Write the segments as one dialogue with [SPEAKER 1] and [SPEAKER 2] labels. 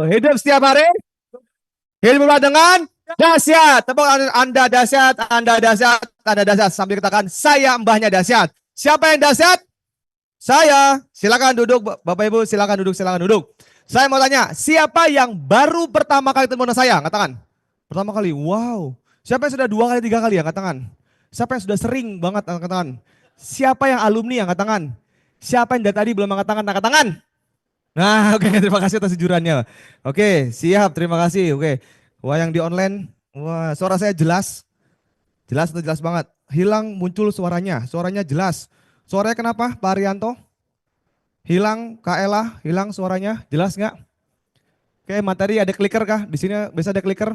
[SPEAKER 1] Hidup setiap hari, hidup dengan dahsyat. Tepuk Anda dahsyat, Anda dahsyat, Anda dahsyat. Sambil katakan, saya mbahnya dahsyat. Siapa yang dahsyat? Saya. Silakan duduk, Bapak Ibu, silakan duduk, silakan duduk. Saya mau tanya, siapa yang baru pertama kali ketemu dengan saya? Angkat tangan. Pertama kali, wow. Siapa yang sudah 2 kali, 3 kali? Angkat tangan. Siapa yang sudah sering banget? Angkat tangan. Siapa yang alumni? Angkat tangan. Siapa yang dari tadi belum angkat tangan? Angkat tangan. Nah, oke, terima kasih atas jujurannya. Oke, siap, terima kasih. Oke. Wah, yang di online, wah, suara saya jelas. Jelas atau jelas banget? Hilang muncul suaranya. Suaranya jelas. Suaranya kenapa, Pak Arianto? Hilang, Kak Ella, hilang suaranya. Jelas nggak? Oke, materi ada clicker kah? Di sini biasa ada clicker?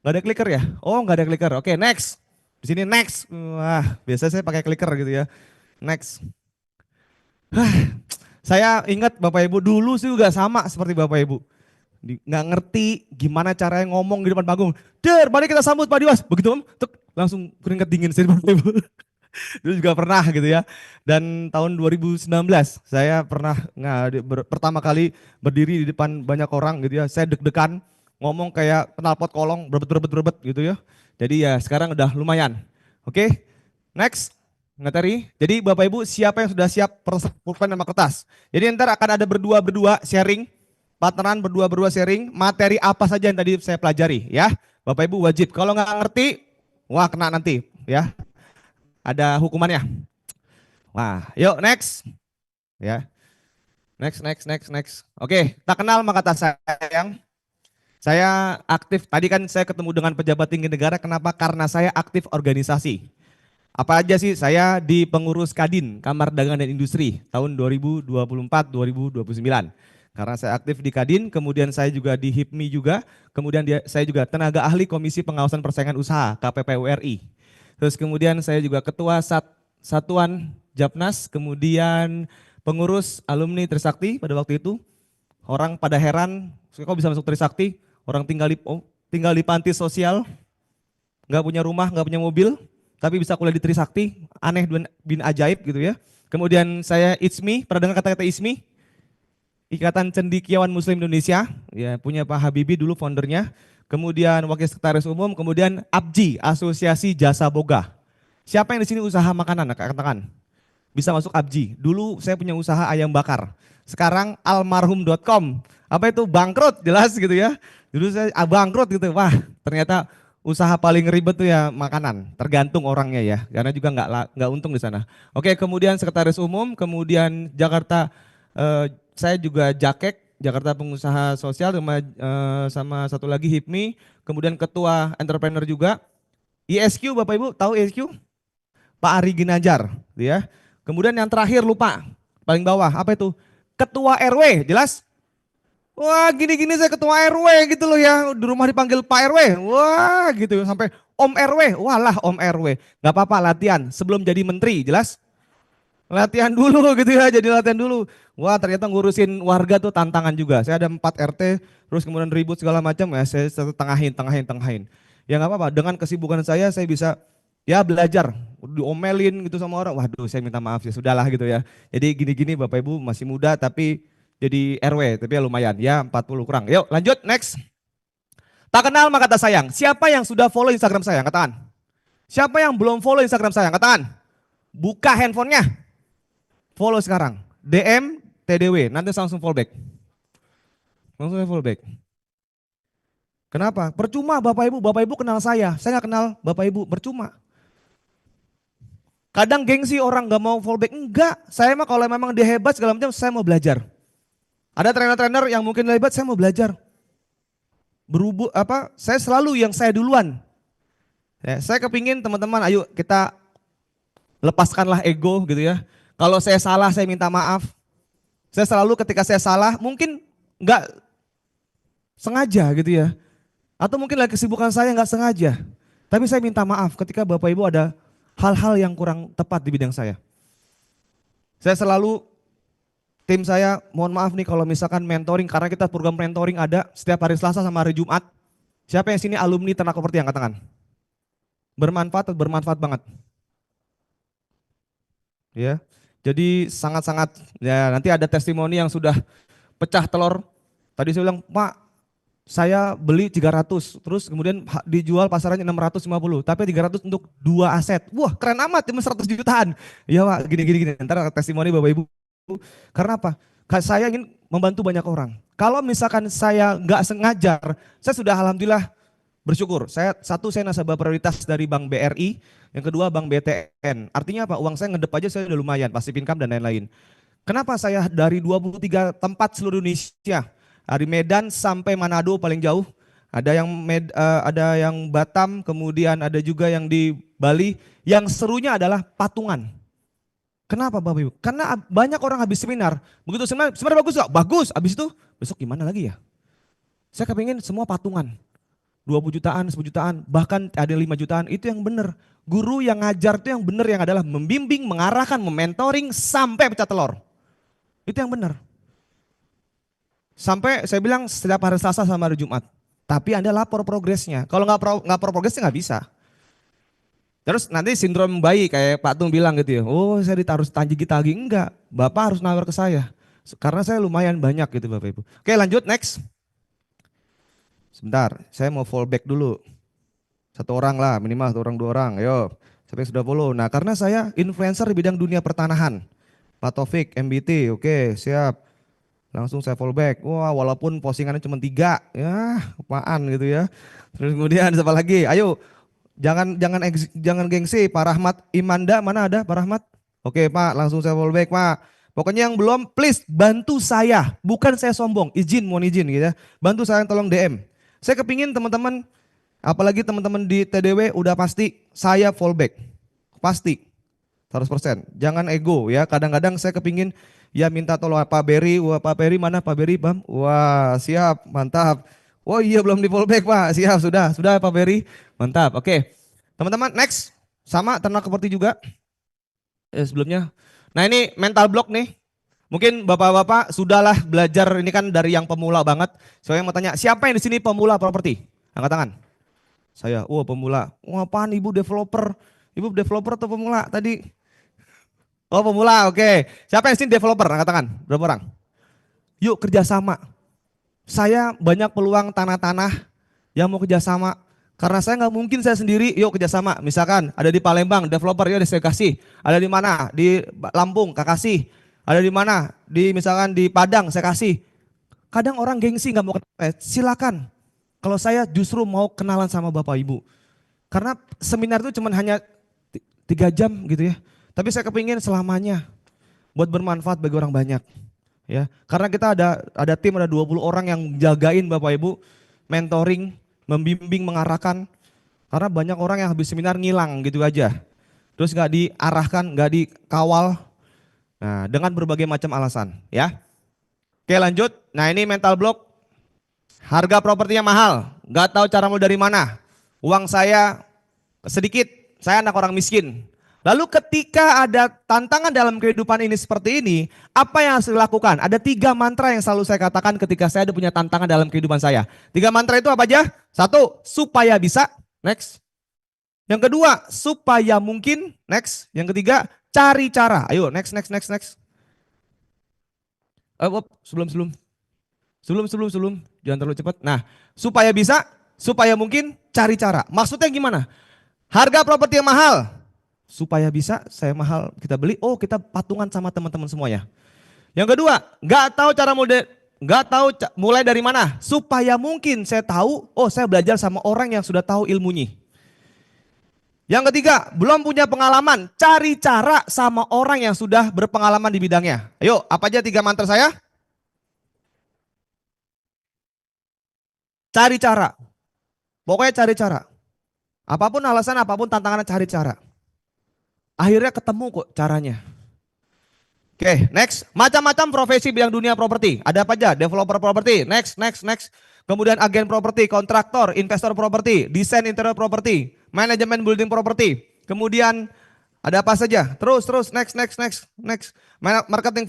[SPEAKER 1] Nggak ada clicker ya? Oh, nggak ada clicker. Oke, next. Di sini next. Wah, biasa saya pakai clicker gitu ya. Next. Saya ingat Bapak Ibu dulu sih juga sama seperti Bapak Ibu. Nggak ngerti gimana caranya ngomong di depan panggung. Der, mari kita sambut Pak Diwas. Begitu Om, tuk, langsung keringat dingin sih Bapak Ibu. Dulu juga pernah gitu ya. Dan tahun 2019 saya pernah pertama kali berdiri di depan banyak orang gitu ya. Saya deg-degan ngomong kayak knalpot kolong berbet gitu ya. Jadi ya sekarang udah lumayan. Oke, next materi. Jadi Bapak Ibu siapa yang sudah siap pulpen sama kertas? Jadi ntar akan ada berdua sharing, partneran berdua sharing materi apa saja yang tadi saya pelajari ya. Bapak Ibu wajib. Kalau nggak ngerti, wah kena nanti ya. Ada hukumannya. Wah, yuk next. Ya. Next. Oke, tak kenal maka tak sayang. Saya aktif, tadi kan saya ketemu dengan pejabat tinggi negara, kenapa? Karena saya aktif organisasi. Apa aja sih? Saya di pengurus Kadin, Kamar Dagangan dan Industri, tahun 2024-2029. Karena saya aktif di Kadin, kemudian saya juga di HIPMI juga, kemudian saya juga tenaga ahli Komisi Pengawasan Persaingan Usaha, KPPU RI. Terus kemudian saya juga ketua Satuan Japnas, kemudian pengurus alumni Trisakti pada waktu itu. Orang pada heran, kok bisa masuk Trisakti? Orang tinggal di panti sosial, nggak punya rumah, nggak punya mobil, tapi bisa kuliah di Trisakti, aneh bin ajaib gitu ya. Kemudian saya ISMI, pernah dengar kata-kata ISMI? Ikatan Cendekiawan Muslim Indonesia, ya punya Pak Habibie dulu foundernya. Kemudian Wakil Sekretaris Umum, kemudian ABJI, Asosiasi Jasa Boga. Siapa yang di sini usaha makanan? Katakan. Bisa masuk ABJI. Dulu saya punya usaha ayam bakar. Sekarang almarhum.com. Apa itu? Bangkrut, jelas gitu ya. Dulu saya bangkrut gitu. Wah, ternyata usaha paling ribet tuh ya makanan. Tergantung orangnya ya. Karena juga nggak untung di sana. Oke, kemudian Sekretaris Umum, kemudian Jakarta, saya juga Jakek, Jakarta Pengusaha Sosial sama satu lagi HIPMI, kemudian Ketua Entrepreneur juga. ISQ Bapak Ibu tahu ISQ? Pak Ari Ginanjar, ya. Kemudian yang terakhir lupa, paling bawah apa itu? Ketua RW, jelas? Wah gini-gini saya ketua RW gitu loh ya, di rumah dipanggil Pak RW, wah gitu sampai Om RW, walah Om RW. Gak apa-apa latihan sebelum jadi menteri, jelas? Latihan dulu gitu ya, jadi latihan dulu. Wah ternyata ngurusin warga tuh tantangan juga. Saya ada 4 RT, terus kemudian ribut segala macam ya, saya tengahin. Ya nggak apa-apa, dengan kesibukan saya bisa ya belajar, diomelin gitu sama orang. Waduh saya minta maaf ya, sudahlah gitu ya. Jadi gini-gini Bapak Ibu masih muda tapi jadi RW, tapi ya lumayan ya 40 kurang. Yuk lanjut next. Tak kenal maka tak sayang. Siapa yang sudah follow Instagram saya? Katakan. Siapa yang belum follow Instagram saya? Katakan. Buka handphonenya. Follow sekarang. DM TDW, nanti langsung follow back. Langsung follow back. Kenapa? Percuma Bapak Ibu kenal saya nggak kenal Bapak Ibu, percuma. Kadang gengsi orang nggak mau follow back, enggak. Saya mah kalau memang dia hebat segala macam, saya mau belajar. Ada trainer-trainer yang mungkin hebat, saya mau belajar. Saya selalu yang saya duluan. Ya, saya kepingin teman-teman, ayo kita lepaskanlah ego gitu ya. Kalau saya salah, saya minta maaf. Saya selalu ketika saya salah, mungkin nggak sengaja gitu ya. Atau mungkin lagi kesibukan saya nggak sengaja. Tapi saya minta maaf ketika Bapak Ibu ada hal-hal yang kurang tepat di bidang saya. Saya selalu, tim saya mohon maaf nih kalau misalkan mentoring, karena kita program mentoring ada setiap hari Selasa sama hari Jumat. Siapa yang sini alumni Ternak Properti angkat tangan? Bermanfaat atau bermanfaat banget? Ya, jadi sangat-sangat ya nanti ada testimoni yang sudah pecah telur Tadi saya bilang, Pak, saya beli 300, terus kemudian dijual pasarannya 650, tapi 300 untuk 2 aset. Wah, keren amat, cuma 100 jutaan. Iya Pak, gini. Ntar testimoni Bapak Ibu. Karena apa? Saya ingin membantu banyak orang. Kalau misalkan saya nggak sengajar, saya sudah alhamdulillah bersyukur. Saya nasabah prioritas dari Bank BRI, yang kedua Bank BTN. Artinya apa? Uang saya ngedep aja saya udah lumayan, passive income dan lain-lain. Kenapa saya dari 23 tempat seluruh Indonesia, dari Medan sampai Manado paling jauh, ada yang Batam, kemudian ada juga yang di Bali. Yang serunya adalah patungan. Kenapa Bapak Ibu? Karena banyak orang habis seminar, begitu seminar bagus gak? Bagus, habis itu besok gimana lagi ya? Saya kepingin semua patungan. 20 jutaan, 10 jutaan, bahkan ada 5 jutaan, itu yang benar. Guru yang ngajar itu yang benar, yang adalah membimbing, mengarahkan, mementoring sampai pecah telur. Itu yang benar. Sampai saya bilang setiap hari Selasa sama hari Jumat. Tapi Anda lapor progresnya. Kalau nggak progresnya nggak bisa. Terus nanti sindrom bayi kayak Pak Tung bilang gitu ya. Oh saya ditaruh tagih-tagih. Enggak, Bapak harus nawar ke saya. Karena saya lumayan banyak gitu Bapak Ibu. Oke lanjut next. Sebentar, saya mau fallback dulu. 1 orang lah minimal, 1 orang 2 orang. Ayo, sampai sudah follow. Nah karena saya influencer di bidang dunia pertanahan. Pak Taufik, MBT, oke siap. Langsung saya fallback. Wah walaupun postingannya cuma 3, ya apaan gitu ya. Terus kemudian siapa lagi? Ayo jangan gengsi. Pak Rahmat Imanda mana ada Pak Rahmat? Oke Pak, langsung saya fallback Pak. Pokoknya yang belum, please bantu saya. Bukan saya sombong, mohon izin gitu ya. Bantu saya tolong DM. Saya kepingin teman-teman, apalagi teman-teman di TDW udah pasti saya fallback. Pasti. 100%. Jangan ego ya. Kadang-kadang saya kepingin ya minta tolong Pak Beri. Wah Pak Beri mana Pak Beri Bam? Wah siap mantap. Oh iya belum di fallback Pak. Siap sudah Pak Beri. Mantap. Oke. Teman-teman next. Sama ternak keperti juga. Sebelumnya. Nah ini mental block nih. Mungkin bapak-bapak sudahlah belajar ini kan dari yang pemula banget. Saya mau tanya siapa yang di sini pemula properti? Angkat tangan. Saya. Oh pemula. Wah apaan ibu developer? Ibu developer atau pemula tadi? Oh pemula, oke. Siapa yang sini developer? Angkat tangan. Berapa orang? Yuk kerjasama. Saya banyak peluang tanah-tanah yang mau kerjasama. Karena saya nggak mungkin saya sendiri, yuk kerjasama. Misalkan ada di Palembang, developer ya saya kasih. Ada di mana? Di Lampung, saya kasih. Ada di mana? Misalkan di Padang, saya kasih. Kadang orang gengsi nggak mau kenal. Silakan. Kalau saya justru mau kenalan sama Bapak Ibu. Karena seminar itu cuma hanya 3 jam gitu ya. Tapi saya kepingin selamanya buat bermanfaat bagi orang banyak. Ya, karena kita ada tim, ada 20 orang yang jagain Bapak Ibu, mentoring, membimbing, mengarahkan. Karena banyak orang yang habis seminar ngilang gitu aja. Terus nggak diarahkan, nggak dikawal. Nah, dengan berbagai macam alasan, ya. Oke, lanjut. Nah, ini mental block. Harga propertinya mahal, nggak tahu cara mulai dari mana. Uang saya sedikit, saya anak orang miskin. Lalu ketika ada tantangan dalam kehidupan ini seperti ini, apa yang harus dilakukan? Ada 3 mantra yang selalu saya katakan ketika saya ada punya tantangan dalam kehidupan saya. 3 mantra itu apa aja? 1, supaya bisa. Next. Yang kedua, supaya mungkin. Next. Yang ketiga, cari cara. Ayo, next. Sebelum. Jangan terlalu cepat. Nah, supaya bisa, supaya mungkin, cari cara. Maksudnya gimana? Harga properti yang mahal. Supaya bisa saya mahal kita beli, oh kita patungan sama teman-teman semuanya. Yang kedua, nggak tahu mulai dari mana. Supaya mungkin saya tahu, oh saya belajar sama orang yang sudah tahu ilmunya. Yang ketiga, belum punya pengalaman, cari cara sama orang yang sudah berpengalaman di bidangnya. Ayo, apa aja 3 mantra saya? Cari cara. Pokoknya cari cara. Apapun alasan, apapun tantangannya cari cara. Akhirnya ketemu kok caranya. Oke, next. Macam-macam profesi bidang dunia properti. Ada apa aja? Developer properti. Next. Kemudian agen properti, kontraktor, investor properti, desain interior properti, manajemen building properti. Kemudian ada apa saja? Terus, next. Marketing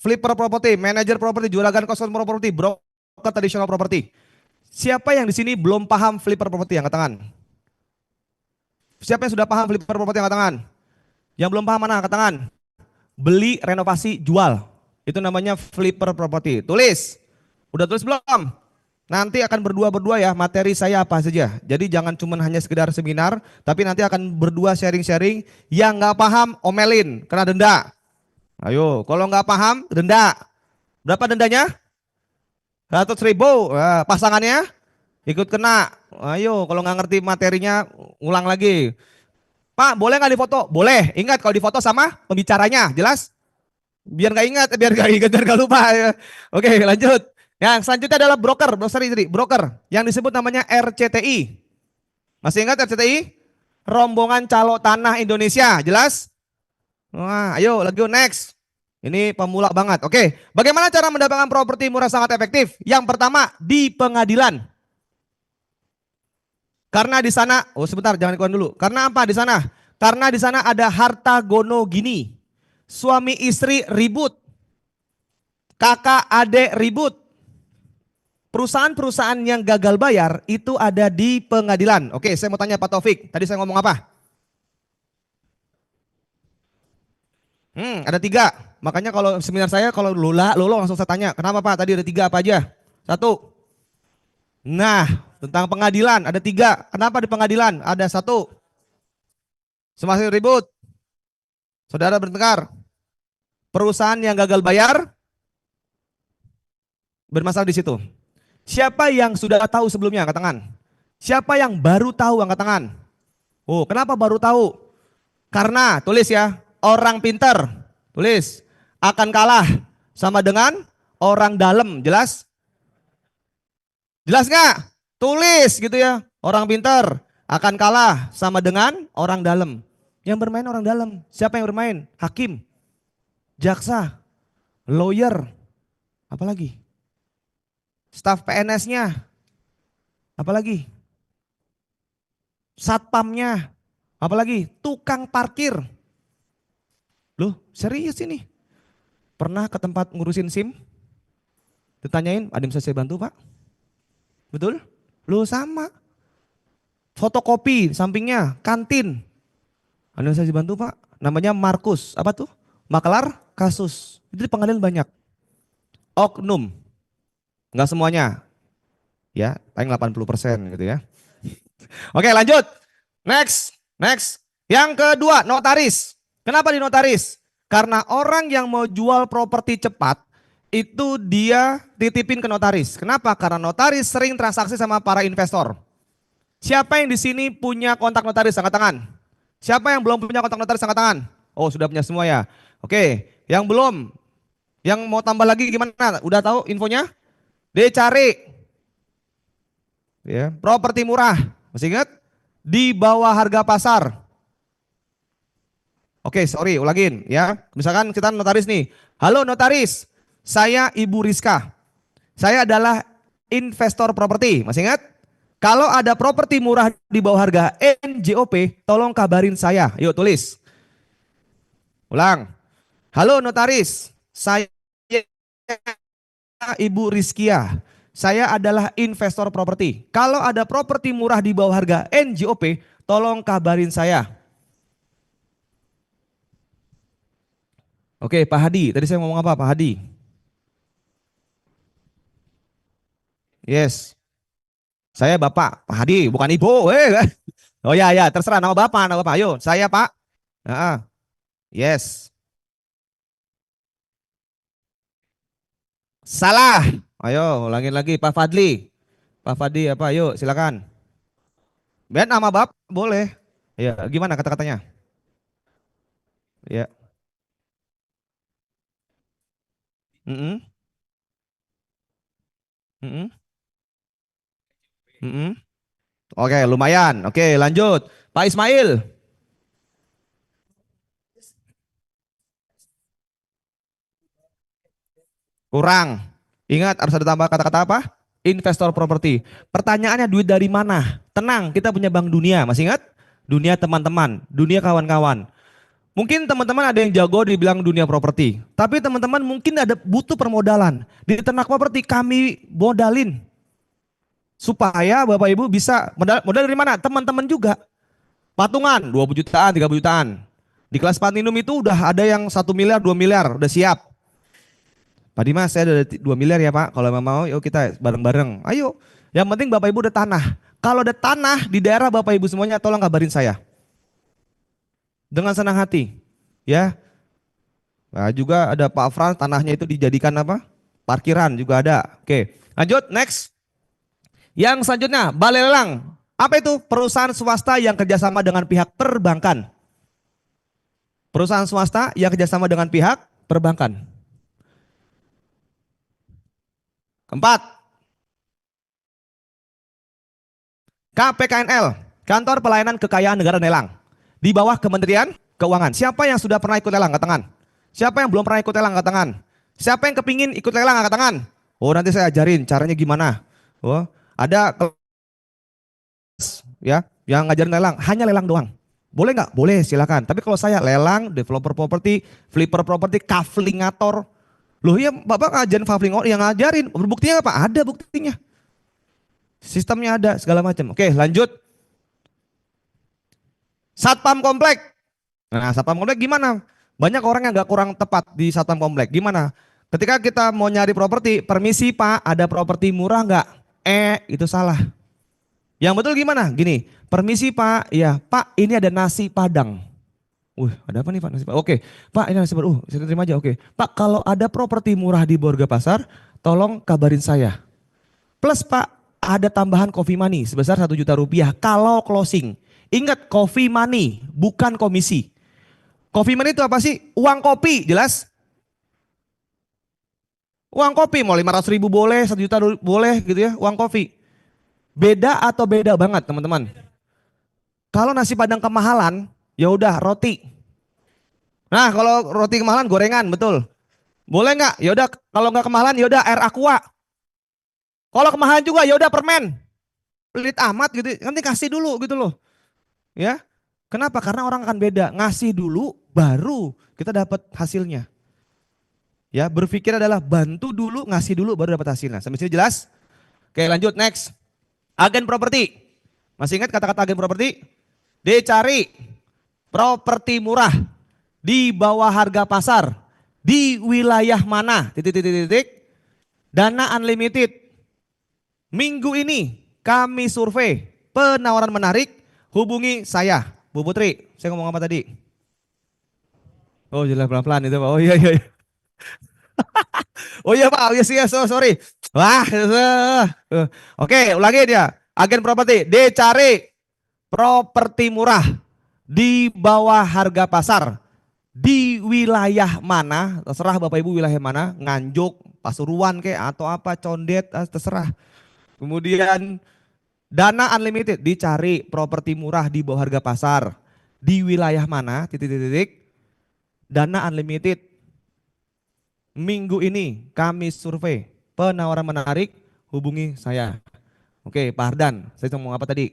[SPEAKER 1] flipper properti, manager properti, juragan kosong properti, broker traditional properti. Siapa yang di sini belum paham flipper properti? Angkat tangan. Siapa yang sudah paham flipper properti? Angkat tangan. Yang belum paham mana? Angkat tangan. Beli, renovasi, jual. Itu namanya flipper property. Tulis. Udah tulis belum? Nanti akan berdua-berdua ya, materi saya apa saja. Jadi jangan cuma hanya sekedar seminar, tapi nanti akan berdua sharing-sharing. Yang nggak paham, omelin, kena denda. Ayo, kalau nggak paham, denda. Berapa dendanya? 100.000. Nah, pasangannya ikut kena. Ayo, kalau nggak ngerti materinya, ulang lagi. Pak, boleh nggak difoto? Boleh. Ingat kalau difoto sama pembicaranya, jelas? Biar nggak lupa. Ya. Oke, lanjut. Yang selanjutnya adalah broker, broker yang disebut namanya RCTI. Masih ingat RCTI? Rombongan Calo Tanah Indonesia, jelas? Wah, ayo, let's go next. Ini pemula banget. Oke, bagaimana cara mendapatkan properti murah sangat efektif? Yang pertama, di pengadilan. Karena di sana, oh sebentar, jangan dikeluarin dulu. Karena apa di sana? Karena di sana ada harta gono gini. Suami istri ribut, kakak adik ribut. Perusahaan-perusahaan yang gagal bayar itu ada di pengadilan. Oke, saya mau tanya Pak Taufik, tadi saya ngomong apa? Ada 3. Makanya kalau seminar saya kalau lolo langsung saya tanya, kenapa Pak? Tadi ada 3 apa aja? 1. Nah, tentang pengadilan ada 3. Kenapa di pengadilan? Ada 1. Semasa ribut, saudara bertengkar. Perusahaan yang gagal bayar bermasalah di situ. Siapa yang sudah tahu sebelumnya angkat tangan? Siapa yang baru tahu angkat tangan? Oh, kenapa baru tahu? Karena tulis ya, orang pinter, tulis akan kalah sama dengan orang dalam, jelas? Jelas nggak? Tulis gitu ya, orang pinter akan kalah sama dengan orang dalam. Yang bermain orang dalam, siapa yang bermain? Hakim, jaksa, lawyer, apalagi? Staf PNS-nya, apalagi? Satpamnya, apalagi? Tukang parkir. Loh, serius ini? Pernah ke tempat ngurusin SIM? Ditanyain, ada yang bisa saya bantu Pak? Betul? Loh sama. Fotokopi sampingnya, kantin. Ada yang bisa saya bantu Pak? Namanya Markus, apa tuh? Makelar kasus. Itu di pengadilan banyak. Oknum, nggak semuanya. Ya, paling 80% gitu ya. Oke lanjut. Next, next. Yang kedua, notaris. Kenapa di notaris? Karena orang yang mau jual properti cepat, itu dia titipin ke notaris. Kenapa? Karena notaris sering transaksi sama para investor. Siapa yang di sini punya kontak notaris? Angkat tangan. Siapa yang belum punya kontak notaris? Angkat tangan. Oh sudah punya semua ya. Oke, yang belum, yang mau tambah lagi gimana? Udah tahu infonya? Dicari. Ya, properti murah. Masih ingat? Di bawah harga pasar. Oke, sorry, ulangin ya. Misalkan kita notaris nih. Halo notaris, saya Ibu Rizka. Saya adalah investor properti. Masih ingat? Kalau ada properti murah di bawah harga NJOP, tolong kabarin saya. Yuk tulis. Ulang. Halo notaris, saya Ibu Rizkia. Saya adalah investor properti. Kalau ada properti murah di bawah harga NJOP, tolong kabarin saya. Oke, Pak Hadi. Tadi saya ngomong apa, Pak Hadi? Yes. Saya Bapak, Pak Hadi, bukan Ibu. Oh ya, ya, terserah nama Bapak, nama Bapak. Ayo, saya Pak. Yes. Salah. Ayo, ulangin lagi, Pak Fadli. Pak Fadli apa? Ayo, silakan. Biar nama Bapak boleh. Ya, gimana kata-katanya? Ya. Mm-mm. Mm-mm. Mm-mm. Oke, lumayan. Oke, lanjut. Pak Ismail. Kurang. Ingat harus ada tambah kata-kata apa? Investor properti. Pertanyaannya duit dari mana? Tenang, kita punya Bank Dunia. Masih ingat? Dunia teman-teman, dunia kawan-kawan. Mungkin teman-teman ada yang jago dibilang dunia properti. Tapi teman-teman mungkin ada butuh permodalan. Di ternak properti kami modalin. Supaya Bapak Ibu bisa modal dari mana? Teman-teman juga. Patungan 20 jutaan, 30 jutaan. Di kelas platinum itu udah ada yang 1 miliar, 2 miliar, udah siap. Pak Dimas, saya ada 2 miliar ya Pak. Kalau memang mau, yuk kita bareng-bareng. Ayo. Yang penting Bapak Ibu ada tanah. Kalau ada tanah di daerah Bapak Ibu semuanya, tolong kabarin saya. Dengan senang hati. Ya. Nah, juga ada Pak Frans, tanahnya itu dijadikan apa? Parkiran juga ada. Oke. Lanjut, next. Yang selanjutnya, balai lelang. Apa itu? Perusahaan swasta yang kerjasama dengan pihak perbankan. Perusahaan swasta yang kerjasama dengan pihak perbankan. Keempat, KPKNL, Kantor Pelayanan Kekayaan Negara Lelang. Di bawah Kementerian Keuangan. Siapa yang sudah pernah ikut lelang? Angkat tangan. Siapa yang belum pernah ikut lelang? Angkat tangan. Siapa yang kepingin ikut lelang? Angkat tangan. Oh, nanti saya ajarin caranya gimana. Oh, ada ya yang ngajarin lelang, hanya lelang doang. Boleh nggak? Boleh, silakan. Tapi kalau saya lelang, developer properti, flipper properti, kaflingator. Loh ya Bapak ngajarin kaflingator, yang ngajarin. Buktinya apa? Ada buktinya. Sistemnya ada, segala macam. Oke lanjut. Satpam komplek. Nah satpam komplek gimana? Banyak orang yang nggak kurang tepat di satpam komplek. Gimana? Ketika kita mau nyari properti, permisi Pak, ada properti murah nggak? Itu salah. Yang betul gimana? Gini, permisi Pak, ya Pak ini ada nasi Padang. Ada apa nih Pak nasi Padang? Oke, Pak ini nasi Padang. Saya terima aja. Oke, Pak kalau ada properti murah di Borga Pasar, tolong kabarin saya. Plus Pak, ada tambahan coffee money sebesar 1 juta rupiah kalau closing. Ingat coffee money, bukan komisi. Coffee money itu apa sih? Uang kopi, jelas? Uang kopi mau 500 ribu boleh, 1 juta boleh gitu ya, uang kopi. Beda atau beda banget teman-teman? Kalau nasi Padang kemahalan, ya udah roti. Nah, kalau roti kemahalan gorengan, betul. Boleh nggak? Ya udah kalau nggak kemahalan ya udah air aqua. Kalau kemahalan juga ya udah permen. Pelit amat gitu. Nanti kasih dulu gitu loh. Ya. Kenapa? Karena orang akan beda. Ngasih dulu baru kita dapat hasilnya. Ya, berpikir adalah bantu dulu, ngasih dulu baru dapat hasilnya. Sampai sini jelas? Oke, lanjut next. Agen properti. Masih ingat kata-kata agen properti? Dicari properti murah di bawah harga pasar di wilayah mana? Titik. Dana unlimited. Minggu ini kami survei penawaran menarik. Hubungi saya, Bu Putri. Saya ngomong apa tadi? Oh jelas pelan-pelan itu Pak. Oh iya. Oh iya Pak. Oh yes, yes, sorry. Wah. Oke ulangi dia. Agen properti. Dicari properti murah di bawah harga pasar di wilayah mana, terserah Bapak Ibu wilayah mana, Nganjuk, Pasuruan kayak atau apa, Condet, terserah. Kemudian dana unlimited, dicari properti murah di bawah harga pasar di wilayah mana, titik. Dana unlimited. Minggu ini kami survei penawaran menarik, hubungi saya. Oke, Pak Hardan, saya ngomong apa tadi?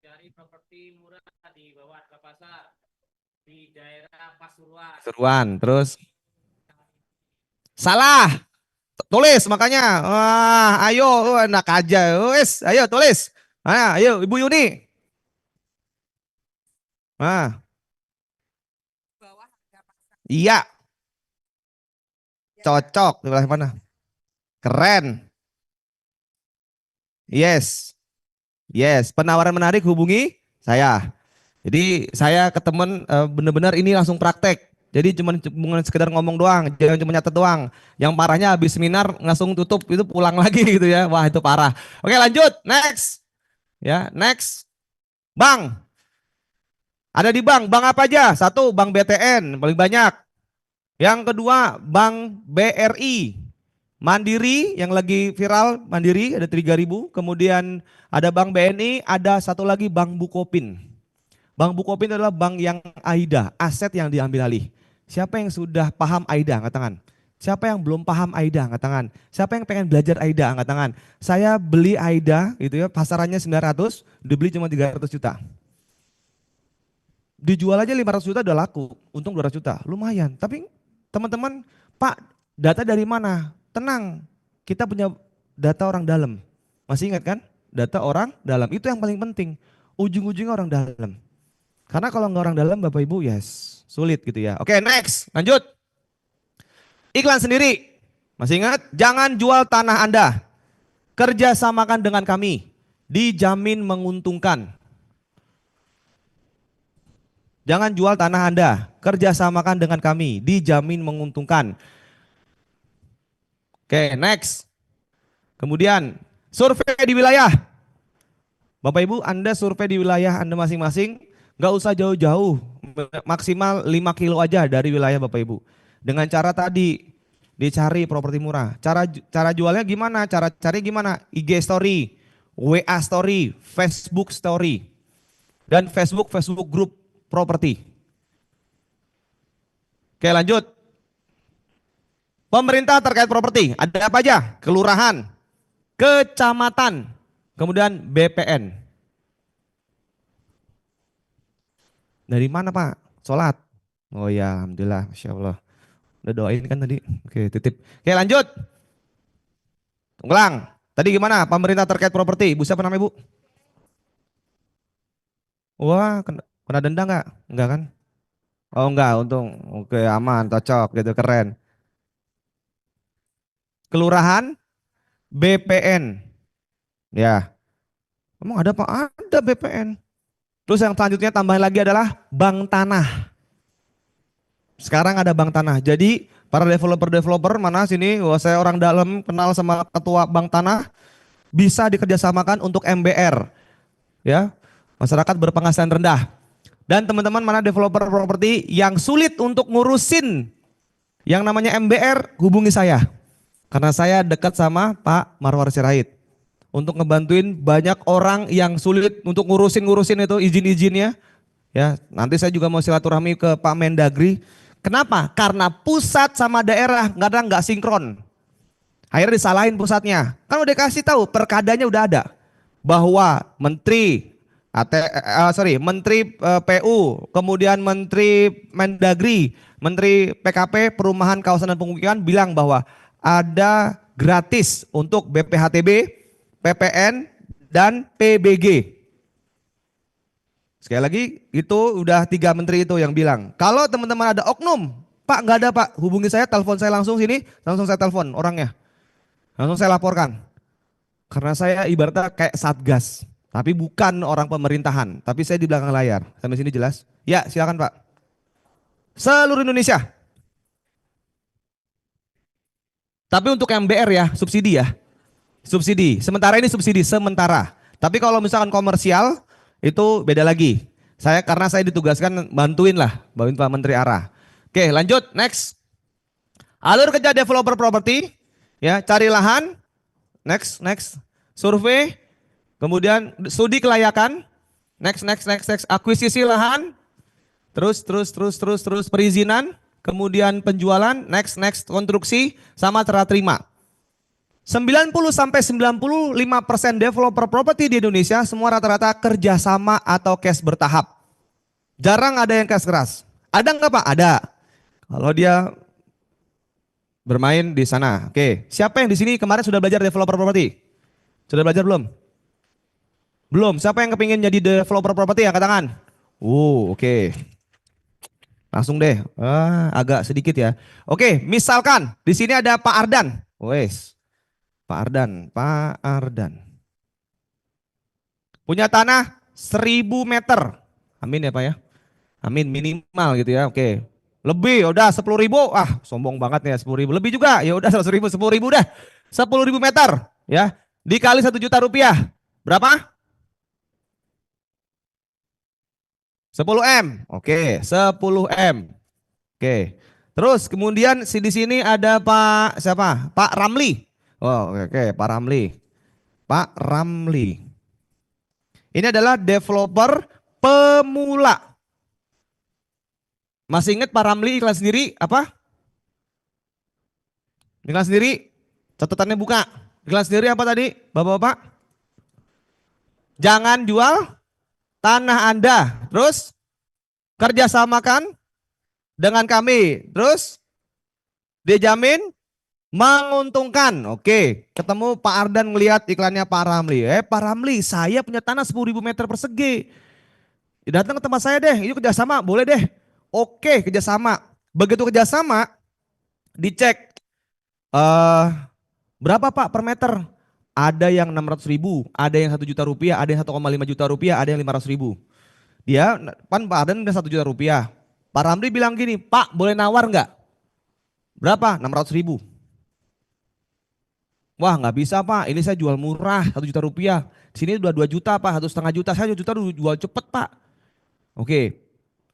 [SPEAKER 1] Cari properti murah di bawah harga pasar di daerah Pasuruan. Pasuruan, terus salah. Tulis makanya. Wah, ayo enak aja. Wes, ayo tulis. Ayo Ibu Yuni. Iya, cocok di wilayah mana? Keren. Yes. Yes, penawaran menarik hubungi saya. Jadi saya ke temen bener-bener ini langsung praktek. Jadi cuma sekedar ngomong doang, jangan cuma nyatet doang. Yang parahnya habis seminar langsung tutup itu pulang lagi gitu ya. Wah, itu parah. Oke, lanjut. Next. Ya, next. Bank. Ada di bank. Bank apa aja? Satu, Bank BTN paling banyak. Yang kedua, Bank BRI. Mandiri yang lagi viral, Mandiri ada 3.000. Kemudian ada Bank BNI, ada satu lagi Bank Bukopin. Bank Bukopin adalah bank yang AIDA, aset yang diambil alih. Siapa yang sudah paham AIDA? Angkat tangan. Siapa yang belum paham AIDA? Angkat tangan. Siapa yang pengen belajar AIDA? Angkat tangan. Saya beli AIDA gitu ya, pasarannya 900, dibeli cuma 300 juta. Dijual aja 500 juta udah laku, untung 200 juta, lumayan. Tapi teman-teman, Pak, data dari mana? Tenang, kita punya data orang dalam. Masih ingat kan? Data orang dalam, itu yang paling penting. ujung-ujungnya orang dalam. Karena kalau nggak orang dalam Bapak Ibu, yes, sulit gitu ya. Oke, next, lanjut. Iklan sendiri. Masih ingat? Jangan jual tanah Anda. Kerjasamakan dengan kami. Dijamin menguntungkan. Jangan jual tanah Anda. Kerjasamakan dengan kami. Dijamin menguntungkan. Oke, next. Kemudian, survei di wilayah. Bapak Ibu, Anda survei di wilayah Anda masing-masing. Nggak usah jauh-jauh. Maksimal 5 kilo aja dari wilayah Bapak Ibu. Dengan cara tadi, dicari properti murah. Cara jualnya gimana? Cara cari gimana? IG story, WA story, Facebook story, dan Facebook group properti. Oke, lanjut. Pemerintah terkait properti, ada apa aja? Kelurahan, kecamatan, kemudian BPN. Dari mana Pak? Sholat. Oh ya, alhamdulillah, masya Allah. Udah doain kan tadi. Oke, titip. Oke, lanjut. Ulang. Tadi gimana? Pemerintah terkait properti. Ibu siapa namanya Bu? Wah, kena denda nggak? Enggak kan? Oh enggak, untung. Oke, aman, cocok gitu, keren. Kelurahan, BPN. Ya, emang ada Pak? Ada BPN. Terus yang selanjutnya tambahan lagi adalah bank tanah. Sekarang ada bank tanah. Jadi para developer mana sini, wah saya orang dalam kenal sama ketua bank tanah, bisa dikerjasamakan untuk MBR. Ya, masyarakat berpenghasilan rendah. Dan teman-teman mana developer properti yang sulit untuk ngurusin yang namanya MBR, hubungi saya. Karena saya dekat sama Pak Marwar Sirait. Untuk ngebantuin banyak orang yang sulit untuk ngurusin itu izin-izinnya. Ya, nanti saya juga mau silaturahmi ke Pak Mendagri. Kenapa? Karena pusat sama daerah kadang nggak sinkron. Akhirnya disalahin pusatnya. Kan udah kasih tahu, perkadanya udah ada. Bahwa Menteri Menteri PU, kemudian Menteri Mendagri, Menteri PKP Perumahan Kawasan dan Pemukiman bilang bahwa ada gratis untuk BPHTB, PPN, dan PBG. Sekali lagi itu udah 3 menteri itu yang bilang. Kalau teman-teman ada oknum, Pak nggak ada Pak, hubungi saya, telepon saya langsung sini, langsung saya telepon orangnya. Langsung saya laporkan. Karena saya ibaratnya kayak satgas. Tapi bukan orang pemerintahan. Tapi saya di belakang layar. Sampai sini jelas? Ya silakan Pak. Seluruh Indonesia. Tapi untuk MBR ya, subsidi ya. Subsidi. Sementara ini subsidi sementara. Tapi kalau misalkan komersial itu beda lagi. Karena saya ditugaskan bantuin Pak Menteri arah. Oke, lanjut next. Alur kerja developer properti, ya, cari lahan, next. Survei, kemudian studi kelayakan, next. Akuisisi lahan, terus perizinan, kemudian penjualan, next konstruksi sama serah terima. 90-95% developer properti di Indonesia semua rata-rata kerjasama atau cash bertahap. Jarang ada yang cash keras. Ada nggak Pak? Ada. Kalau dia bermain di sana. Oke, siapa yang di sini kemarin sudah belajar developer properti? Sudah belajar belum? Belum. Siapa yang kepingin jadi developer properti? Angkat tangan. Oke. Langsung deh. Agak sedikit ya. Oke, misalkan di sini ada Pak Ardan. Wes. Pak Ardan. Punya tanah 1.000 meter. Amin ya Pak ya. Amin minimal gitu ya. Oke. Lebih udah 10.000. Sombong banget ya 10.000. Lebih juga. Ya udah 100.000, 10.000 dah. 10.000 meter ya. Dikali 1 juta rupiah. Berapa? 10 M. Oke, 10 M. Oke. Terus kemudian di sini ada Pak siapa? Pak Ramli. Oke, Pak Ramli. Pak Ramli. Ini adalah developer pemula. Masih ingat Pak Ramli iklan sendiri apa? Iklan sendiri, catatannya buka. Iklan sendiri apa tadi, Bapak-bapak? Jangan jual tanah Anda. Terus kerjasamakan dengan kami. Terus dijamin Menguntungkan. Oke, ketemu Pak Ardan ngelihat iklannya Pak Ramli. Pak Ramli, saya punya tanah 10.000 meter persegi. Datang ke tempat saya deh, yuk kerjasama, boleh deh. Oke, kerjasama. Begitu kerjasama, dicek eh berapa Pak per meter? Ada yang 600.000, ada yang 1 juta rupiah, ada yang 1,5 juta rupiah, ada yang 500.000. Dia, pan Pak Ardan udah 1 juta rupiah. Pak Ramli bilang gini, Pak boleh nawar nggak? Berapa? 600.000. Wah nggak bisa Pak, ini saya jual murah 1 juta rupiah. Sini udah 2 juta Pak, 1,5 juta. Saya 2 juta jual cepet Pak. Oke,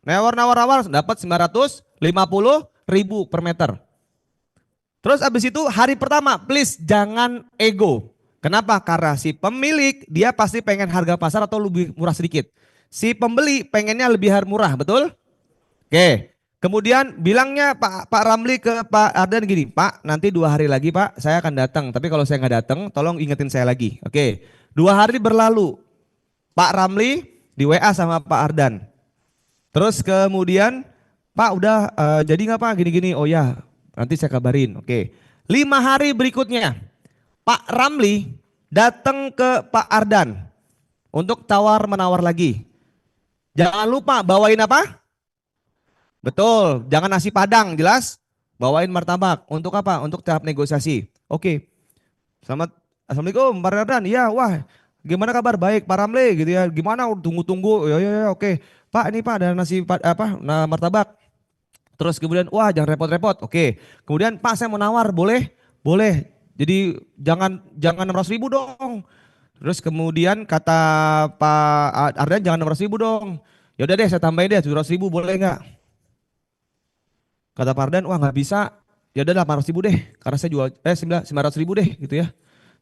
[SPEAKER 1] nawar-nawar dapat 950.000 per meter. Terus abis itu hari pertama, please jangan ego. Kenapa? Karena si pemilik dia pasti pengen harga pasar atau lebih murah sedikit. Si pembeli pengennya lebih murah, betul? Oke. Kemudian bilangnya Pak Ramli ke Pak Ardan gini, Pak nanti 2 hari lagi Pak saya akan datang. Tapi kalau saya nggak datang tolong ingetin saya lagi. Oke. 2 hari berlalu. Pak Ramli di WA sama Pak Ardan. Terus kemudian Pak udah jadi nggak Pak gini-gini. Oh ya nanti saya kabarin. Oke. 5 hari berikutnya Pak Ramli datang ke Pak Ardan untuk tawar menawar lagi. Jangan lupa bawain apa? Betul, jangan nasi padang, jelas? Bawain martabak. Untuk apa? Untuk tahap negosiasi. Oke. Selamat Assalamualaikum Pak Ardan. Iya, wah. Gimana kabar? Baik, Pak Ramli gitu ya. Gimana? Tunggu-tunggu. Ya, ya, ya, oke. Pak, ini Pak ada nasi martabak. Terus kemudian, wah jangan repot-repot. Oke. Kemudian, Pak saya mau nawar, boleh? Boleh. Jadi jangan 600.000 dong. Terus kemudian kata Pak Ardan jangan 600.000 dong. Ya udah deh saya tambahin deh 700.000 boleh nggak? Kata Pardan, wah nggak bisa. Ya udah 800.000 deh, karena saya jual 900.000 deh gitu ya.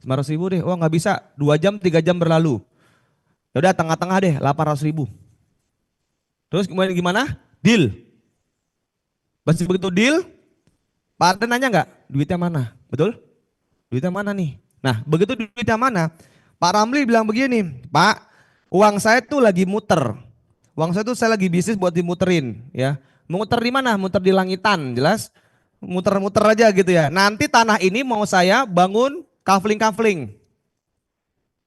[SPEAKER 1] 900.000 deh, wah nggak bisa. 2 jam 3 jam berlalu. Ya udah tengah-tengah deh 800.000. Terus kemudian gimana? Deal. Pas begitu deal, Pardan nanya nggak, duitnya mana? Betul? Duitnya mana nih? Nah begitu duitnya mana? Pak Ramli bilang begini, Pak, uang saya tuh lagi muter. Uang saya tuh saya lagi bisnis buat dimuterin, ya. Muter di mana? Muter di langitan, jelas. Muter-muter aja gitu ya. Nanti tanah ini mau saya bangun kafling-kafling.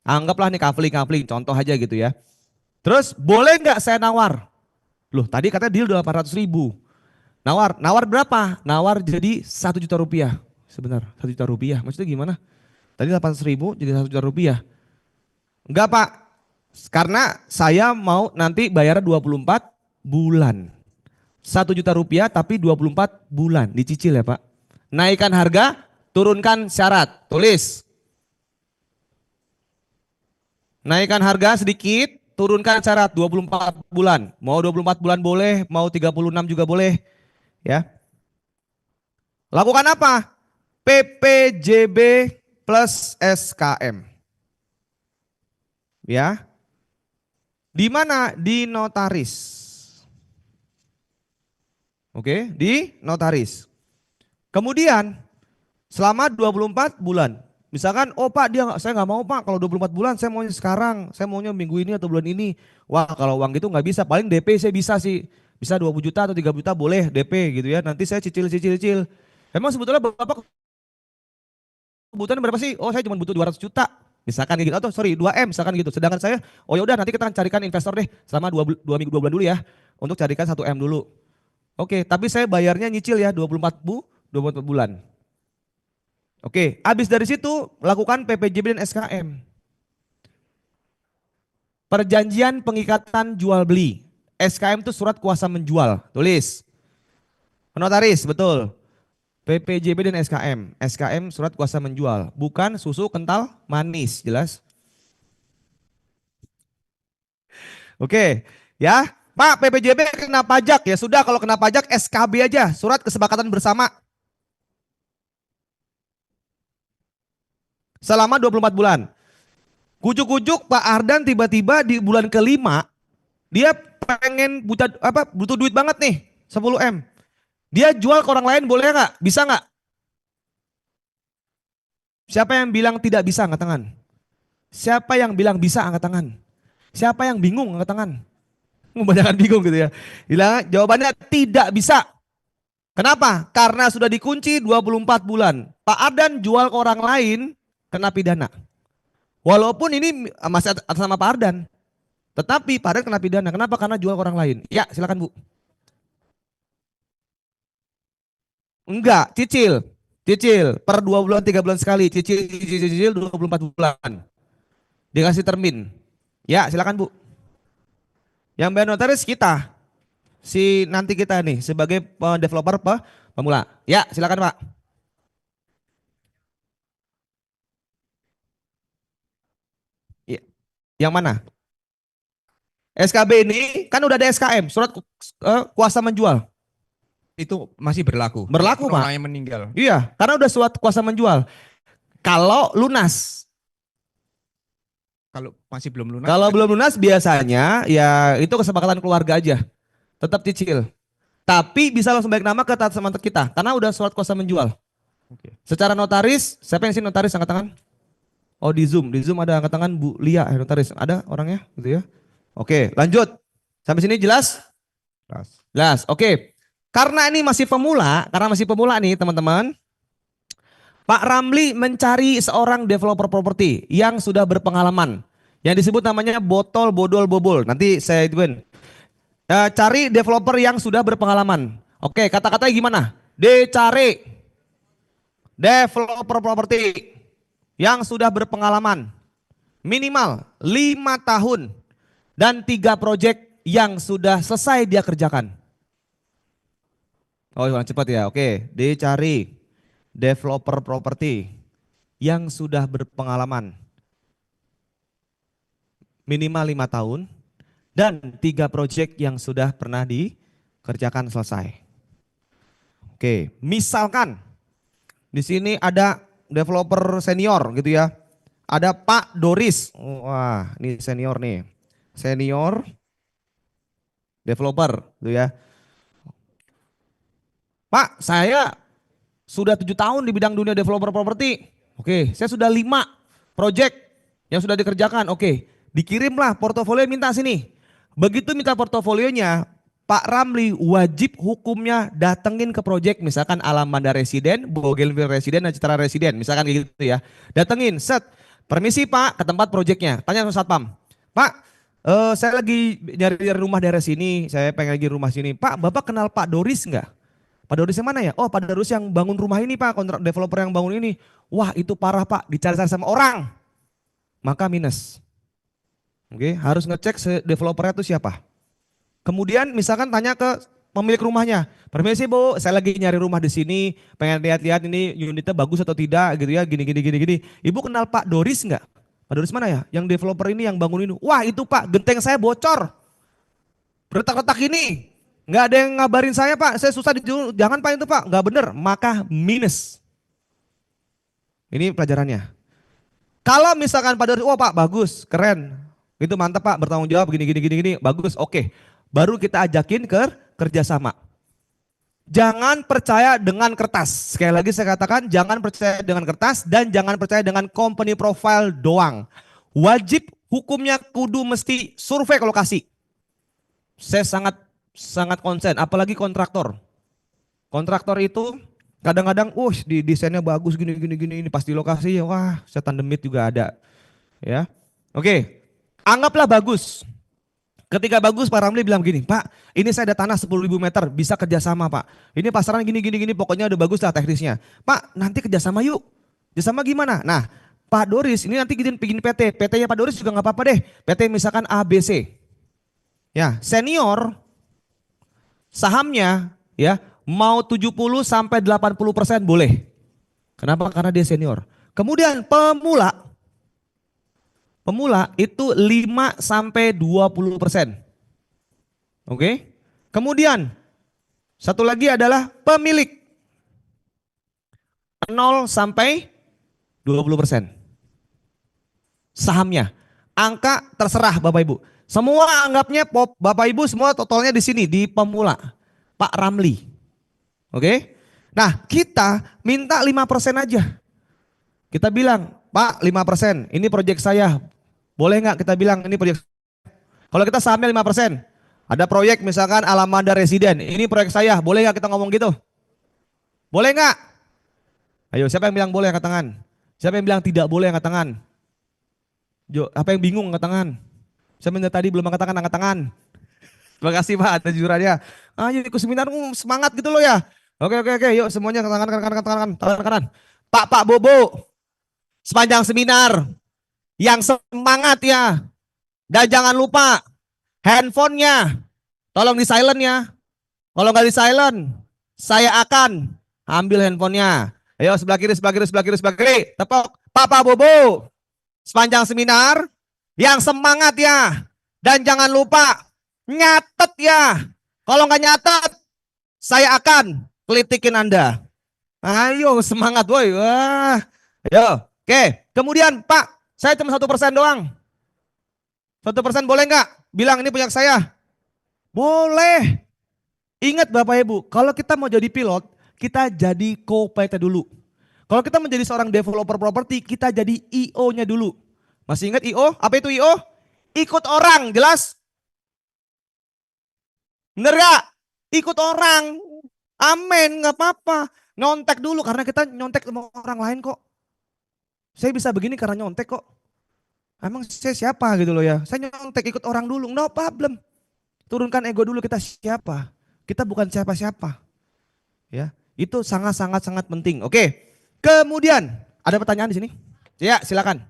[SPEAKER 1] Anggaplah nih kafling-kafling, contoh aja gitu ya. Terus boleh nggak saya nawar? Loh tadi katanya deal 800.000. Nawar, nawar berapa? Nawar jadi 1 juta rupiah. Sebentar, 1 juta rupiah. Maksudnya gimana? Tadi 800.000 jadi 1 juta rupiah. Enggak Pak, karena saya mau nanti bayar 24 bulan. 1 juta rupiah tapi 24 bulan dicicil ya Pak. Naikkan harga, turunkan syarat. Tulis. Naikkan harga sedikit, turunkan syarat 24 bulan. Mau 24 bulan boleh, mau 36 juga boleh. Ya. Lakukan apa? PPJB plus SKM. Ya. Di mana? Di notaris. Oke, di notaris. Kemudian selama 24 bulan. Misalkan, oh Pak dia saya nggak mau Pak, kalau 24 bulan saya maunya sekarang, saya maunya minggu ini atau bulan ini. Wah kalau uang gitu nggak bisa, paling DP saya bisa sih. Bisa 20 juta atau 3 juta boleh DP gitu ya, nanti saya cicil-cicil. Emang sebetulnya Bapak kebutuhan berapa sih? Oh saya cuma butuh 200 juta. Misalkan gitu, atau sorry 2M misalkan gitu. Sedangkan saya, oh ya udah nanti kita akan carikan investor deh selama 2 minggu 2 bulan dulu ya. Untuk carikan 1M dulu. Oke, tapi saya bayarnya nyicil ya 24 bulan. Oke, habis dari situ lakukan PPJB dan SKM. Perjanjian pengikatan jual beli. SKM itu surat kuasa menjual. Tulis. Notaris, betul. PPJB dan SKM. SKM surat kuasa menjual. Bukan susu kental manis, jelas. Oke, ya. Pak, PPJB kena pajak. Ya sudah kalau kena pajak SKB aja. Surat kesepakatan bersama. Selama 24 bulan. Kujuk-kujuk Pak Ardan tiba-tiba di bulan kelima dia pengen butuh duit banget nih 10M. Dia jual ke orang lain boleh nggak? Bisa nggak? Siapa yang bilang tidak bisa angkat tangan? Siapa yang bilang bisa angkat tangan? Siapa yang bingung angkat tangan? Kebanyakan bingung gitu ya. Bilang jawabannya tidak bisa. Kenapa? Karena sudah dikunci 24 bulan. Pak Ardan jual ke orang lain, kena pidana. Walaupun ini masih atas nama Pak Ardan. Tetapi Pak Ardan kena pidana. Kenapa? Karena jual ke orang lain. Ya silakan Bu. Enggak, cicil. Cicil per 2 bulan 3 bulan sekali. Cicil, cicil, cicil 24 bulan. Dikasih termin. Ya silakan Bu. Yang bayar notaris kita. Si nanti kita nih sebagai developer pemula. Ya silakan Pak. Ya. Yang mana? SKB ini kan udah ada SKM, surat kuasa menjual.
[SPEAKER 2] Itu masih berlaku.
[SPEAKER 1] Berlaku Pak.
[SPEAKER 2] Orang yang meninggal.
[SPEAKER 1] Iya, karena udah surat kuasa menjual. Kalau lunas.
[SPEAKER 2] Kalau masih belum lunas.
[SPEAKER 1] Kalau belum lunas biasanya ya itu kesepakatan keluarga aja. Tetap cicil. Tapi bisa langsung balik nama ke teman kita karena udah surat kuasa menjual.
[SPEAKER 2] Oke.
[SPEAKER 1] Secara notaris, siapa yang sih notaris angkat tangan? Oh di Zoom ada angkat tangan Bu Lia notaris. Ada orangnya gitu ya. Oke, lanjut. Sampai sini jelas? Jelas. Oke. Karena ini masih pemula, nih teman-teman. Pak Ramli mencari seorang developer properti yang sudah berpengalaman. Yang disebut namanya botol bodol bobol. Nanti saya ituin. Cari developer yang sudah berpengalaman. Oke, kata-katanya gimana? Dicari developer properti yang sudah berpengalaman. Minimal 5 tahun dan 3 proyek yang sudah selesai dia kerjakan. Oh, cepat ya. Oke, dicari developer properti yang sudah berpengalaman. Minimal 5 tahun dan 3 proyek yang sudah pernah dikerjakan selesai. Oke, misalkan di sini ada developer senior gitu ya. Ada Pak Doris. Wah, ini senior nih. Senior developer gitu ya. Pak, saya sudah 7 tahun di bidang dunia developer properti. Oke, saya sudah 5 project yang sudah dikerjakan. Oke, dikirimlah portofolio minta sini. Begitu minta portofolionya, Pak Ramli wajib hukumnya datengin ke project. Misalkan Alamanda Residen, Bougainville Residen, dan Citra Residen. Misalkan gitu ya. Datengin, set. Permisi Pak ke tempat projectnya. Tanya sama Satpam. Pak, saya lagi nyari rumah daerah sini. Saya pengen lagi rumah sini. Pak, Bapak kenal Pak Doris enggak? Pak Doris yang mana ya? Oh Pak Doris yang bangun rumah ini Pak, kontrak developer yang bangun ini. Wah itu parah Pak, dicari-cari sama orang. Maka minus. Oke, harus ngecek developernya itu siapa. Kemudian misalkan tanya ke pemilik rumahnya. Permisi Bu, saya lagi nyari rumah di sini, pengen lihat-lihat ini unitnya bagus atau tidak gitu ya, gini. Ibu kenal Pak Doris enggak? Pak Doris mana ya? Yang developer ini yang bangun ini. Wah itu Pak, genteng saya bocor. Retak-retak ini. Nggak ada yang ngabarin saya Pak, saya susah dijual, jangan Pak itu Pak, nggak bener, maka minus. Ini pelajarannya. Kalau misalkan Pak Doris, oh Pak bagus, keren, itu mantap Pak, bertanggung jawab gini, bagus, oke. Baru kita ajakin ke kerjasama. Jangan percaya dengan kertas. Sekali lagi saya katakan, jangan percaya dengan kertas dan jangan percaya dengan company profile doang. Wajib hukumnya kudu mesti survei ke lokasi. Saya sangat konsen, apalagi kontraktor. Kontraktor itu kadang-kadang, di desainnya bagus gini, ini pas di lokasi, wah setan demit juga ada. Ya, oke, anggaplah bagus. Ketika bagus Pak Ramli bilang gini, Pak ini saya ada tanah 10.000 meter, bisa kerjasama Pak. Ini pasaran gini, pokoknya udah bagus lah teknisnya. Pak nanti kerjasama yuk, kerjasama gimana? Nah Pak Doris ini nanti bikin PT, PT-nya Pak Doris juga nggak apa-apa deh. PT misalkan ABC. Ya, senior sahamnya ya mau 70 sampai 80% boleh. Kenapa? Karena dia senior. Kemudian pemula itu 5 sampai 20%. Oke? Kemudian satu lagi adalah pemilik 0 sampai 20% sahamnya. Angka terserah Bapak Ibu. Semua anggapnya Bapak Ibu semua totalnya di sini di pemula. Pak Ramli. Oke? Nah, kita minta 5% aja. Kita bilang, "Pak, 5%, ini proyek saya. Boleh nggak kita bilang ini proyek?" Kalau kita sahamnya 5%. Ada proyek misalkan Alamanda Residen, ini proyek saya. Boleh nggak kita ngomong gitu? Boleh nggak? Ayo, siapa yang bilang boleh angkat tangan? Siapa yang bilang tidak boleh angkat tangan? Jo, apa yang bingung angkat tangan? Siapa yang dari tadi belum angkat tangan, angkat tangan. Terima kasih Pak atas jurannya. Ayo ikut seminar, semangat gitu loh ya. Oke, oke, oke, yuk semuanya angkat tangan, angkat tangan, tangan kanan. Pak Bobo, sepanjang seminar, yang semangat ya. Dan jangan lupa handphonenya, tolong di silent ya. Kalau nggak di silent, saya akan ambil handphonenya. Ayo sebelah kiri, sebelah kiri, sebelah kiri, sebelah kiri. Tepuk. Pak Bobo, sepanjang seminar, yang semangat ya. Dan jangan lupa nyatet ya. Kalau nggak nyatet, saya akan kelitikin Anda. Ayo semangat boy. Wah. Ayo. Oke. Kemudian Pak, saya cuma 1% doang. 1% boleh nggak? Bilang ini punya saya. Boleh. Ingat Bapak Ibu, kalau kita mau jadi pilot, kita jadi co-pilot dulu. Kalau kita menjadi seorang developer properti, kita jadi IO-nya dulu. Masih ingat IO? Apa itu IO? Ikut orang, jelas? Bener gak? Ikut orang. Amin, nggak apa-apa. Nyontek dulu karena kita nyontek sama orang lain kok. Saya bisa begini karena nyontek kok. Emang saya siapa gitu loh ya. Saya nyontek ikut orang dulu, no problem. Turunkan ego dulu, kita siapa. Kita bukan siapa-siapa. Ya, itu sangat-sangat sangat penting. Oke. Kemudian ada pertanyaan di sini? Ya, silakan.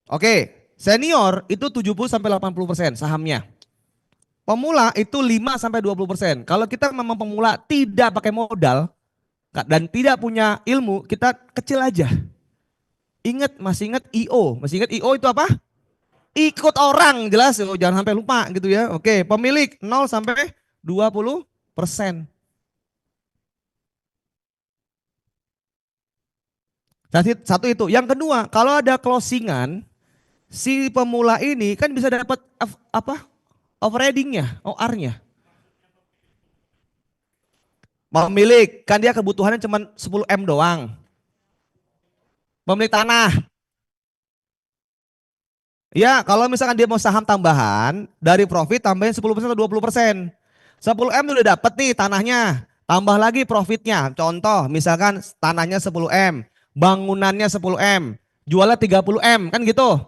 [SPEAKER 1] Oke, senior itu 70 sampai 80% sahamnya. Pemula itu 5 sampai 20%. Kalau kita memang pemula tidak pakai modal dan tidak punya ilmu, kita kecil aja. Ingat, masih ingat IO. Masih ingat IO itu apa? Ikut orang, jelas. Jangan sampai lupa gitu ya. Oke, pemilik 0 sampai 20%. Satu itu. Yang kedua, kalau ada closingan, si pemula ini kan bisa dapat apa? Overridingnya, OR-nya. Pemilik, kan dia kebutuhannya cuma 10 M doang. Pemilik tanah. Ya, kalau misalkan dia mau saham tambahan, dari profit tambahin 10% atau 20%. 10 M udah dapat nih tanahnya. Tambah lagi profitnya. Contoh, misalkan tanahnya 10 M, bangunannya 10 M, jualnya 30 M, kan gitu.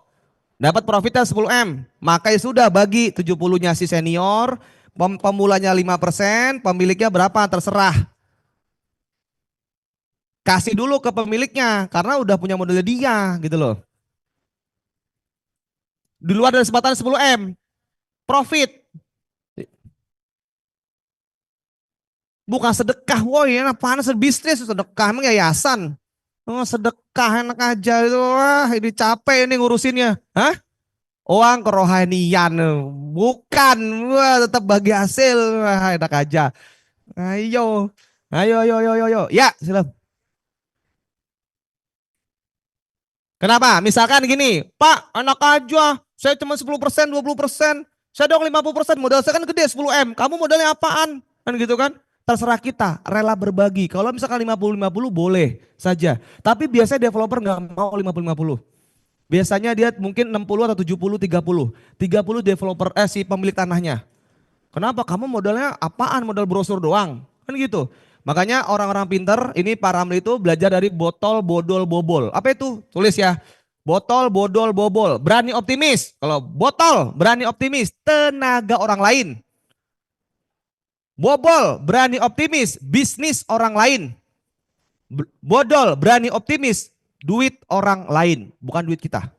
[SPEAKER 1] Dapat profitnya 10 M. Makanya sudah bagi 70-nya si senior, pemulanya 5%, pemiliknya berapa terserah. Kasih dulu ke pemiliknya karena udah punya modalnya dia gitu loh. Di luar dari kesempatan 10 M. Profit. Bukan sedekah, woi, apaan bisnis sedekah, emang yayasan. Oh, sedekah enak aja itu, wah ini capek ini ngurusinnya. Hah? Uang kerohanian, bukan, wah tetap bagi hasil, wah enak aja. Ayo, ayo. Ya, silakan. Kenapa? Misalkan gini, Pak, enak aja, saya cuma 10%, 20%, saya dong 50%, modal saya kan gede 10 M, kamu modalnya apaan? Kan gitu kan? Terserah kita, rela berbagi. Kalau misalkan 50-50 boleh saja. Tapi biasanya developer nggak mau 50-50. Biasanya dia mungkin 60 atau 70-30. 30 developer, si pemilik tanahnya. Kenapa? Kamu modalnya apaan? Modal brosur doang. Kan gitu. Makanya orang-orang pinter, ini Pak Ramli itu belajar dari botol, bodol, bobol. Apa itu? Tulis ya. Botol, bodol, bobol. Berani optimis. Kalau botol, berani optimis. Tenaga orang lain. Bobol, berani optimis. Bisnis orang lain. Bodol, berani optimis. Duit orang lain. Bukan duit kita.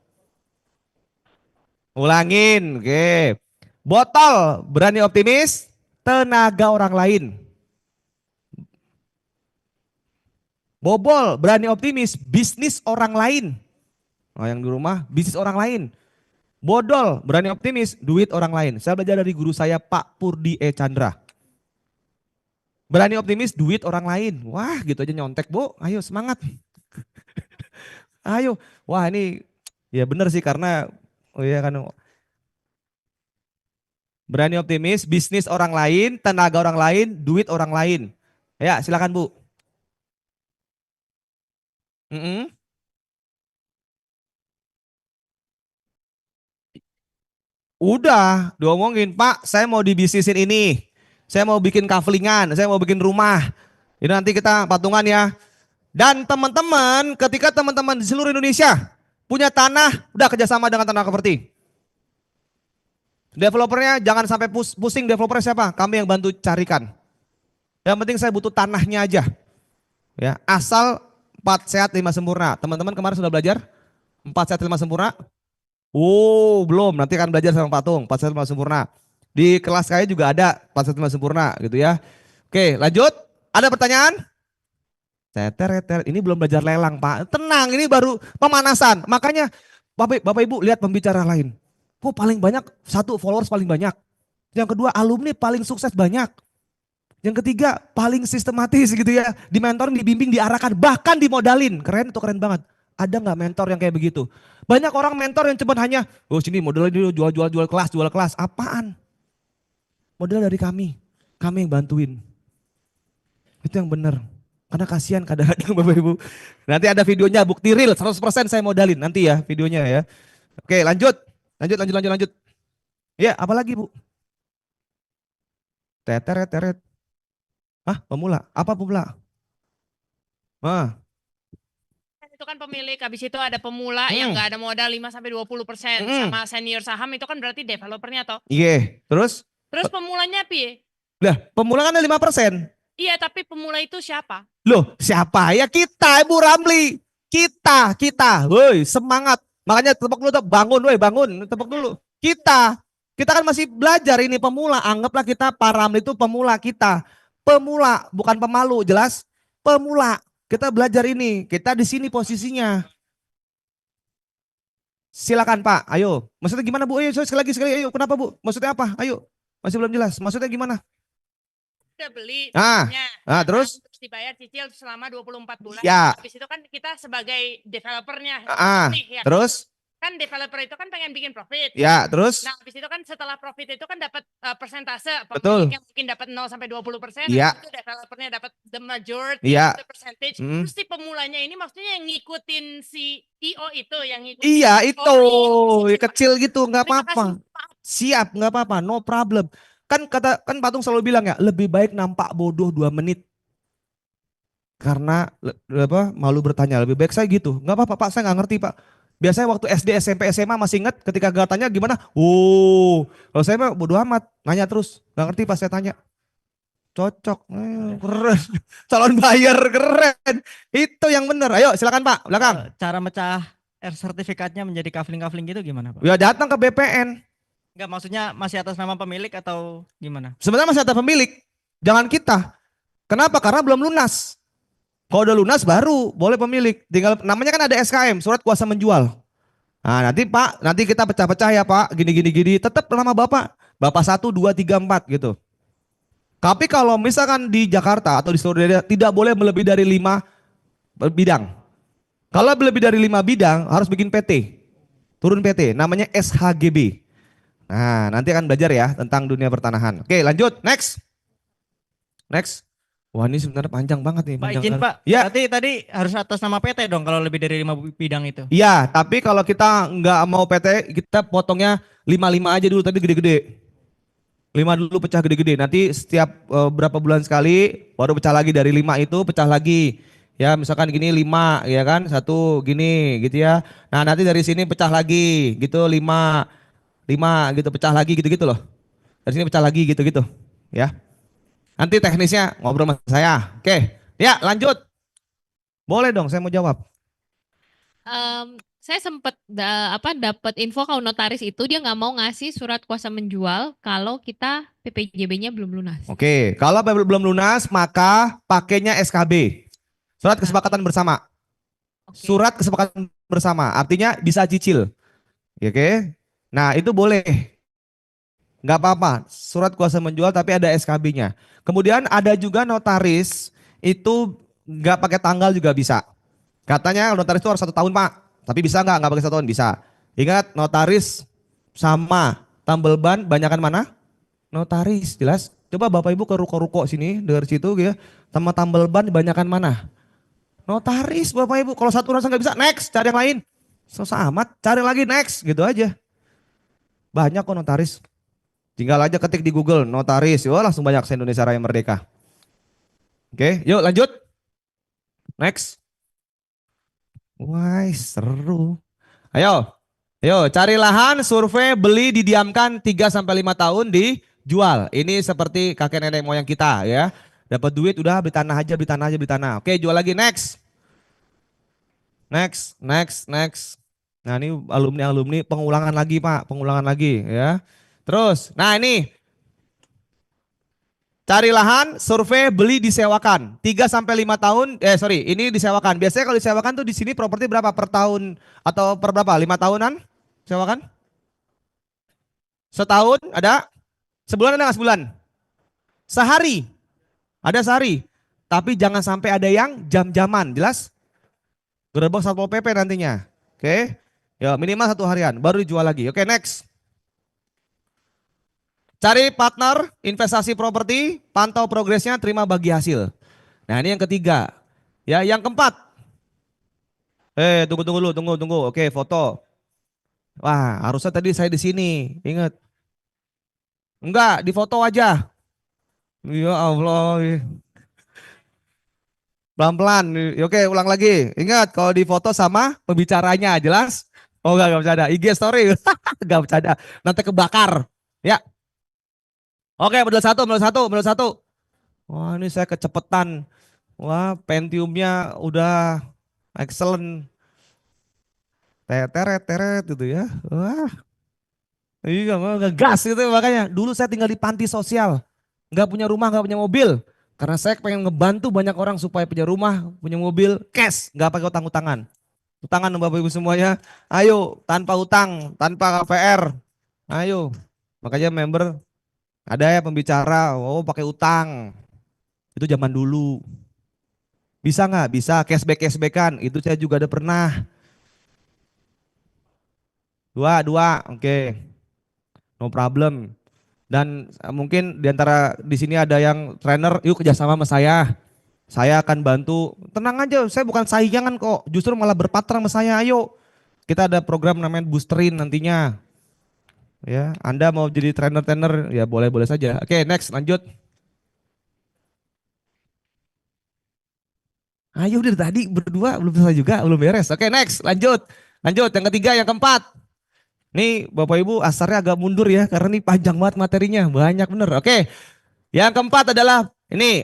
[SPEAKER 1] Ulangin. Oke. Botol, berani optimis. Tenaga orang lain. Bobol, berani optimis, bisnis orang lain. Nah, yang di rumah, bisnis orang lain. Bodol, berani optimis, duit orang lain. Saya belajar dari guru saya Pak Purdi E. Chandra. Berani optimis, duit orang lain. Wah gitu aja nyontek bu, ayo semangat. Ayo, wah ini ya benar sih karena, oh iya kan, berani optimis, bisnis orang lain, tenaga orang lain, duit orang lain. Ya silakan bu. Mm-mm. Udah diomongin, Pak, saya mau dibisnisin ini. Saya mau bikin kaflingan, saya mau bikin rumah. Ini nanti kita patungan ya. Dan teman-teman, ketika teman-teman di seluruh Indonesia punya tanah, udah kerjasama dengan Tanah Properti. Developernya jangan sampai pusing, developernya siapa? Kami yang bantu carikan. Yang penting saya butuh tanahnya aja. Ya, asal 4 sehat 5 sempurna. Teman-teman kemarin sudah belajar 4 sehat 5 sempurna? Oh, belum. Nanti akan belajar sama Patung 4 sehat 5 sempurna. Di kelas saya juga ada 4 sehat 5 sempurna gitu ya. Oke, lanjut. Ada pertanyaan? Teter, ini belum belajar lelang, Pak. Tenang, ini baru pemanasan. Makanya Bapak Ibu lihat pembicara lain. Kok paling banyak, satu followers paling banyak. Yang kedua alumni paling sukses banyak. Yang ketiga paling sistematis gitu ya. Di mentoring, dibimbing, diarahkan, bahkan dimodalin. Keren tuh, keren banget. Ada nggak mentor yang kayak begitu? Banyak orang mentor yang cuma hanya, oh sini modalnya dulu jual kelas. Apaan? Modal dari kami yang bantuin. Itu yang benar. Karena kasihan kadang-kadang Bapak Ibu. Nanti ada videonya, bukti real 100% saya modalin nanti ya videonya ya. Oke lanjut. Lanjut. Ya apalagi Bu? Teret. Hah pemula? Apa pemula? Ah.
[SPEAKER 3] Itu kan pemilik, habis itu ada pemula yang nggak ada modal 5-20%. Sama senior saham itu kan berarti developernya toh.
[SPEAKER 1] Iya, terus?
[SPEAKER 3] Terus pemulanya pi?
[SPEAKER 1] Lah pemula kan ada 5%.
[SPEAKER 3] Iya tapi pemula itu siapa?
[SPEAKER 1] Loh siapa? Ya kita Ibu Ramli. Kita. Woi semangat. Makanya tepuk dulu, bangun. Tepuk dulu. Kita kan masih belajar ini pemula. Anggaplah kita Pak Ramli itu pemula kita. Pemula, bukan pemalu, jelas? Pemula. Kita belajar ini. Kita di sini posisinya. Silakan Pak, ayo. Maksudnya gimana Bu? Ayo sekali lagi. Ayo kenapa Bu? Maksudnya apa? Ayo. Masih belum jelas. Maksudnya gimana?
[SPEAKER 3] Udah beli
[SPEAKER 1] terus
[SPEAKER 3] dibayar cicil selama 24 bulan.
[SPEAKER 1] Ya.
[SPEAKER 3] Habis itu kan kita sebagai developernya. Ya.
[SPEAKER 1] Terus?
[SPEAKER 3] Kan developer itu kan pengen bikin profit.
[SPEAKER 1] Ya, terus?
[SPEAKER 3] Nah, habis itu kan setelah profit itu kan dapat persentase.
[SPEAKER 1] Betul.
[SPEAKER 3] Yang mungkin dapat 0-20%.
[SPEAKER 1] Ya.
[SPEAKER 3] Itu developernya dapat the majority the percentage. Terus si pemulanya ini maksudnya yang ngikutin si IO itu, yang ngikutin.
[SPEAKER 1] Iya, itu. Kecil gitu, nggak apa-apa. Siap, nggak apa-apa, no problem. Kan Patung selalu bilang ya, lebih baik nampak bodoh 2 menit. Karena malu bertanya, lebih baik saya gitu. Nggak apa-apa Pak, saya nggak ngerti Pak. Biasanya waktu SD, SMP, SMA masih ingat ketika gak tanya gimana? Kalau saya mah bodoh amat, nanya terus. Nggak ngerti pas saya tanya. Cocok, keren. Calon buyer, keren. Itu yang benar. Ayo silakan Pak, belakang.
[SPEAKER 4] Cara mecah sertifikatnya menjadi kafling gitu gimana Pak?
[SPEAKER 1] Ya datang ke BPN.
[SPEAKER 4] Enggak, maksudnya masih atas nama pemilik atau gimana?
[SPEAKER 1] Sebenarnya masih atas pemilik, jangan kita. Kenapa? Karena belum lunas. Kalau udah lunas baru boleh pemilik. Tinggal namanya kan ada SKM, surat kuasa menjual. Nah nanti Pak, nanti kita pecah-pecah ya Pak, gini. Tetap nama Bapak 1, 2, 3, 4 gitu. Tapi kalau misalkan di Jakarta atau di seluruh daerah tidak boleh melebihi dari 5 bidang. Kalau lebih dari 5 bidang harus bikin PT. Turun PT, namanya SHGB. Nah, nanti akan belajar ya tentang dunia pertanahan. Oke, lanjut. Next. Wah, ini sebenarnya panjang banget nih.
[SPEAKER 4] Pak izin Pak,
[SPEAKER 1] ya.
[SPEAKER 4] Tadi harus atas nama PT dong kalau lebih dari 5 bidang itu.
[SPEAKER 1] Iya, tapi kalau kita nggak mau PT, kita potongnya 5 aja dulu, tapi gede-gede. 5 dulu pecah gede-gede. Nanti setiap berapa bulan sekali, baru pecah lagi dari 5 itu, pecah lagi. Ya, misalkan gini 5, ya kan? 1 gini, gitu ya. Nah, nanti dari sini pecah lagi, gitu 5 gitu pecah lagi gitu-gitu loh. Dari sini pecah lagi gitu-gitu ya. Nanti teknisnya ngobrol sama saya. Oke, ya lanjut. Boleh dong, saya mau jawab.
[SPEAKER 5] Saya sempat dapat info kalau notaris itu dia nggak mau ngasih surat kuasa menjual kalau kita PPJB-nya belum lunas.
[SPEAKER 1] Oke, kalau belum lunas maka pakainya SKB. Surat kesepakatan bersama. Surat kesepakatan bersama, artinya bisa cicil. Oke. Nah itu boleh, nggak apa-apa, surat kuasa menjual tapi ada SKB-nya. Kemudian ada juga notaris itu nggak pakai tanggal juga bisa. Katanya notaris itu harus 1 tahun Pak, tapi bisa nggak pakai 1 tahun? Bisa. Ingat notaris sama tambal ban banyakan mana? Notaris, jelas. Coba Bapak Ibu ke ruko-ruko sini dari situ ya, sama tambal ban banyakan mana? Notaris Bapak Ibu. Kalau satu rasa nggak bisa, next, cari yang lain. Susah amat, cari lagi next, gitu aja. Banyak kok notaris. Tinggal aja ketik di Google notaris, wah langsung banyak se-Indonesia Raya Merdeka. Oke, yuk lanjut. Next. Wah, seru. Ayo. Ayo, cari lahan, survei, beli, didiamkan 3 sampai 5 tahun dijual. Ini seperti kakek nenek moyang kita ya. Dapat duit udah beli tanah aja, beli tanah aja, beli tanah. Oke, jual lagi next. Next, next, next. Nah, ini alumni-alumni pengulangan lagi, Pak, pengulangan lagi ya. Terus, nah ini cari lahan, survei, beli, disewakan. 3 sampai 5 tahun, ini disewakan. Biasanya kalau disewakan tuh di sini properti berapa per tahun atau per berapa? 5 tahunan sewakan? Setahun ada? Sebulan ada nggak sebulan? Sehari? Ada sehari. Tapi jangan sampai ada yang jam-jaman, jelas? Gerbang Satpol PP nantinya. Oke. Ya minimal 1 harian, baru dijual lagi. Oke, next. Cari partner, investasi properti, pantau progresnya, terima bagi hasil. Nah ini yang ketiga. Ya, yang keempat. Tunggu dulu, tunggu. Oke, foto. Wah, harusnya tadi saya di sini. Ingat. Enggak, di foto aja. Ya Allah. Pelan-pelan. Oke, ulang lagi. Ingat, kalau di foto sama pembicaranya, jelas? Oh enggak bercanda. IG story. Enggak bercanda. Nanti kebakar. Ya. Oke, model satu. Wah, ini saya kecepetan. Wah, Pentiumnya udah excellent. Teret gitu ya. Wah, iya ngegas gitu makanya. Dulu saya tinggal di panti sosial. Nggak punya rumah, nggak punya mobil. Karena saya pengen ngebantu banyak orang supaya punya rumah, punya mobil, cash. Nggak pakai utang-utangan. Utangan Bapak Ibu semuanya. Ayo, tanpa utang, tanpa KPR. Ayo. Makanya member ada ya pembicara, oh pakai utang. Itu zaman dulu. Bisa nggak? Bisa cashbackan. Itu saya juga ada pernah. Dua, oke. No problem. Dan mungkin diantara di sini ada yang trainer, yuk kerjasama sama saya. Saya akan bantu. Tenang aja, saya bukan saingan kok. Justru malah berpatra sama saya. Ayo, kita ada program namanya Boosterin nantinya. Ya, Anda mau jadi trainer-trainer, ya boleh-boleh saja. Oke, next, lanjut. Ayo udah tadi berdua belum selesai juga, belum beres. Oke, next, lanjut. Lanjut, yang ketiga, yang keempat. Nih Bapak Ibu asarnya agak mundur ya, karena ini panjang banget materinya, banyak bener. Oke, yang keempat adalah ini,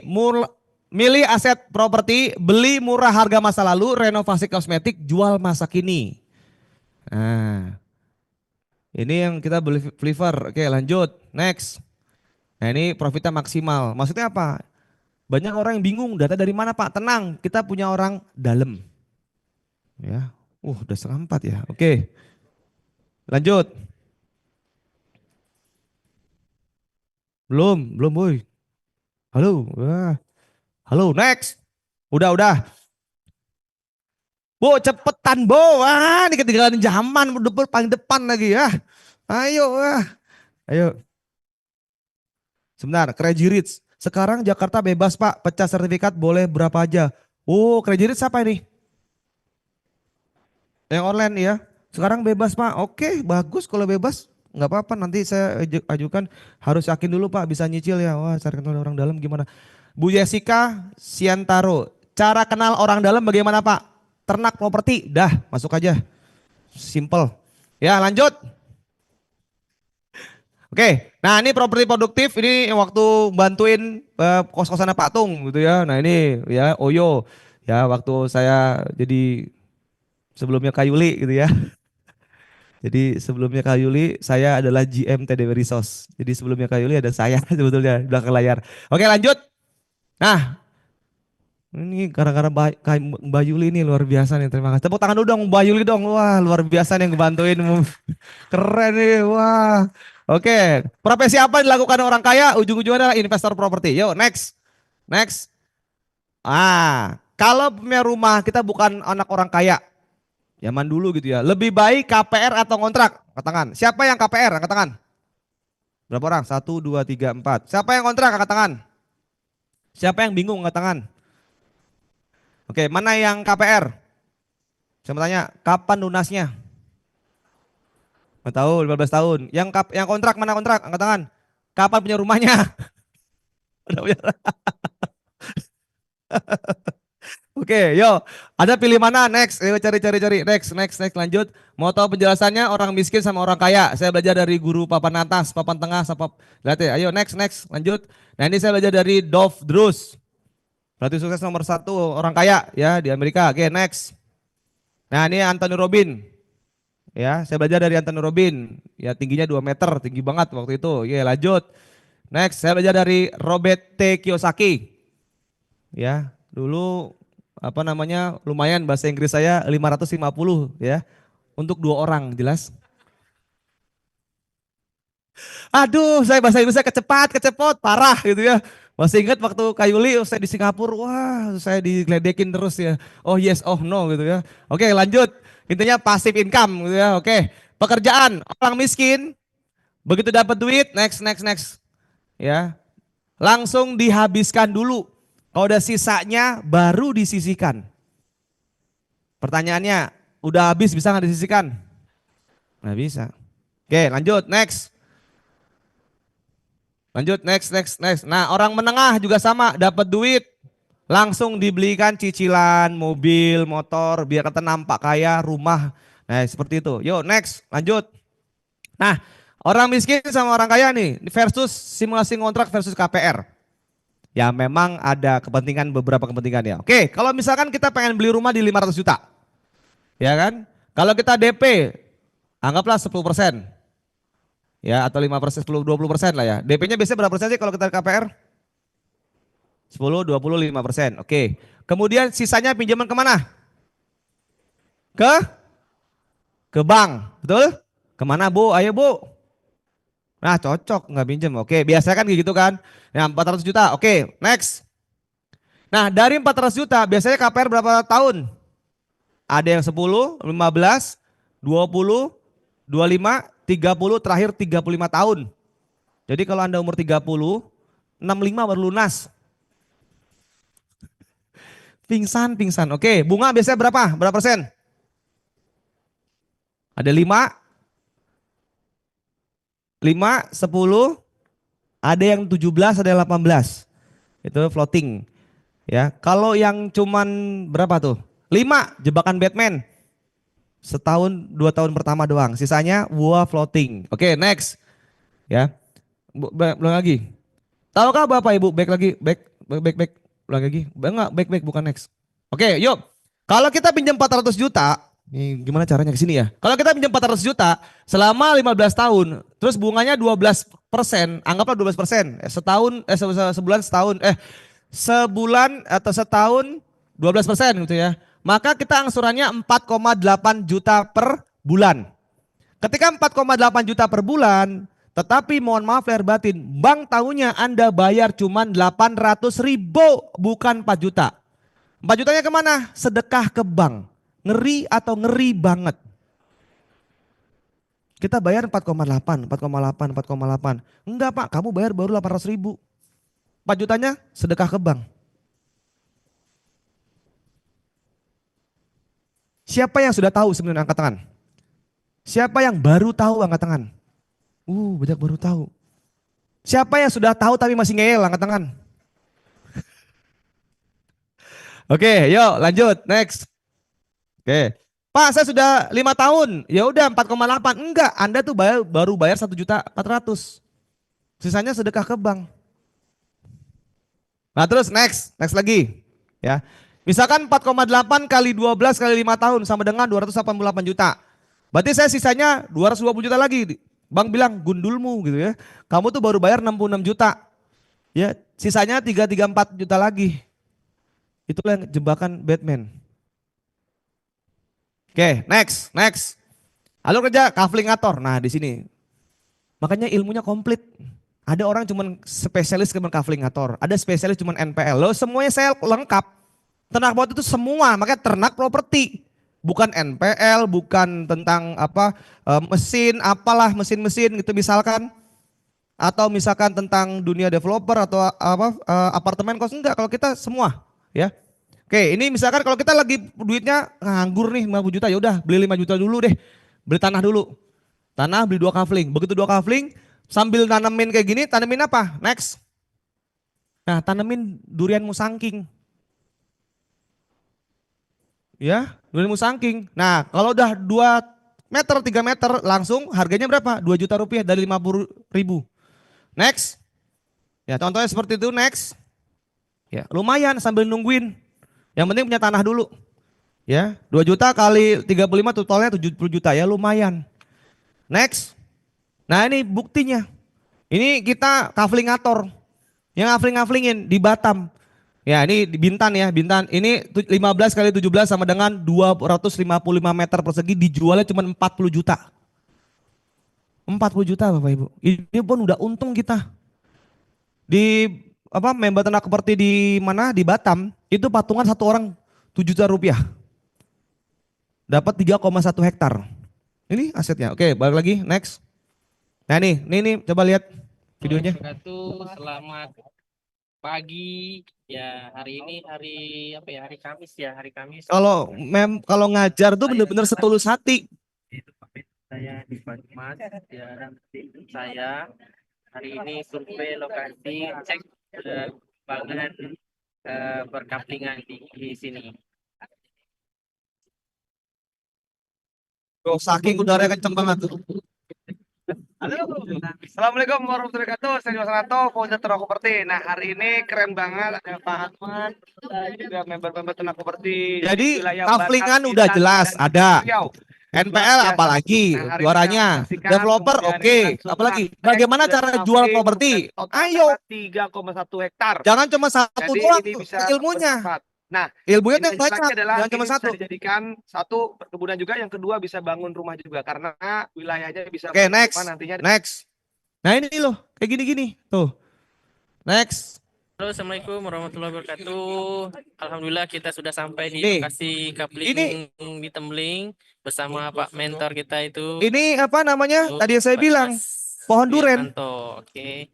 [SPEAKER 1] milih aset properti, beli murah harga masa lalu, renovasi kosmetik, jual masa kini. Nah, ini yang kita beli flavor. Oke lanjut, next. Nah ini profitnya maksimal, maksudnya apa? Banyak orang yang bingung, data dari mana Pak? Tenang, kita punya orang dalam. Ya, udah 3:30 ya, oke. Lanjut. Belum boy. Halo, halo, next. Udah. Bu, cepetan, Bu. Wah, ini ketinggalan zaman, udah paling depan lagi ya. Ayo, ayo. Sebentar, Crazy Rich. Sekarang Jakarta bebas, Pak. Pecah sertifikat boleh berapa aja. Oh, Crazy Rich apa ini? Yang online ya. Sekarang bebas, Pak. Oke, bagus kalau bebas. Nggak apa-apa, nanti saya ajukan. Harus yakin dulu, Pak, bisa nyicil ya. Wah, cari kenal orang dalam gimana? Bu Jessica Siantaro. Cara kenal orang dalam bagaimana, Pak? Ternak properti, dah masuk aja. Simple. Ya lanjut. Oke, nah ini properti produktif, ini waktu bantuin kos-kosannya Pak Tung gitu ya. Nah ini ya Oyo, ya waktu saya jadi sebelumnya Kayuli gitu ya. Jadi sebelumnya Kayuli saya adalah GM TDW Resource. Jadi sebelumnya Kayuli ada saya sebetulnya di belakang layar. Oke lanjut. Nah ini gara-gara Mbak Yuli ini luar biasa nih, terima kasih. Tepuk tangan dulu dong Mbak Yuli dong. Wah luar biasa nih yang ngebantuin. Keren nih, wah. Oke, profesi apa yang dilakukan orang kaya? Ujung-ujungnya adalah investor properti. Yuk next. Next. Kalau punya rumah kita bukan anak orang kaya. Zaman dulu gitu ya. Lebih baik KPR atau kontrak? Angkat tangan. Siapa yang KPR? Angkat tangan. Berapa orang? 1, 2, 3, 4. Siapa yang kontrak? Angkat tangan. Siapa yang bingung? Angkat tangan. Oke, mana yang KPR? Saya mau tanya, kapan lunasnya? 5 tahun, 15 tahun. Yang kontrak, mana kontrak? Angkat tangan. Kapan punya rumahnya? Oke, yo. Ada pilih mana? Next. Ayo cari. Next. Lanjut. Mau tahu penjelasannya orang miskin sama orang kaya? Saya belajar dari guru papan atas, papan tengah, lihat ya. Ayo next. Lanjut. Nah ini saya belajar dari Dov Drus. Berarti sukses nomor 1 orang kaya ya di Amerika. Oke, next. Nah ini Anthony Robin. Ya, saya belajar dari Anthony Robin. Ya tingginya 2 meter, tinggi banget waktu itu. Oke, lanjut. Next, saya belajar dari Robert T. Kiyosaki. Ya, dulu lumayan bahasa Inggris saya 550 ya. Untuk 2 orang, jelas. Aduh, saya bahasa Inggrisnya kecepot, parah gitu ya. Masih ingat waktu Kayuli saya di Singapura, wah saya digeledekin terus ya. Oh yes, oh no gitu ya. Oke lanjut, intinya passive income gitu ya. Oke, pekerjaan, orang miskin, begitu dapat duit, next. Ya, langsung dihabiskan dulu. Kalau udah sisanya baru disisihkan. Pertanyaannya, udah habis bisa nggak disisihkan? Nggak bisa. Oke lanjut, next. Nah orang menengah juga sama, dapat duit. Langsung dibelikan cicilan, mobil, motor, biar kata nampak kaya, rumah. Nah seperti itu. Yuk next, lanjut. Nah orang miskin sama orang kaya nih, versus simulasi kontrak versus KPR. Ya memang ada beberapa kepentingan ya. Oke, kalau misalkan kita pengen beli rumah di 500 juta. Ya kan? Kalau kita DP, anggaplah 10%. Ya atau 5%, 20% lah ya. DP-nya biasanya berapa persen sih kalau kita KPR? 10, 20, 5%. Oke. Kemudian sisanya pinjaman kemana? Ke bank, betul? Kemana Bu? Ayo Bu. Nah cocok, nggak pinjam. Oke, biasa kan gitu kan. Nah 400 juta, oke next. Nah dari 400 juta biasanya KPR berapa tahun? Ada yang 10, 15, 20, 25, 30, terakhir 35 tahun. Jadi kalau Anda umur 30, 65 baru lunas. Pingsan. Oke, bunga biasanya berapa? Berapa persen? Ada 5, 10, ada yang 17, ada yang 18. Itu floating. Ya, kalau yang cuman berapa tuh? 5, jebakan Batman. Setahun, 2 tahun pertama doang. Sisanya buah floating. Oke, next. Ya. Belum lagi. Tahukah Bapak Ibu back. Belum lagi. Enggak, back bukan next. Oke, yuk. Kalau kita pinjam 400 juta, ini gimana caranya ke sini ya? Kalau kita pinjam 400 juta selama 15 tahun, terus bunganya 12%, anggaplah 12%. Sebulan atau setahun 12% gitu ya. Maka kita angsurannya 4,8 juta per bulan. Ketika 4,8 juta per bulan, tetapi mohon maaf lahir batin, bank tahunya Anda bayar cuma 800.000, bukan 4 juta. 4 jutanya kemana? Sedekah ke bank. Ngeri atau ngeri banget? Kita bayar 4,8. Enggak Pak, kamu bayar baru 800.000. 4 jutanya sedekah ke bank. Siapa yang sudah tahu sebenarnya angkat tangan? Siapa yang baru tahu angkat tangan? Banyak baru tahu. Siapa yang sudah tahu tapi masih ngeyel angkat tangan? Oke, yuk lanjut, next. Oke. Pak, saya sudah 5 tahun. Ya udah 4,8. Enggak, Anda tuh baru bayar 1.400.000. Sisanya sedekah ke bank. Nah, terus next lagi, ya. Misalkan 4,8 kali 12 kali 5 tahun sama dengan 288 juta. Berarti saya sisanya 220 juta lagi. Bank bilang gundulmu gitu ya. Kamu tuh baru bayar 66 juta. Ya, sisanya 334 juta lagi. Itulah yang jebakan Batman. Oke, next. Lalu kerja kaflingator. Nah, di sini. Makanya ilmunya komplit. Ada orang cuman spesialis cuman kaflingator, ada spesialis cuman NPL. Loh, semuanya saya lengkap. Ternak bot itu semua, makanya ternak properti. Bukan NPL, bukan tentang mesin, apalah mesin-mesin gitu misalkan. Atau misalkan tentang dunia developer atau apartemen kos, enggak, kalau kita semua ya. Oke, ini misalkan kalau kita lagi duitnya nganggur nih 50 juta, ya udah beli 5 juta dulu deh. Beli tanah dulu. Tanah beli 2 kafling. Begitu 2 kafling sambil nanemin kayak gini, tanemin apa? Next. Nah, tanemin durian musangking. Ya, 25 saking. Nah, kalau udah 2 meter, 3 meter langsung harganya berapa? 2 juta rupiah dari 50.000. Next. Ya, contohnya seperti itu, next. Ya, lumayan sambil nungguin. Yang penting punya tanah dulu. Ya, 2 juta kali 35 totalnya 70 juta ya, lumayan. Next. Nah, ini buktinya. Ini kita kaflingator. Yang ngafling-ngaflingin di Batam. Ya, ini di Bintan ya, Bintan. Ini 15 kali 17 sama dengan 255 meter persegi, dijualnya cuma 40 juta. 40 juta Bapak Ibu. Ini pun udah untung kita. Di member ternak seperti di mana? Di Batam, itu patungan satu orang 7 juta rupiah. Dapat 3,1 hektar. Ini asetnya. Oke, balik lagi, next. Nah nih coba lihat videonya.
[SPEAKER 6] Selamat pagi. Ya, hari ini hari apa ya? Hari Kamis ya, hari Kamis.
[SPEAKER 1] Kalau ngajar tuh bener-bener setulus hati.
[SPEAKER 6] Itu pamit saya di Banyumas ya, dan tim saya hari ini survei lokasi, cek bangunan berkaplingan di sini.
[SPEAKER 1] Saking udaranya kenceng banget tuh. Assalamualaikum warahmatullahi wabarakatuh. Saya Wasanato, founder Ternak Property. Nah, hari ini keren banget ada Pak Ahmad, juga member-member Ternak Property. Jadi kaflingan udah jelas ada. NPL apalagi juaranya. Developer oke. Apalagi bagaimana cara jual properti? Ayo.
[SPEAKER 7] 3,1 hektar.
[SPEAKER 1] Jangan cuma satu doang ilmunya.
[SPEAKER 7] Nah,
[SPEAKER 1] ilmunya
[SPEAKER 7] ini
[SPEAKER 1] yang banyak,
[SPEAKER 7] adalah
[SPEAKER 1] jangan cuma
[SPEAKER 7] ini
[SPEAKER 1] satu.
[SPEAKER 7] bisa dijadikan satu perkebunan juga, yang kedua bisa bangun rumah juga karena wilayahnya bisa.
[SPEAKER 1] Oke, next.
[SPEAKER 7] Nantinya.
[SPEAKER 1] Next. Nah, ini loh, kayak gini-gini. Tuh. Next.
[SPEAKER 6] Halo, assalamualaikum warahmatullahi wabarakatuh. Alhamdulillah kita sudah sampai di
[SPEAKER 1] Nih,
[SPEAKER 6] lokasi kapling di Tembeling bersama Pak mentor kita itu.
[SPEAKER 1] Ini apa namanya? Tadi yang saya bilang pohon duren.
[SPEAKER 6] Oke.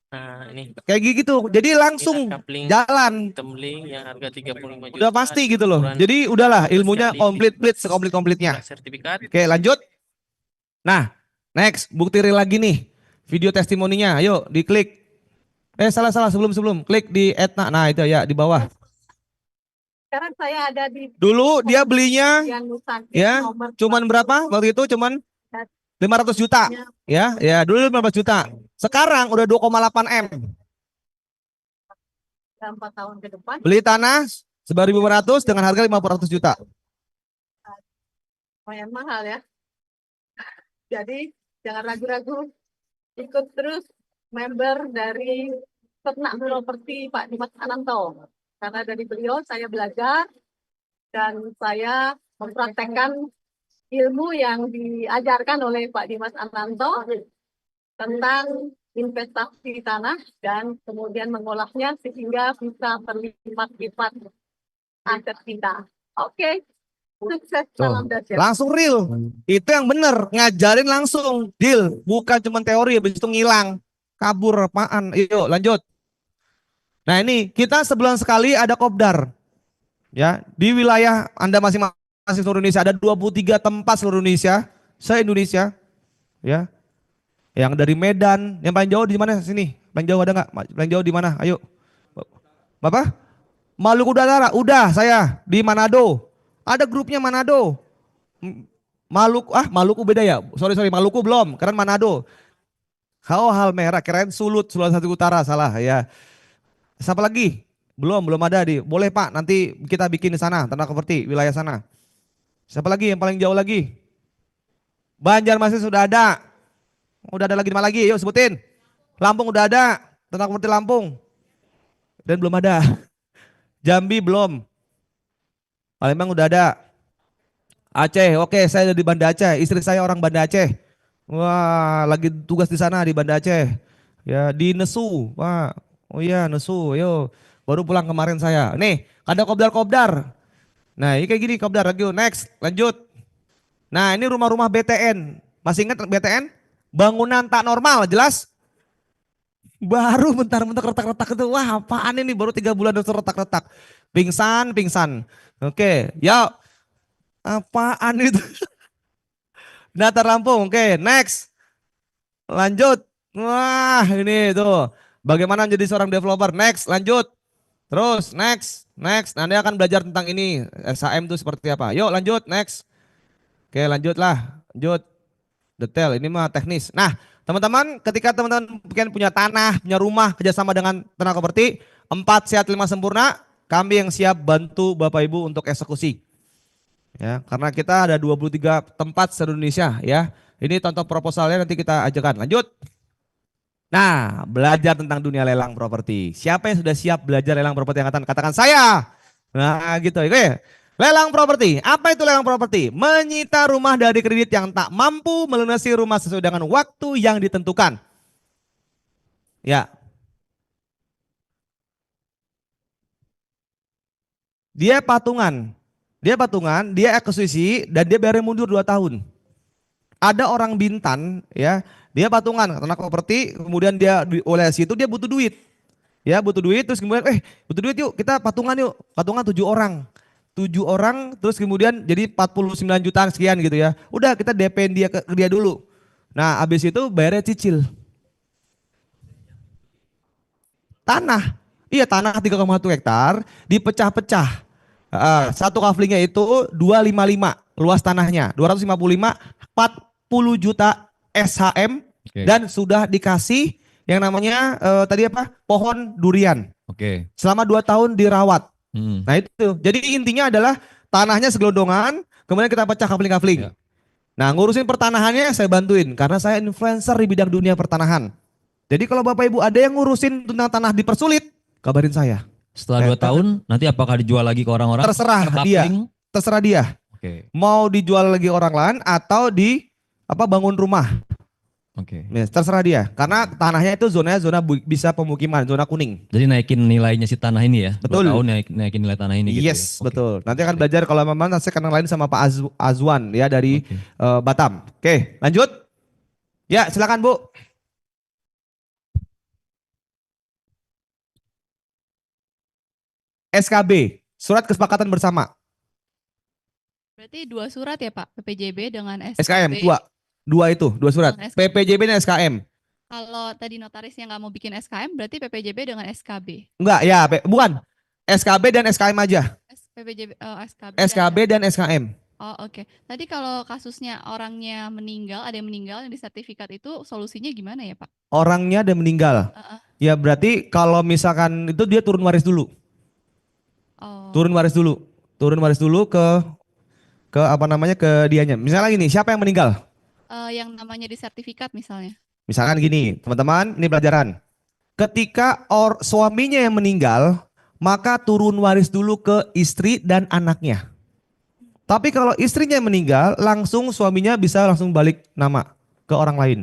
[SPEAKER 6] Nah, ini
[SPEAKER 1] Kayak gitu. Jadi langsung
[SPEAKER 6] kapling
[SPEAKER 1] jalan.
[SPEAKER 6] Tembeling yang harga 35 juta.
[SPEAKER 1] Udah pasti gitu loh. Jadi udahlah ilmunya komplit sekomplit-komplitnya.
[SPEAKER 6] Sertifikat.
[SPEAKER 1] Oke, lanjut. Nah, next, bukti real lagi nih. Video testimoninya. Ayo diklik. Salah sebelum klik di Etna. Nah, itu ya di bawah.
[SPEAKER 8] Sekarang saya ada di
[SPEAKER 1] Dulu dia belinya
[SPEAKER 8] yang Nusantara
[SPEAKER 1] ya,
[SPEAKER 8] nomor
[SPEAKER 1] cuman berapa? Waktu itu cuman 500 juta. Ya, dulu 15 juta. Sekarang udah 2,8 M.
[SPEAKER 8] 4 tahun ke depan.
[SPEAKER 1] Beli tanah 9.500 dengan harga 500 juta.
[SPEAKER 8] Lumayan mahal ya. Jadi jangan ragu-ragu, ikut terus member dari Ternak Property Pak Dimas Ananto. Karena dari beliau saya belajar dan saya mempraktekkan ilmu yang diajarkan oleh Pak Dimas Ananto tentang investasi tanah dan kemudian mengolahnya sehingga bisa berlipat-lipat aset kita. Oke, sukses, salam dahsyat.
[SPEAKER 1] Langsung real. Itu yang bener, ngajarin langsung deal, bukan cuma teori habis itu ngilang. Kabur apaan? Yuk lanjut. Nah ini kita sebulan sekali ada kopdar. Ya, di wilayah Anda masing-masing seluruh Indonesia ada 23 tempat seluruh Indonesia, se-Indonesia. Ya. Yang dari Medan, yang paling jauh di mana sini? Paling jauh ada nggak? Paling jauh di mana? Ayo. Bapak? Maluku Utara, udah saya di Manado. Ada grupnya Manado. Maluku beda ya. Sorry, Maluku belum, keren Manado. Hal merah, keren Sulawesi Utara, salah ya. Siapa lagi? Belum ada di. Boleh Pak, nanti kita bikin di sana, Ternak Property, wilayah sana. Siapa lagi yang paling jauh lagi? Banjarmasin sudah ada. Udah ada lagi di mana lagi? Yuk sebutin. Lampung udah ada, Ternak Property Lampung. Dan belum ada. Jambi belum. Palembang udah ada. Aceh, oke, saya ada di Banda Aceh. Istri saya orang Banda Aceh. Wah, lagi tugas di sana di Banda Aceh. Ya, di Nesu. Wah, oh iya Nesu. Yo, baru pulang kemarin saya. Nih, ada kopdar. Nah, ini kayak gini kopdar lagi. Next, lanjut. Nah, ini rumah-rumah BTN. Masih ingat BTN? Bangunan tak normal, jelas? Baru bentar-bentar retak-retak itu. Wah, apaan ini? Baru 3 bulan udah retak-retak. Pingsan. Oke, yuk. Apaan itu? Datar Lampung, oke, next. Lanjut. Wah, ini tuh. Bagaimana menjadi seorang developer? Next, lanjut. Terus next. Anda akan belajar tentang ini. SHM itu seperti apa. Yuk lanjut, next. Oke, lanjutlah. Lanjut. Detail, ini mah teknis. Nah, teman-teman, ketika teman-teman punya tanah, punya rumah, kerjasama dengan Tanah Properti, 4 sehat 5 sempurna, kami yang siap bantu Bapak Ibu untuk eksekusi. Ya, karena kita ada 23 tempat seluruh Indonesia ya. Ini contoh proposalnya nanti kita ajarkan. Lanjut. Nah, belajar tentang dunia lelang properti. Siapa yang sudah siap belajar lelang properti angkatan? Katakan saya. Nah, gitu. Oke. Lelang properti. Apa itu lelang properti? Menyita rumah dari kredit yang tak mampu melunasi rumah sesuai dengan waktu yang ditentukan. Ya. Dia patungan. Dia akuisisi dan dia bayar mundur 2 tahun. Ada orang Bintan ya, dia patungan Tanah Properti, kemudian dia oleh situ dia butuh duit. Ya, butuh duit terus kemudian butuh duit yuk, kita patungan yuk. Patungan 7 orang. 7 orang terus kemudian jadi 49 jutaan sekian gitu ya. Udah kita DP dia ke dia dulu. Nah, habis itu bayarnya cicil. Tanah. Iya, tanah 3,1 hektar dipecah-pecah. Satu kaflingnya itu 255 luas tanahnya, 255, 40 juta SHM dan sudah dikasih yang namanya tadi apa? Pohon durian. Selama 2 tahun dirawat. Nah itu. Jadi intinya adalah tanahnya segelondongan, kemudian kita pecah kafling-kafling. Nah, ngurusin pertanahannya saya bantuin karena saya influencer di bidang dunia pertanahan. Jadi kalau Bapak Ibu ada yang ngurusin tentang tanah dipersulit, kabarin saya.
[SPEAKER 9] Setelah 2 tahun nanti apakah dijual lagi ke orang-orang?
[SPEAKER 1] Terserah dia. Terserah dia. Mau dijual lagi orang lain atau bangun rumah. Ya, terserah dia. Karena tanahnya itu zona bisa pemukiman, zona kuning.
[SPEAKER 9] Jadi naikin nilainya si tanah ini ya.
[SPEAKER 1] Betul.
[SPEAKER 9] 2 tahun naikin nilai tanah ini gitu.
[SPEAKER 1] Yes, betul. Nanti akan belajar kalau memang saya kenal lain sama Pak Azwan ya dari Batam. Oke, lanjut. Ya, silakan Bu. SKB, surat kesepakatan bersama.
[SPEAKER 5] Berarti 2 surat ya Pak, PPJB dengan
[SPEAKER 1] SKM, 2 surat. PPJB dan SKM.
[SPEAKER 5] Kalau tadi notarisnya nggak mau bikin SKM, berarti PPJB dengan SKB.
[SPEAKER 1] Enggak, ya, bukan. SKB dan SKM aja.
[SPEAKER 5] PPJB,
[SPEAKER 1] SKB dan SKM.
[SPEAKER 5] Oh oke. Tadi kalau kasusnya orangnya meninggal, ada yang meninggal yang di sertifikat itu solusinya gimana ya Pak?
[SPEAKER 1] Orangnya ada meninggal. Ya berarti kalau misalkan itu dia turun waris dulu. Turun waris dulu ke dianya. Misalnya gini, siapa yang meninggal?
[SPEAKER 5] Yang namanya di sertifikat misalnya.
[SPEAKER 1] Misalkan gini, teman-teman, ini pelajaran. Ketika suaminya yang meninggal, maka turun waris dulu ke istri dan anaknya. Tapi kalau istrinya yang meninggal, langsung suaminya bisa langsung balik nama ke orang lain.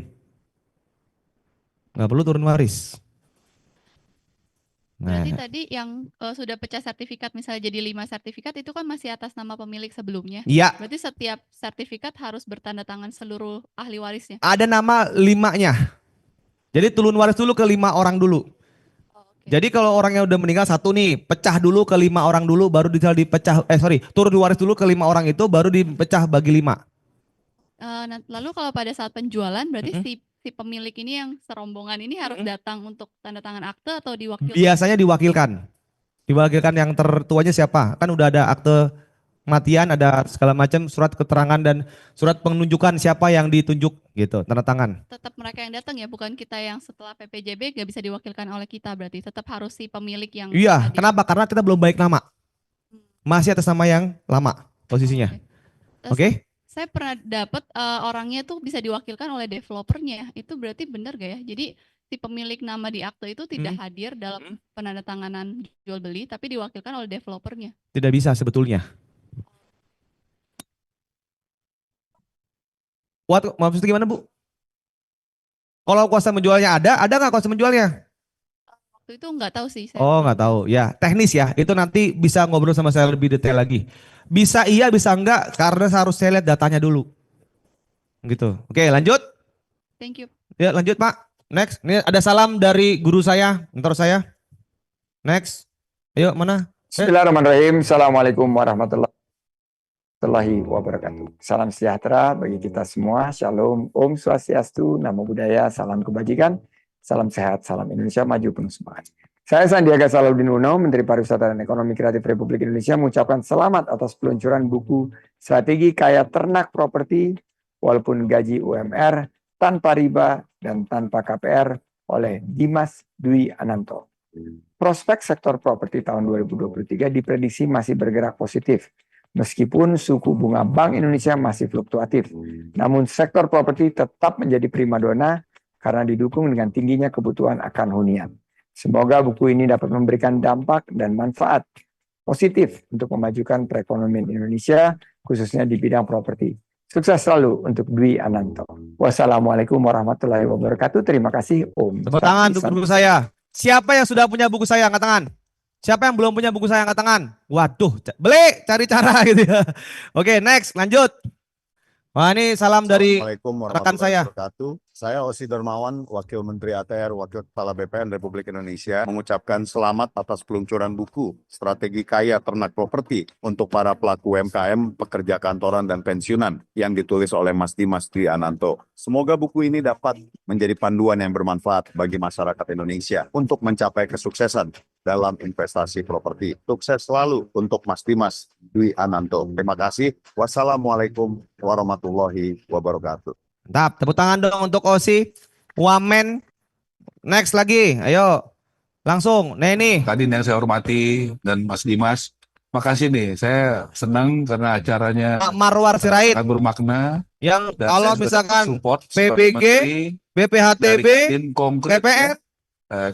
[SPEAKER 1] Nggak perlu turun waris.
[SPEAKER 5] Berarti tadi yang sudah pecah sertifikat misalnya jadi 5 sertifikat itu kan masih atas nama pemilik sebelumnya.
[SPEAKER 1] Iya.
[SPEAKER 5] Berarti setiap sertifikat harus bertanda tangan seluruh ahli warisnya.
[SPEAKER 1] Ada nama 5-nya. Jadi turun waris dulu ke 5 orang dulu. Jadi kalau orangnya udah meninggal 1 nih, pecah dulu ke 5 orang dulu, baru turun waris dulu ke 5 orang itu, baru dipecah bagi 5.
[SPEAKER 5] Lalu kalau pada saat penjualan berarti si pemilik ini yang serombongan ini harus datang untuk tanda tangan akte atau diwakilkan?
[SPEAKER 1] Biasanya diwakilkan. Diwakilkan yang tertuanya siapa? Kan udah ada akte kematian, ada segala macam surat keterangan dan surat penunjukan siapa yang ditunjuk gitu, tanda tangan.
[SPEAKER 5] Tetap mereka yang datang ya, bukan kita yang setelah PPJB nggak bisa diwakilkan oleh kita, berarti tetap harus si pemilik yang.
[SPEAKER 1] Iya, kenapa? Karena kita belum baik nama. Masih atas nama yang lama posisinya. Oke?
[SPEAKER 5] Saya pernah dapat orangnya tuh bisa diwakilkan oleh developernya. Itu berarti benar gak ya? Jadi si pemilik nama di akte itu tidak hadir dalam penandatanganan jual beli, tapi diwakilkan oleh developernya.
[SPEAKER 1] Tidak bisa sebetulnya. Maksudnya gimana Bu? Kalau kuasa menjualnya ada nggak kuasa menjualnya?
[SPEAKER 5] Waktu itu nggak tahu sih.
[SPEAKER 1] Oh nggak tahu, ya teknis ya. Itu nanti bisa ngobrol sama saya lebih detail lagi. Bisa iya, bisa enggak, karena harus saya lihat datanya dulu. Gitu. Oke, lanjut.
[SPEAKER 5] Thank you.
[SPEAKER 1] Ya lanjut Pak. Next. Ini ada salam dari guru saya, mentor saya. Next. Ayo mana?
[SPEAKER 10] Bismillahirrahmanirrahim. Assalamualaikum warahmatullahi wabarakatuh. Salam sejahtera bagi kita semua. Shalom, Om Swastiastu, Namo Buddhaya, salam kebajikan, salam sehat, salam Indonesia maju penuh semangat. Saya Sandiaga Salahuddin Uno, Menteri Pariwisata dan Ekonomi Kreatif Republik Indonesia, mengucapkan selamat atas peluncuran buku Strategi Kaya Ternak Properti walaupun gaji UMR tanpa riba dan tanpa KPR oleh Dimas Dwi Ananto. Prospek sektor properti tahun 2023 diprediksi masih bergerak positif, meskipun suku bunga Bank Indonesia masih fluktuatif. Namun sektor properti tetap menjadi primadona karena didukung dengan tingginya kebutuhan akan hunian. Semoga buku ini dapat memberikan dampak dan manfaat positif untuk memajukan perekonomian Indonesia, khususnya di bidang properti. Sukses selalu untuk Dwi Ananto. Wassalamualaikum warahmatullahi wabarakatuh. Terima kasih, Om.
[SPEAKER 1] Tepuk tangan untuk buku saya. Siapa yang sudah punya buku saya, angkat tangan. Siapa yang belum punya buku saya, angkat tangan. Waduh, beli, cari cara gitu ya. Oke, next, lanjut. Wah, ini salam dari
[SPEAKER 11] Assalamualaikum
[SPEAKER 1] rekan
[SPEAKER 11] warahmatullahi
[SPEAKER 1] saya.
[SPEAKER 11] wabarakatuh. Saya Osi Darmawan, Wakil Menteri ATR, Wakil Kepala BPN Republik Indonesia, mengucapkan selamat atas peluncuran buku Strategi Kaya Ternak Properti untuk para pelaku UMKM, pekerja kantoran dan pensiunan yang ditulis oleh Mas Dimas Dwi Ananto. Semoga buku ini dapat menjadi panduan yang bermanfaat bagi masyarakat Indonesia untuk mencapai kesuksesan dalam investasi properti. Sukses selalu untuk Mas Dimas Dwi Ananto. Terima kasih. Wassalamualaikum warahmatullahi wabarakatuh.
[SPEAKER 1] Mantap, tepuk tangan dong untuk Osi. Wamen. Next lagi, ayo. Langsung, Neni.
[SPEAKER 12] Kadin yang saya hormati dan Mas Dimas, makasih nih. Saya senang karena acaranya
[SPEAKER 1] Pak Marwar Sirait
[SPEAKER 12] sangat bermakna.
[SPEAKER 1] yang
[SPEAKER 12] Dan
[SPEAKER 1] kalau
[SPEAKER 12] saya
[SPEAKER 1] misalkan
[SPEAKER 12] support sebagai
[SPEAKER 1] PBG,
[SPEAKER 12] menteri
[SPEAKER 1] BPHTB,
[SPEAKER 12] dari Kadin konkret,
[SPEAKER 1] PPR,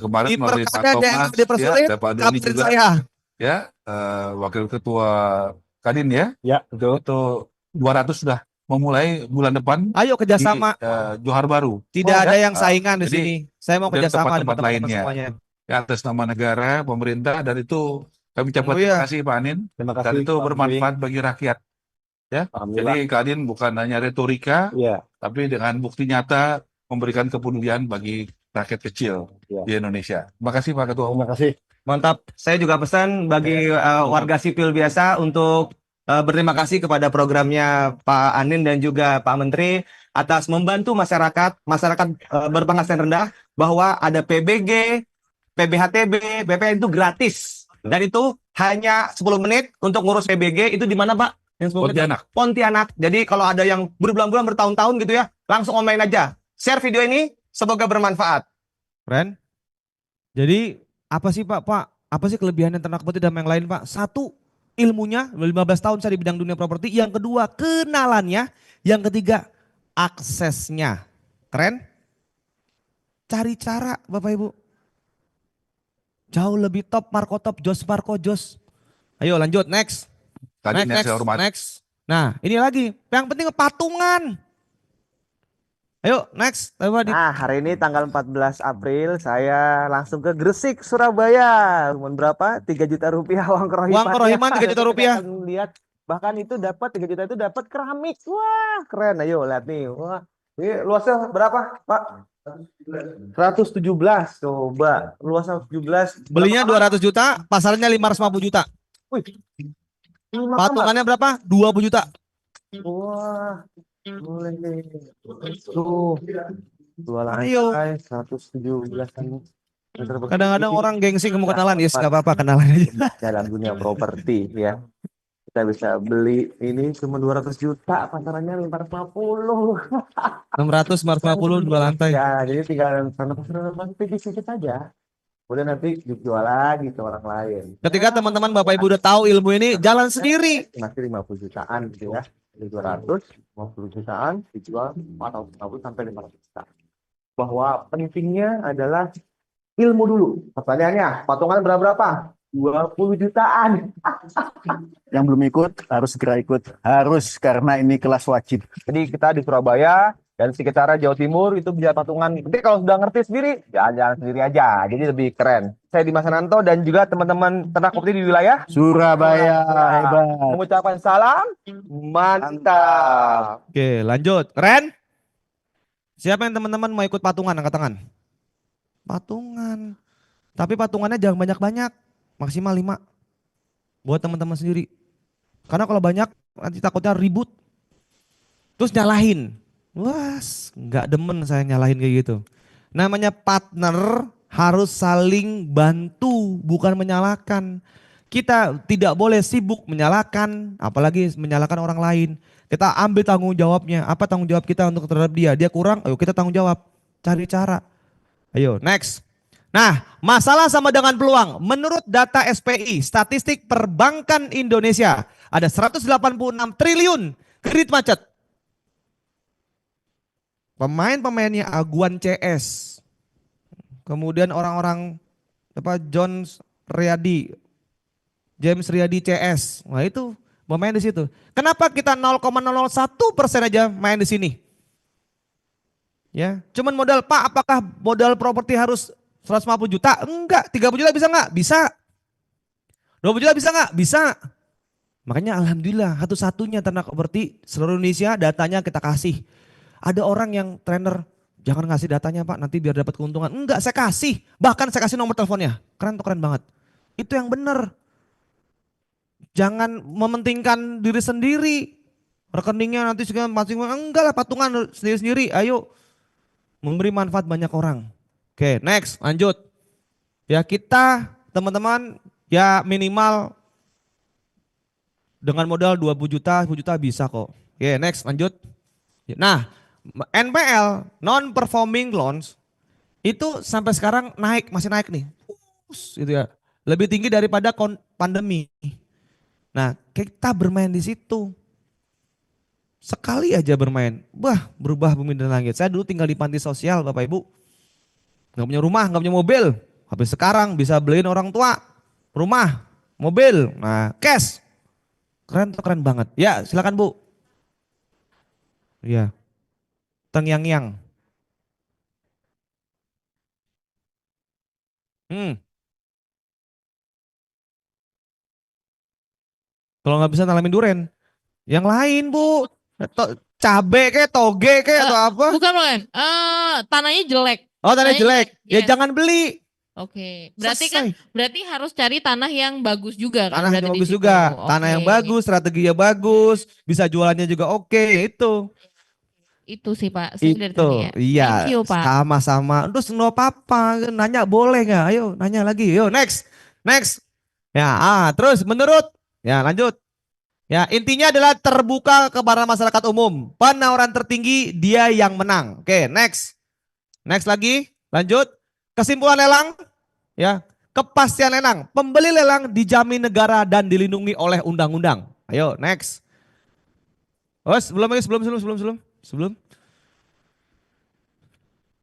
[SPEAKER 12] kemarin
[SPEAKER 1] di
[SPEAKER 12] melalui Pak
[SPEAKER 1] perkada daerah
[SPEAKER 12] Thomas,
[SPEAKER 1] dipersulit,
[SPEAKER 12] ya, Pak Doni
[SPEAKER 1] kapten
[SPEAKER 12] juga,
[SPEAKER 1] saya.
[SPEAKER 12] ya, Wakil Ketua Kadin ya.
[SPEAKER 11] Ya,
[SPEAKER 12] betul. Itu 200 sudah memulai bulan depan.
[SPEAKER 1] Ayo kerjasama.
[SPEAKER 12] Di Johar Baru.
[SPEAKER 1] Tidak ada yang saingan di
[SPEAKER 12] jadi,
[SPEAKER 1] sini. Saya mau
[SPEAKER 12] dan
[SPEAKER 1] kerjasama
[SPEAKER 12] tempat-tempat
[SPEAKER 1] dengan teman-teman
[SPEAKER 12] lainnya.
[SPEAKER 1] semuanya.
[SPEAKER 12] Ya, atas nama negara, pemerintah, dan itu kami ucapkan
[SPEAKER 1] Oh, iya.
[SPEAKER 12] terima kasih Pak Anin.
[SPEAKER 11] terima kasih.
[SPEAKER 12] Dan itu
[SPEAKER 11] Pak
[SPEAKER 12] bermanfaat bagi rakyat. Ya,
[SPEAKER 11] Alhamdulillah.
[SPEAKER 12] jadi Kadin bukan hanya retorika,
[SPEAKER 11] Ya,
[SPEAKER 12] tapi dengan bukti nyata memberikan kepedulian bagi rakyat kecil
[SPEAKER 11] Ya.
[SPEAKER 12] di Indonesia. Terima kasih Pak Ketua Umum.
[SPEAKER 11] terima kasih.
[SPEAKER 1] Mantap. Saya juga pesan bagi warga sipil biasa untuk berterima kasih kepada programnya Pak Anin dan juga Pak Menteri atas membantu masyarakat berpenghasilan rendah bahwa ada PBG, PBHTB, BPN itu gratis. Dan itu hanya 10 menit untuk ngurus PBG. Itu di mana Pak? Yang 10 menit?
[SPEAKER 12] Pontianak.
[SPEAKER 1] Pontianak. Jadi kalau ada yang berbulan-bulan, bertahun-tahun gitu ya, langsung online aja. Share video ini, semoga bermanfaat. Keren. Jadi apa sih Pak? Apa sih kelebihannya ternak properti dan yang lain Pak? Satu, ilmunya, 15 tahun saya di bidang dunia properti. Yang kedua, kenalannya. Yang ketiga, aksesnya. Keren? Cari cara Bapak Ibu. Jauh lebih top, Marco top, Marco Jos. Ayo lanjut, next.
[SPEAKER 12] Kadin yang saya hormati.
[SPEAKER 1] Next. Nah, ini lagi. Yang penting patungan. Ayo, next.
[SPEAKER 13] Nah, hari ini tanggal 14 April saya langsung ke Gresik, Surabaya. Cuma berapa? 3 juta rupiah uang kerohiman.
[SPEAKER 1] Uang kerohiman 3 juta rupiah.
[SPEAKER 13] Lihat, bahkan itu dapat 3 juta itu dapat keramik. Wah, keren. Ayo lihat nih. Wah, ini luasnya berapa, Pak? 117. Coba, luasnya 17.
[SPEAKER 1] Belinya 200 juta, pasarnya 550 juta.
[SPEAKER 13] Wih.
[SPEAKER 1] Patungannya berapa? 20 juta.
[SPEAKER 13] Wah. Boleh nih. Tuh. Dua
[SPEAKER 1] Ayo.
[SPEAKER 13] lantai 117 kan.
[SPEAKER 1] Kadang-kadang orang gengsi kamu kenalan, yes nggak apa-apa kenalan aja.
[SPEAKER 13] Dalam dunia properti ya. Kita bisa beli ini cuma 200 juta, pasarannya 550.
[SPEAKER 1] 600, 450, 2 lantai.
[SPEAKER 13] Ya, jadi tinggal sana sedikit aja. Kemudian nanti dijual lagi ke orang lain.
[SPEAKER 1] Ketika teman-teman Bapak Ibu udah tahu ilmu ini, jalan sendiri.
[SPEAKER 13] Masih 50 jutaan gitu ya. Dari 250 jutaan dijual 450 sampai 500 juta. Bahwa pentingnya adalah ilmu dulu. Pertanyaannya, patungan berapa? 20 jutaan.
[SPEAKER 11] Yang belum ikut harus segera ikut. Harus, karena ini kelas wajib.
[SPEAKER 7] Jadi kita di Surabaya dan sekitarnya Jawa Timur itu bisa patungan. Tapi kalau sudah ngerti sendiri, jalan sendiri aja. Jadi lebih keren. Saya Dimas Ananto dan juga teman-teman ternak properti di wilayah
[SPEAKER 11] Surabaya, hebat.
[SPEAKER 7] mengucapkan salam mantap.
[SPEAKER 1] Oke, lanjut. Keren? Siapa yang teman-teman mau ikut patungan? Angkat tangan. Patungan. Tapi patungannya jangan banyak-banyak. Maksimal 5. Buat teman-teman sendiri. Karena kalau banyak nanti takutnya ribut. Terus nyalahin. Wah, nggak demen saya nyalahin kayak gitu. Namanya partner harus saling bantu, bukan menyalahkan. Kita tidak boleh sibuk menyalahkan, apalagi menyalahkan orang lain. Kita ambil tanggung jawabnya. Apa tanggung jawab kita untuk terhadap dia? Dia kurang, ayo kita tanggung jawab. Cari cara. Ayo, next. Nah, masalah sama dengan peluang. Menurut data SPI, Statistik Perbankan Indonesia, ada 186 triliun kredit macet. Pemain-pemainnya Aguan CS. Kemudian orang-orang John Riyadi, James Riyadi CS. Nah itu pemain di situ. Kenapa kita 0,01% aja main di sini? Ya, cuman modal, Pak, apakah modal properti harus 150 juta? Enggak. 30 juta bisa enggak? Bisa. 20 juta bisa enggak? Bisa. Makanya alhamdulillah satu-satunya ternak properti seluruh Indonesia datanya kita kasih. Ada orang yang trainer, jangan ngasih datanya Pak, nanti biar dapat keuntungan. Enggak, saya kasih. Bahkan saya kasih nomor teleponnya. Keren tuh, keren banget. Itu yang benar. Jangan mementingkan diri sendiri. Rekeningnya nanti segala masing enggak lah, patungan sendiri-sendiri. Ayo memberi manfaat banyak orang. Oke, next, lanjut. Ya kita teman-teman ya minimal dengan modal 20 juta, 10 juta bisa kok. Oke, next, lanjut. Nah, NPL, non-performing loans, itu sampai sekarang naik, masih naik nih. Gitu ya. Lebih tinggi daripada pandemi. Nah, kita bermain di situ. Sekali aja bermain, berubah bumi dan langit. Saya dulu tinggal di panti sosial Bapak Ibu. Gak punya rumah, gak punya mobil. Habis sekarang bisa beliin orang tua rumah, mobil, nah cash. Keren banget. Ya silakan Bu. Iya. Tengyang-yang. Kalau nggak bisa nalamin duren, yang lain Bu. Cabe kayak toge kayak atau apa?
[SPEAKER 3] Bukan. Tanahnya jelek.
[SPEAKER 1] Oh tanahnya jelek, ya
[SPEAKER 3] yes.
[SPEAKER 1] jangan beli.
[SPEAKER 3] Oke, berarti harus cari tanah yang bagus juga kan?
[SPEAKER 1] Tanah yang bagus juga, tanah yang bagus, strateginya bagus, bisa jualannya juga oke, itu.
[SPEAKER 3] Itu sih Pak, saya dari tadi ya.
[SPEAKER 1] Iya,
[SPEAKER 3] Thank you, Pak.
[SPEAKER 1] sama-sama. Terus no apa-apa, nanya boleh nggak? Ayo nanya lagi, yuk next. Ya, terus menurut, ya lanjut. Ya intinya adalah terbuka kepada masyarakat umum. Penawaran tertinggi dia yang menang. Oke, next lagi, lanjut. Kesimpulan lelang, ya kepastian lelang. Pembeli lelang dijamin negara dan dilindungi oleh undang-undang. Ayo next. Oh, sebelum.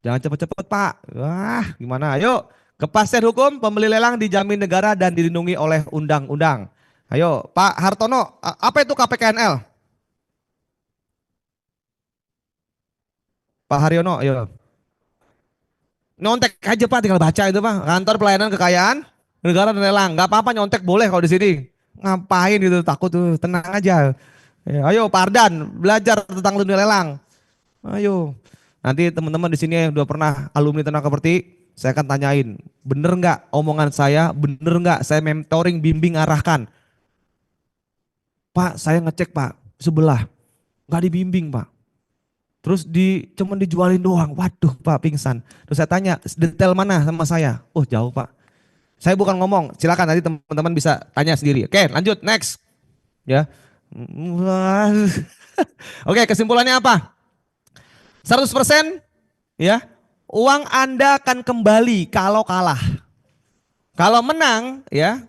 [SPEAKER 1] Jangan cepet-cepet Pak. Wah, gimana? Ayo, kepastian hukum, pembeli lelang dijamin negara dan dilindungi oleh undang-undang. Ayo, Pak Hartono, apa itu KPKNL? Pak Haryono, ayo. Nyontek aja Pak, tinggal baca itu Pak. Kantor Pelayanan Kekayaan Negara dan Lelang. Gak apa-apa nyontek boleh kalau di sini. Ngapain gitu, takut tuh, tenang aja. Ayo Pak Ardan, belajar tentang dunia lelang. Ayo. Nanti teman-teman di sini yang udah pernah alumni tenaga properti, saya akan tanyain, bener nggak omongan saya, bener nggak saya mentoring, bimbing, arahkan. Pak, saya ngecek Pak, sebelah, nggak dibimbing Pak. Terus cuman dijualin doang, waduh Pak pingsan. Terus saya tanya, detail mana sama saya? Oh jauh Pak. Saya bukan ngomong, silakan nanti teman-teman bisa tanya sendiri. Oke lanjut, next. Ya. Oke, kesimpulannya apa? 100% ya, uang Anda akan kembali kalau kalah. Kalau menang ya,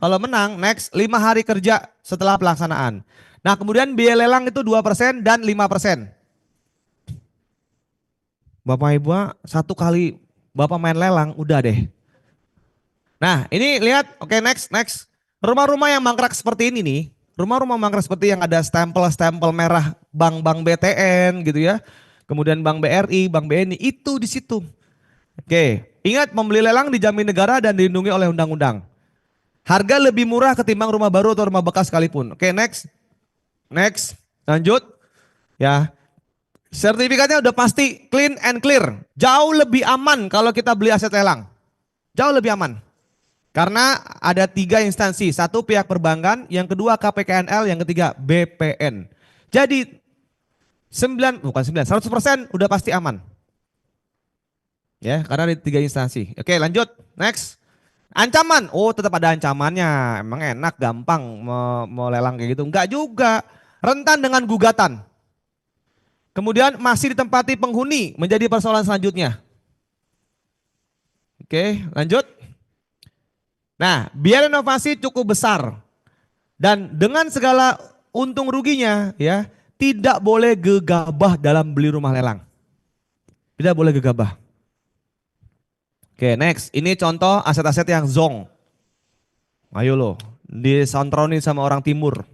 [SPEAKER 1] next 5 hari kerja setelah pelaksanaan. Nah kemudian biaya lelang itu 2% dan 5%. Bapak Ibu, satu kali Bapak main lelang udah deh. Nah ini lihat, oke next. Rumah-rumah yang mangkrak seperti ini nih, rumah-rumah mangkrak seperti yang ada stempel merah bank BTN gitu ya. Kemudian Bank BRI, Bank BNI itu di situ. Oke, ingat membeli lelang dijamin negara dan dilindungi oleh undang-undang. Harga lebih murah ketimbang rumah baru atau rumah bekas sekalipun. Oke, next. Lanjut. Ya. Sertifikatnya udah pasti clean and clear. Jauh lebih aman kalau kita beli aset lelang. Jauh lebih aman. Karena ada 3 instansi. 1 pihak perbankan, yang kedua KPKNL, yang ketiga BPN. Jadi 100% udah pasti aman. Ya, karena ada 3 instansi. Oke, lanjut. Next. Ancaman. Oh, tetap ada ancamannya. Emang enak, gampang mau lelang kayak gitu. Enggak juga. Rentan dengan gugatan. Kemudian masih ditempati penghuni menjadi persoalan selanjutnya. Oke, lanjut. Nah, biaya renovasi cukup besar. Dan dengan segala untung ruginya ya, tidak boleh gegabah dalam beli rumah lelang. Tidak boleh gegabah. Oke, next. Ini contoh aset-aset yang zonk. Ayo lo, disontroni sama orang timur.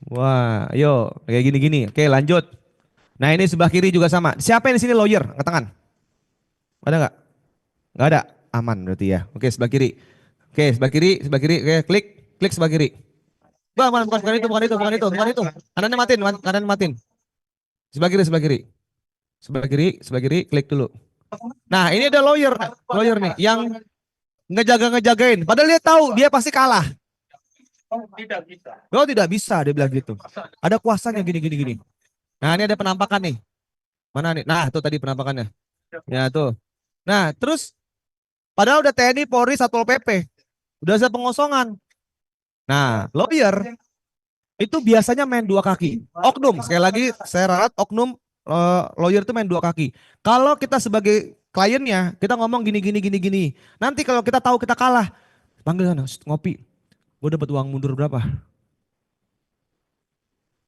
[SPEAKER 1] Wah, ayo kayak gini-gini. Oke, lanjut. Nah, ini sebelah kiri juga sama. Siapa yang di sini lawyer? Angkat tangan. Ada nggak? Nggak ada. Aman berarti ya. Oke, sebelah kiri. Oke, sebelah kiri. Oke, klik sebelah kiri. Bukan itu. Kanannya matiin. Sebelah kiri, klik dulu. Nah, ini ada lawyer nih yang ngejagain. Padahal dia tahu dia pasti kalah. Tidak bisa, dia bilang gitu. Ada kuasanya gini. Nah, ini ada penampakan nih. Mana nih? Nah, itu tadi penampakannya. Ya, tuh. Nah, terus padahal udah TNI, Polri, Satpol PP. Udah ada pengosongan. Nah, lawyer itu biasanya main 2 kaki. Oknum, sekali lagi saya ralat, oknum lawyer itu main 2 kaki. Kalau kita sebagai kliennya, kita ngomong gini. Nanti kalau kita tahu kita kalah, panggil sana, ngopi. Gue dapat uang mundur berapa?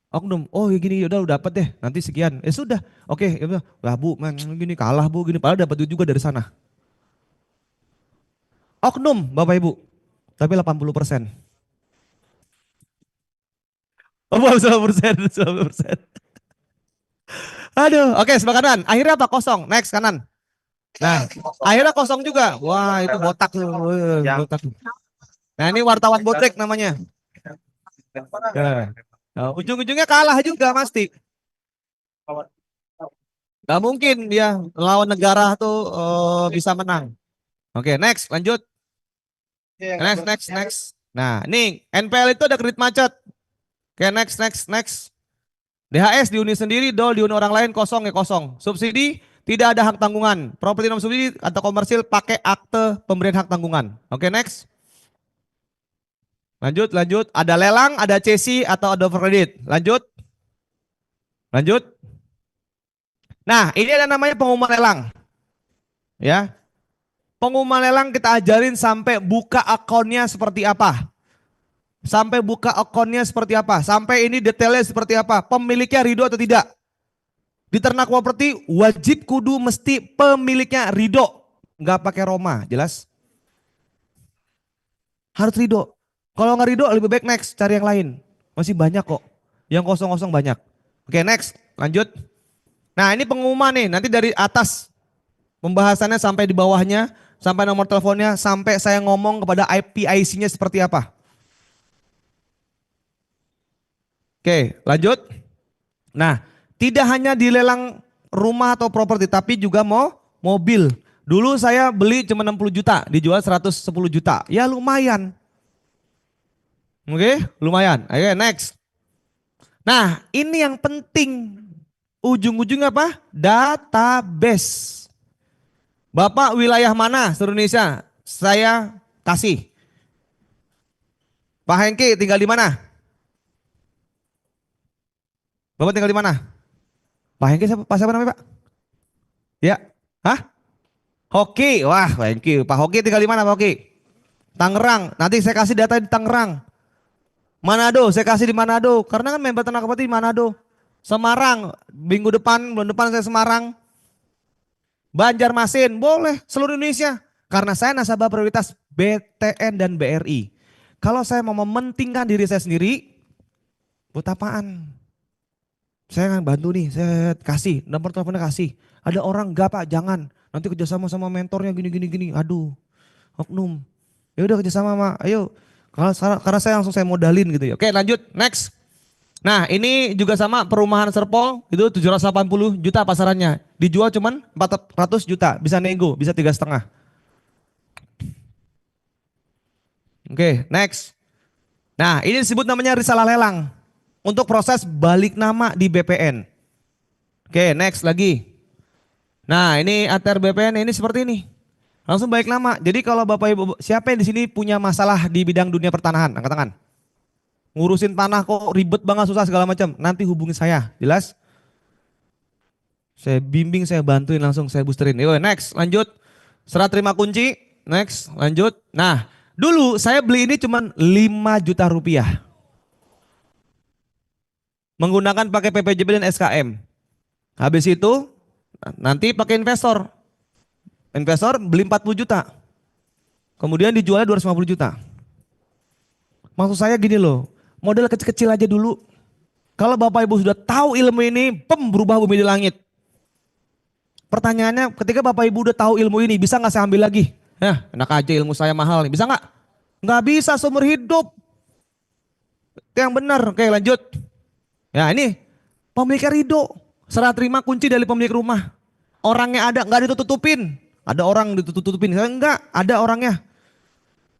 [SPEAKER 1] Oknum, oh ya gini, udah dapat deh, nanti sekian. Sudah, oke, ya lah bu, gini kalah bu, gini. Padahal dapat duit juga dari sana. Oknum, Bapak Ibu, tapi 80%. Oh, 90%. Aduh, oke, sebelah kanan. Akhirnya apa? Kosong. Next, kanan. Nah, akhirnya kosong juga. Wah, itu botak tuh. Botak. Nah, ini wartawan botek namanya. Nah, ujung-ujungnya kalah juga pasti. Gak mungkin dia lawan negara tuh bisa menang. Oke, next, lanjut. Next. Nah, ini NPL itu ada kredit macet. Oke, next. DHS dihuni sendiri, dol dihuni orang lain, kosong ya kosong. Subsidi tidak ada hak tanggungan. Properti non subsidi atau komersil pakai akte pemberian hak tanggungan. Oke, next. Lanjut. Ada lelang, ada cesi atau ada overcredit. Lanjut. Nah, ini ada namanya pengumuman lelang. Ya. Pengumuman lelang kita ajarin sampai buka akunnya seperti apa. Sampai ini detailnya seperti apa. Pemiliknya ridho atau tidak. Di ternak properti wajib kudu mesti pemiliknya ridho. Nggak pakai Roma, jelas. Harus ridho. Kalau nggak ridho lebih baik next, cari yang lain. Masih banyak kok. Yang kosong-kosong banyak. Oke, next, lanjut. Nah, ini pengumuman nih, nanti dari atas pembahasannya sampai di bawahnya, sampai nomor teleponnya, sampai saya ngomong kepada IC-nya seperti apa. Oke, lanjut. Nah, tidak hanya dilelang rumah atau properti, tapi juga mau mobil. Dulu saya beli cuma 60 juta, dijual 110 juta. Ya lumayan. Oke, lumayan. Ayo next. Nah, ini yang penting. Ujung-ujungnya apa? Database. Bapak wilayah mana seluruh Indonesia? Saya kasih. Pak Hengki tinggal di mana? Bapak tinggal di mana? Pak Hengki siapa namanya Pak? Ya, Hoki, wah thank you. Pak Hoki tinggal di mana Pak Hoki? Tangerang, nanti saya kasih data di Tangerang. Manado, saya kasih di Manado, karena kan member ternak properti di Manado. Semarang, bulan depan saya Semarang. Banjarmasin, boleh seluruh Indonesia. Karena saya nasabah prioritas BTN dan BRI. Kalau saya mau mementingkan diri saya sendiri, buat apaan? Saya akan bantu nih, saya kasih, nomor teleponnya kasih. Ada orang enggak Pak, jangan. Nanti kerjasama sama mentornya gini. Aduh, oknum. Ya udah kerjasama Mak, ayo. Karena saya langsung modalin gitu ya. Oke lanjut, next. Nah ini juga sama perumahan Serpol, itu 780 juta pasarannya. Dijual cuman 400 juta, bisa nego, bisa 3,5. Oke, next. Nah ini disebut namanya risalah lelang. Untuk proses balik nama di BPN. Oke, next lagi. Nah, ini ATR BPN ini seperti ini. Langsung baik nama. Jadi kalau Bapak Ibu, siapa yang di sini punya masalah di bidang dunia pertanahan? Angkat tangan. Ngurusin tanah kok ribet banget, susah segala macam. Nanti hubungi saya. Jelas? Saya bimbing, saya bantuin langsung, saya boosterin. Yuk, next, lanjut. Serah terima kunci. Next, lanjut. Nah, dulu saya beli ini cuma 5 juta rupiah. Menggunakan pakai PPJB dan SKM. Habis itu nanti pakai investor. Investor beli 40 juta. Kemudian dijualnya 250 juta. Maksud saya gini loh, modal kecil-kecil aja dulu. Kalau Bapak Ibu sudah tahu ilmu ini, berubah bumi di langit. Pertanyaannya, ketika Bapak Ibu udah tahu ilmu ini, bisa nggak saya ambil lagi? Enak aja ilmu saya mahal nih, bisa nggak? Nggak bisa seumur hidup. Itu yang benar. Oke, lanjut. Ya ini pemiliknya ridho, serah terima kunci dari pemilik rumah. Orangnya ada, nggak ditutup-tutupin. Ada orang ditutup-tutupin, saya enggak, ada orangnya.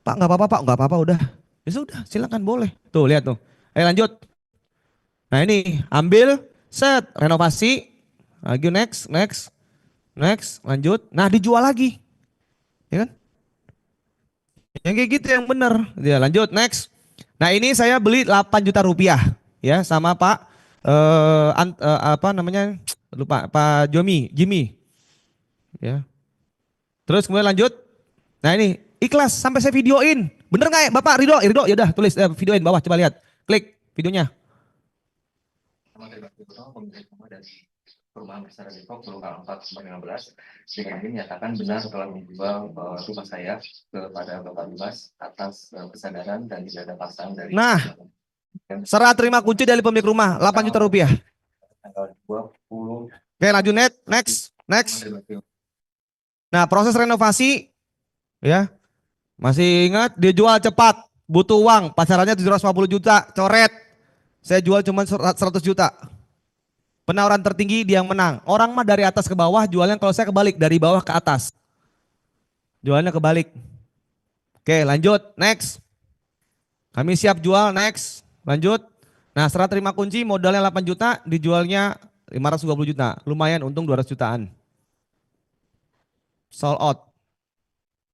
[SPEAKER 1] Pak nggak apa-apa Pak, nggak apa-apa udah. Ya sudah, silakan boleh. Tuh lihat tuh. Ayo lanjut. Nah ini ambil, set, renovasi, lagi next, lanjut. Nah dijual lagi, ya kan? Yang kayak gitu yang benar. Ya lanjut, next. Nah ini saya beli 8 juta rupiah, ya sama Pak apa namanya? Lupa, Pak Jimmy, ya. Terus kemudian lanjut. Nah ini ikhlas sampai saya videoin. Bener nggak ya Bapak Ridho? Ya udah tulis videoin bawah, coba lihat. Klik videonya.
[SPEAKER 14] Dari perumahan Bersara Depok, Pulau 4/15 dengan ini menyatakan benar setelah menjual rumah saya kepada Bapak Dimas atas kesadaran dan tidak ada paksaan dari.
[SPEAKER 1] Nah, serah terima kunci dari pemilik rumah 8 juta rupiah.
[SPEAKER 14] Tanggal 20.
[SPEAKER 1] Oke lanjut next. Nah proses renovasi, ya masih ingat dia jual cepat, butuh uang, pasarannya 750 juta, coret. Saya jual cuma 100 juta. Penawaran tertinggi dia yang menang. Orang mah dari atas ke bawah, jualnya kalau saya kebalik, dari bawah ke atas. Jualnya kebalik. Oke lanjut, next. Kami siap jual, next. Lanjut. Nah serah terima kunci modalnya 8 juta, dijualnya 520 juta. Lumayan untung 200 jutaan. Sold out.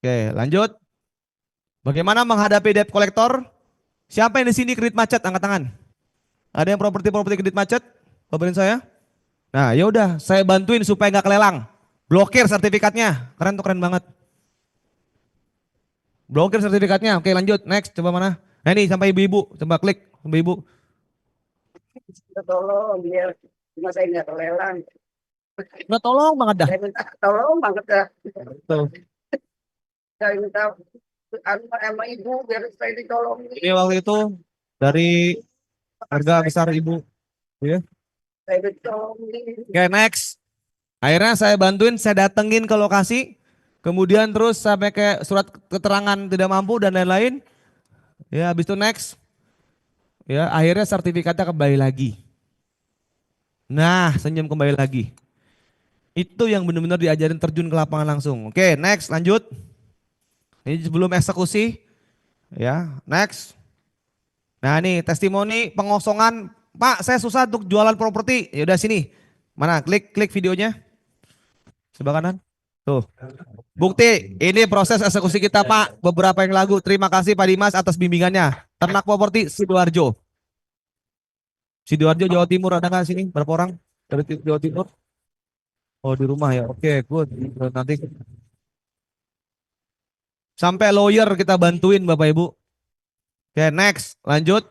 [SPEAKER 1] Oke lanjut. Bagaimana menghadapi debt collector? Siapa yang di sini kredit macet? Angkat tangan. Ada yang properti kredit macet? Kabarin saya. Nah ya udah, saya bantuin supaya nggak kelelang. Blokir sertifikatnya. Keren tuh, keren banget. Blokir sertifikatnya. Oke lanjut, next. Coba mana? Nah ini sampai ibu-ibu. Coba klik ibu-ibu.
[SPEAKER 15] Tolong biar rumah saya nggak kelelang.
[SPEAKER 1] Nggak tolong banget dah.
[SPEAKER 15] Saya minta tolong banget dah.
[SPEAKER 1] Tuh.
[SPEAKER 15] Saya minta sama ibu biar saya ditolong.
[SPEAKER 1] Ini waktu itu dari harga besar ibu. Ya.
[SPEAKER 15] Saya ditolong.
[SPEAKER 1] Oke next. Akhirnya saya bantuin, saya datengin ke lokasi. Kemudian terus sampai ke surat keterangan tidak mampu dan lain-lain. Ya habis itu next. Ya akhirnya sertifikatnya kembali lagi. Nah senyum kembali lagi. Itu yang benar-benar diajarin terjun ke lapangan langsung. Oke next lanjut. Ini sebelum eksekusi. Ya next. Nah ini testimoni pengosongan. Pak saya susah untuk jualan properti. Ya udah sini. Mana klik videonya. Sebelah kanan. Tuh. Bukti ini proses eksekusi kita Pak. Beberapa yang lagu. Terima kasih Pak Dimas atas bimbingannya. Ternak properti Sidoarjo. Sidoarjo Jawa Timur ada nggak sini? Berapa orang dari Jawa Timur? Oh di rumah ya. Oke good. Nanti sampai lawyer kita bantuin Bapak Ibu. Oke next lanjut.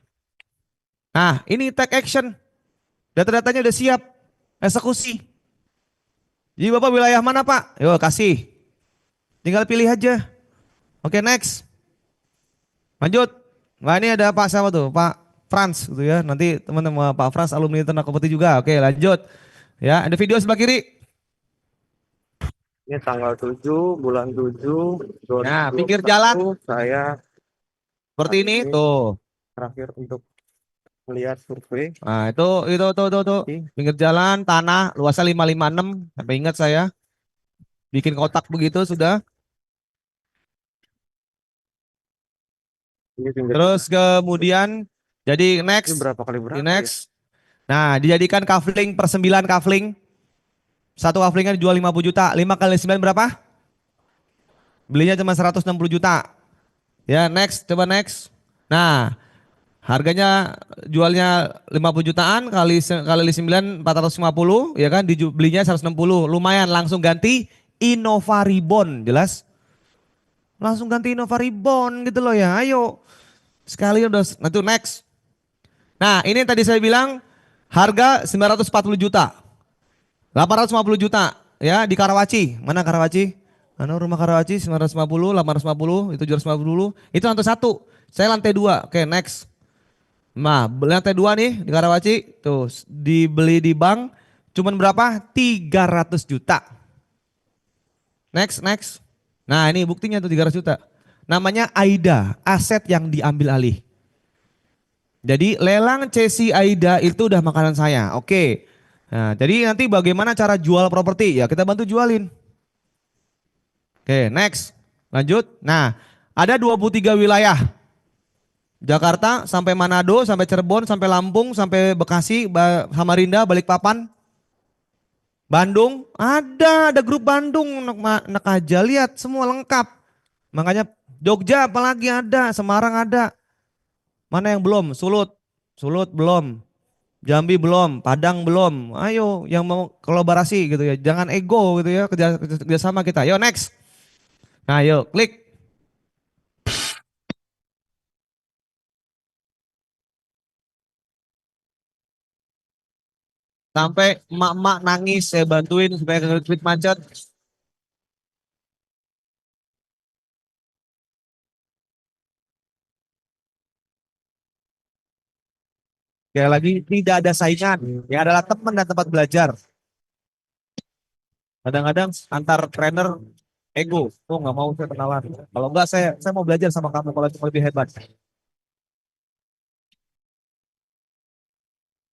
[SPEAKER 1] Nah ini take action. Data-datanya udah siap. Eksekusi. Jadi Bapak wilayah mana Pak? Yuk kasih. Tinggal pilih aja. Oke next. Lanjut. Nah ini ada Pak siapa tuh? Pak Frans gitu ya. Nanti teman-teman Pak Frans alumni Ternak Properti juga. Oke lanjut. Ya ada video sebelah kiri.
[SPEAKER 13] Ini tanggal 7 bulan 7
[SPEAKER 1] Nah pinggir jalan.
[SPEAKER 13] Saya
[SPEAKER 1] seperti ini tuh.
[SPEAKER 13] Terakhir untuk melihat survei.
[SPEAKER 1] Nah itu pinggir jalan tanah luasnya 556 sampai ingat saya bikin kotak begitu sudah. Terus kemudian jadi next.
[SPEAKER 13] Ini berapa kali berapa?
[SPEAKER 1] Next. Nah dijadikan kafling per 9 kafling. Satu kaflingan dijual 50 juta. 5 kali 9 berapa? Belinya cuma 160 juta. Ya, next, coba next. Nah, harganya jualnya 50 jutaan kali 9 450 ya kan, belinya 160. Lumayan, langsung ganti Innova Reborn, jelas? Langsung ganti Innova Reborn gitu loh ya. Ayo. Sekali udah, nanti next. Nah, ini tadi saya bilang harga 940 juta. 850 juta ya di Karawaci. Mana Karawaci? Mana rumah Karawaci? 950, 850, itu 750. Itu lantai 1. Saya lantai 2. Oke, next. Nah, lantai 2 nih di Karawaci. Tuh, dibeli di bank cuman berapa? 300 juta. Next, next. Nah, ini buktinya tuh 300 juta. Namanya AIDA, aset yang diambil alih. Jadi lelang CC AIDA itu udah makanan saya. Oke. Nah, jadi nanti bagaimana cara jual properti? Ya kita bantu jualin. Oke, next. Lanjut. Nah, ada 23 wilayah. Jakarta sampai Manado, sampai Cirebon, sampai Lampung, sampai Bekasi, Samarinda, Balikpapan. Bandung, ada grup Bandung, enak aja, lihat semua lengkap. Makanya Jogja apalagi ada, Semarang ada. Mana yang belum? Sulut belum. Jambi belum, Padang belum. Ayo yang mau kolaborasi gitu ya. Jangan ego gitu ya, kerjasama kita. Yo next. Nah yuk klik. Sampai emak-emak nangis saya bantuin supaya nge-tweet macet. Sekali lagi tidak ada saingan. Yang adalah teman dan tempat belajar. Kadang-kadang antar trainer ego. Oh nggak mau saya kenalan. Kalau enggak saya mau belajar sama kamu kalau itu lebih hebat.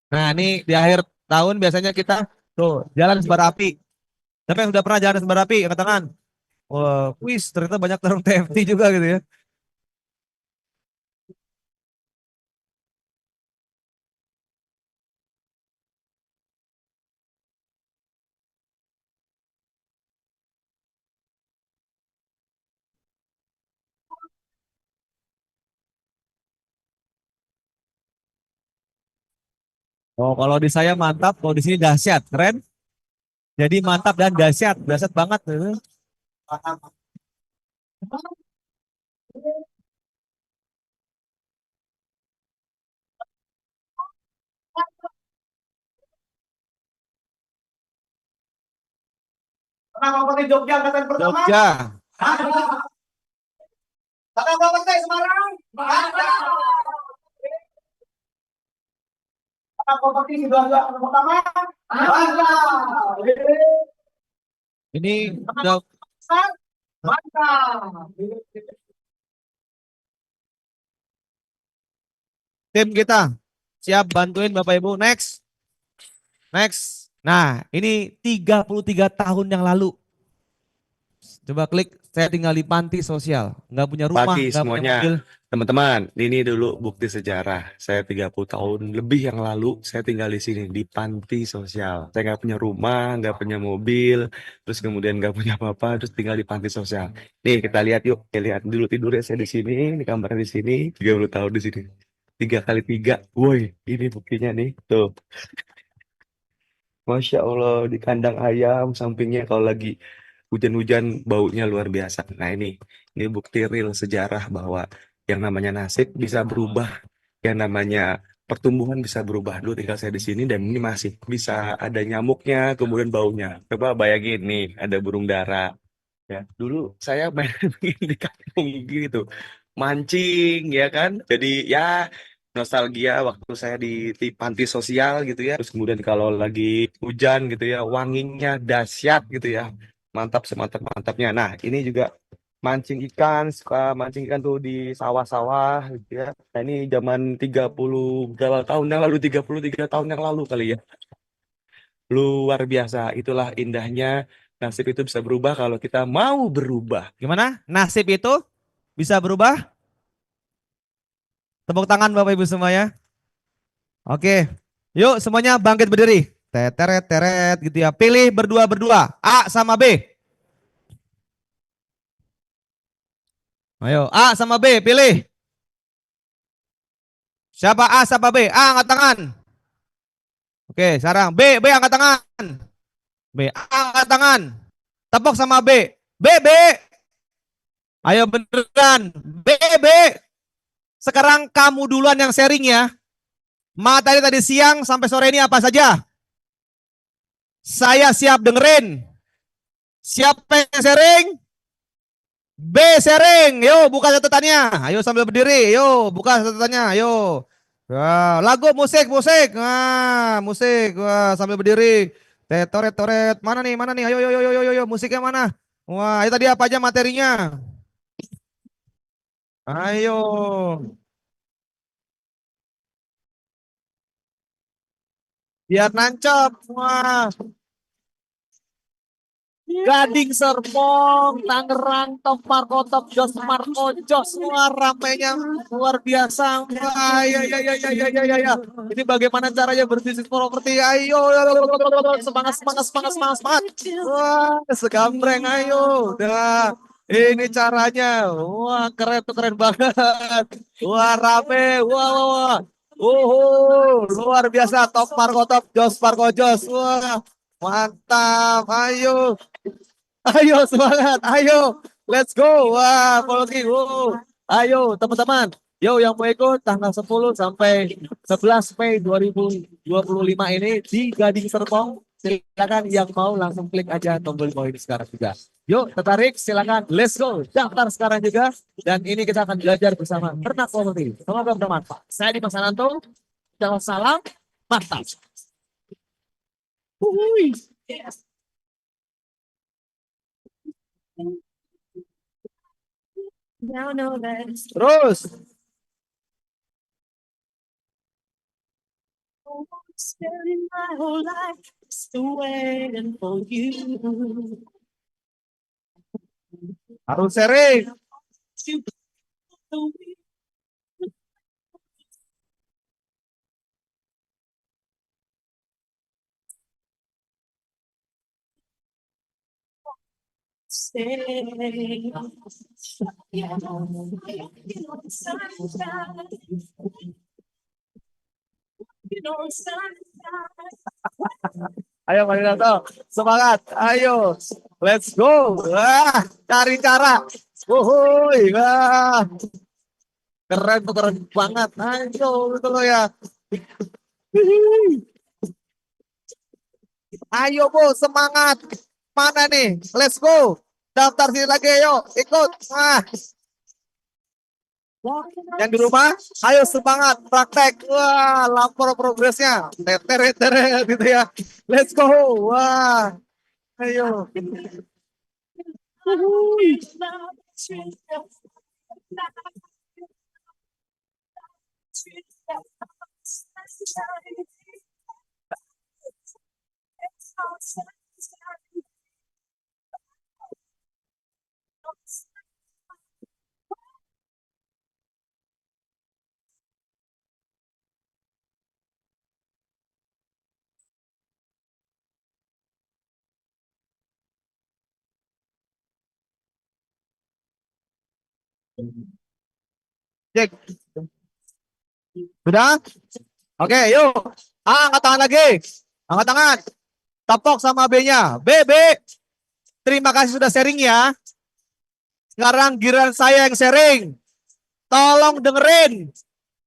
[SPEAKER 1] Nah ini di akhir tahun biasanya kita tuh jalan sebar api. Siapa yang sudah pernah jalan sebar api? Angkat tangan. Wah, wis ternyata banyak tarung TFT juga gitu ya. Oh, kalau di saya mantap, kalau di sini dahsyat, keren. Jadi mantap dan dahsyat, dahsyat banget.
[SPEAKER 7] Properti Jogja angkatan pertama.
[SPEAKER 1] Jogja.
[SPEAKER 7] Kata properti Semarang. Kata properti Sidoarjo angkatan pertama.
[SPEAKER 1] Ini udah tim kita siap bantuin Bapak Ibu. Next. Next. Nah, ini 33 tahun yang lalu. Coba klik, saya tinggal di panti sosial. Nggak punya rumah,
[SPEAKER 16] Pagi
[SPEAKER 1] nggak punya
[SPEAKER 16] semuanya.
[SPEAKER 1] mobil.
[SPEAKER 16] Teman-teman, ini dulu bukti sejarah. Saya 30 tahun lebih yang lalu, saya tinggal di sini, di panti sosial. Saya nggak punya rumah, nggak punya mobil, terus kemudian nggak punya apa-apa, terus tinggal di panti sosial. Nih, kita lihat yuk. Kita lihat dulu tidurnya saya di sini, di kamarnya di sini, 30 tahun di sini. 3 kali 3. Woi, ini buktinya nih. Tuh. Masya Allah, di kandang ayam, sampingnya kalau lagi hujan-hujan baunya luar biasa. Nah ini bukti real sejarah bahwa yang namanya nasib bisa berubah, yang namanya pertumbuhan bisa berubah. Dulu tinggal saya di sini dan ini masih bisa ada nyamuknya, kemudian baunya. Coba bayangin nih, ada burung dara. Ya, dulu saya main di kampung gitu, mancing ya kan. Jadi ya nostalgia waktu saya di panti sosial gitu ya. Terus kemudian kalau lagi hujan gitu ya, wanginya dahsyat gitu ya. Mantap semantap-mantapnya. Nah, ini juga mancing ikan, suka mancing ikan tuh di sawah-sawah gitu ya. Nah, ini zaman 30 berapa tahun yang lalu, 33 tahun yang lalu kali ya. Luar biasa. Itulah indahnya nasib itu bisa berubah kalau kita mau berubah.
[SPEAKER 1] Gimana? Nasib itu bisa berubah? Tepuk tangan Bapak Ibu semuanya. Oke. Yuk semuanya bangkit berdiri. Teteret teret gitu ya. Pilih berdua-berdua. A sama B. Ayo, A sama B, pilih. Siapa A sama B? A angkat tangan. Oke, sekarang B angkat tangan. B, A angkat tangan. Tepuk sama B. B. Ayo beneran. B. Sekarang kamu duluan yang sharing ya. Tadi siang sampai sore ini apa saja? Saya siap dengerin. Siapa yang sharing? B sharing. Yo, buka catatannya. Ayo sambil berdiri. Yo, buka catatannya. Yo. Wah, lagu musik. Nah, musik. Wah, sambil berdiri. Toret. Mana nih? Ayo. Musiknya mana? Wah, itu tadi apa aja materinya? Ayo. Biar nancep. Wah. Gading Serpong, Tangerang, Top Marko, Top Jos Marko, Jos, wah ramainya luar biasa. Wah, ya. Ini bagaimana caranya berbisnis properti? Ayo, semangat. Wah, segambreng, ayo. Dah, ini caranya. Wah, keren banget. Wah, rame. Wah. Luar biasa. Top Marko, Top Jos Marko, Jos. Wah, mantap. Ayo semangat, ayo, let's go. Wah, Polki, ayo teman-teman. Yo yang mau ikut tanggal 10 sampai 11 Mei 2025 ini di Gading Serpong. Silakan yang mau langsung klik aja tombol bawah ini sekarang juga. Yuk, tertarik? Silakan, let's go. Daftar sekarang juga. Dan ini kita akan belajar bersama Ternak Properti. Semoga bermanfaat. Saya Dimas Ananto. Salam, mantap. Yes. Terus. Harus sering. Ayo Pak Dinato, semangat, ayo, let's go. Wah, cari cara. Wuhui, wah, keren banget. Ayo, betul loh ya. Ayo Bu, semangat. Mana nih? Let's go. Daftar sini lagi, yuk, ikut. Wah. Yang di rumah, ayo semangat, praktek. Wah, lapor progresnya. Teret gitu ya. Let's go. Wah, ayo. Cek. Sudah? Oke, yuk. Angkat tangan lagi. Angkat tangan. Tepok sama B-nya. B. Terima kasih sudah sharing ya. Sekarang giliran saya yang sharing. Tolong dengerin.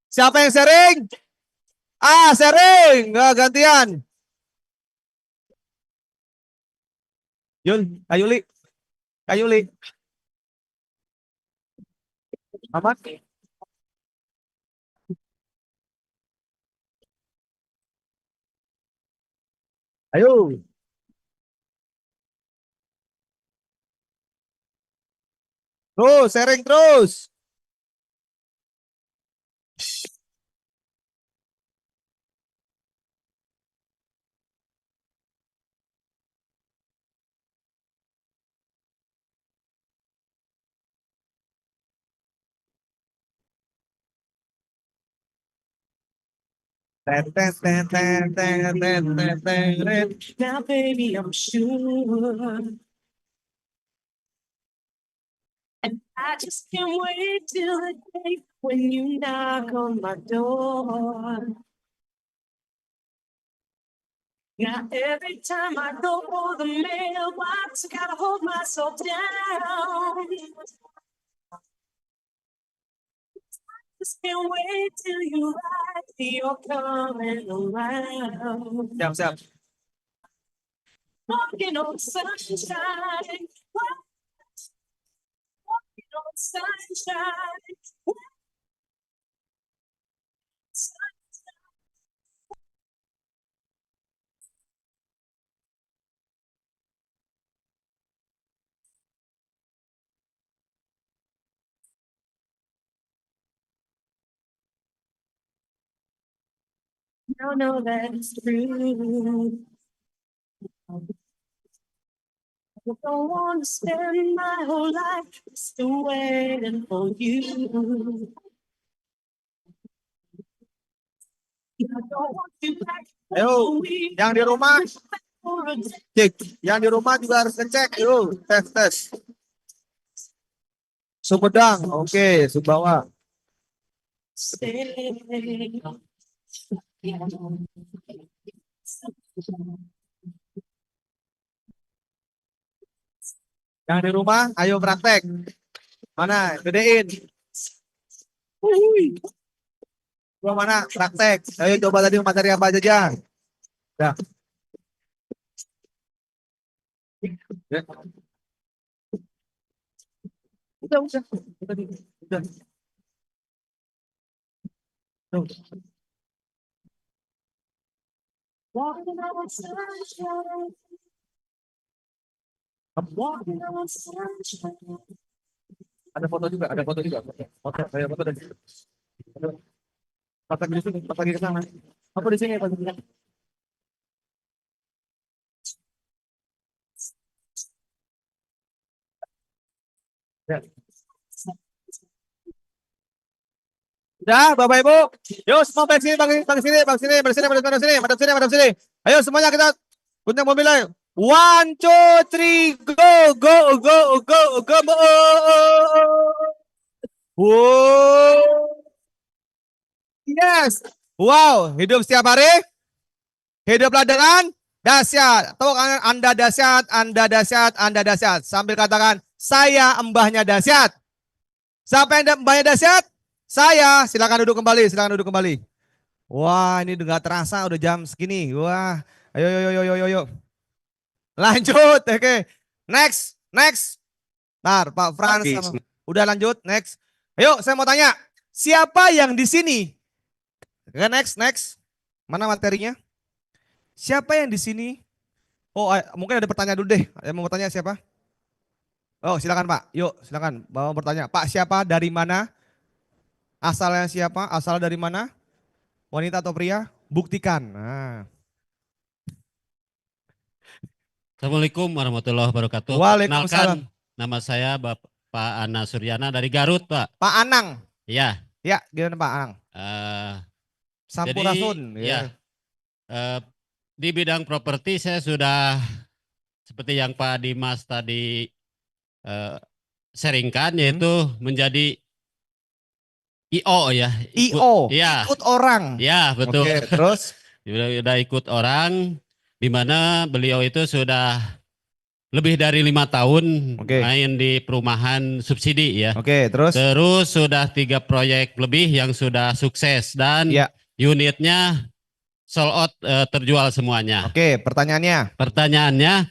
[SPEAKER 1] Siapa yang sharing? Sharing. Nggak gantian. Kayuli. Aman? Ayo. Terus, sharing terus.
[SPEAKER 6] Now, baby, I'm sure. And I just can't wait till the day when you knock on my door. Now every time I go for the mailbox, I gotta hold myself down. Just can't wait till you write you're coming around.
[SPEAKER 1] Siap.
[SPEAKER 6] Walking on sunshine. Walking on sunshine. No, that's true. I don't want to spend my whole life still waiting for you. I don't want you back.
[SPEAKER 7] Ayo, yang di rumah, cek. Yang di rumah juga harus ngecek. Yuk, tes. Sumedang, oke, Sumbawa. Yang di rumah, ayo praktek. Mana? Gedein. Gua mana? Praktek. Ayo coba tadi materi apa aja. Dah. Ya. Udah.
[SPEAKER 6] Walking on sunshine. I'm walking on sunshine.
[SPEAKER 7] Ada foto juga. Foto dari sini. Pas lagi di sini, pas lagi ke sana. Apa di sini, pas di sini. Ya. Udah, Bapak Ibu. Yuk semua bang sini. Ayo semuanya kita punya mobil ayo. 1, 2, 3, go. Wow. Yes. Wow, hidup setiap hari. Hiduplah dengan dahsyat. Tahu kan Anda dahsyat. Sambil katakan, saya mbahnya dahsyat. Siapa yang mbahnya dahsyat? Saya. Silakan duduk kembali. Wah, ini udah gak terasa udah jam segini. Wah, ayo. Lanjut, oke. Next. Ntar, Pak Frans. Udah lanjut, next. Ayo, saya mau tanya. Siapa yang di sini? Oke, next. Mana materinya? Siapa yang di sini? Oh, mungkin ada pertanyaan dulu deh. Yang mau bertanya siapa? Oh, silakan Pak. Yuk, silakan. Bawa bertanya. Pak, siapa? Dari mana? Asalnya siapa? Asal dari mana? Wanita atau pria? Buktikan. Nah.
[SPEAKER 17] Assalamualaikum warahmatullahi wabarakatuh.
[SPEAKER 1] Waalaikumsalam.
[SPEAKER 17] Perkenalkan, nama saya Bapak Ana Suryana dari Garut, Pak.
[SPEAKER 1] Pak Anang.
[SPEAKER 17] Iya.
[SPEAKER 1] Ya, gimana Pak Anang? Sampurasun.
[SPEAKER 17] Ya. Di bidang properti saya sudah seperti yang Pak Dimas tadi sharingkan, yaitu menjadi IO ya.
[SPEAKER 1] IO.
[SPEAKER 17] Ya.
[SPEAKER 1] Ikut orang.
[SPEAKER 17] Ya, betul.
[SPEAKER 1] Oke, terus?
[SPEAKER 17] Udah ikut orang, di mana beliau itu sudah lebih dari 5 tahun main di perumahan subsidi ya.
[SPEAKER 1] Oke, terus?
[SPEAKER 17] Terus sudah 3 proyek lebih yang sudah sukses dan unitnya sold out, terjual semuanya.
[SPEAKER 1] Oke, pertanyaannya?
[SPEAKER 17] Pertanyaannya,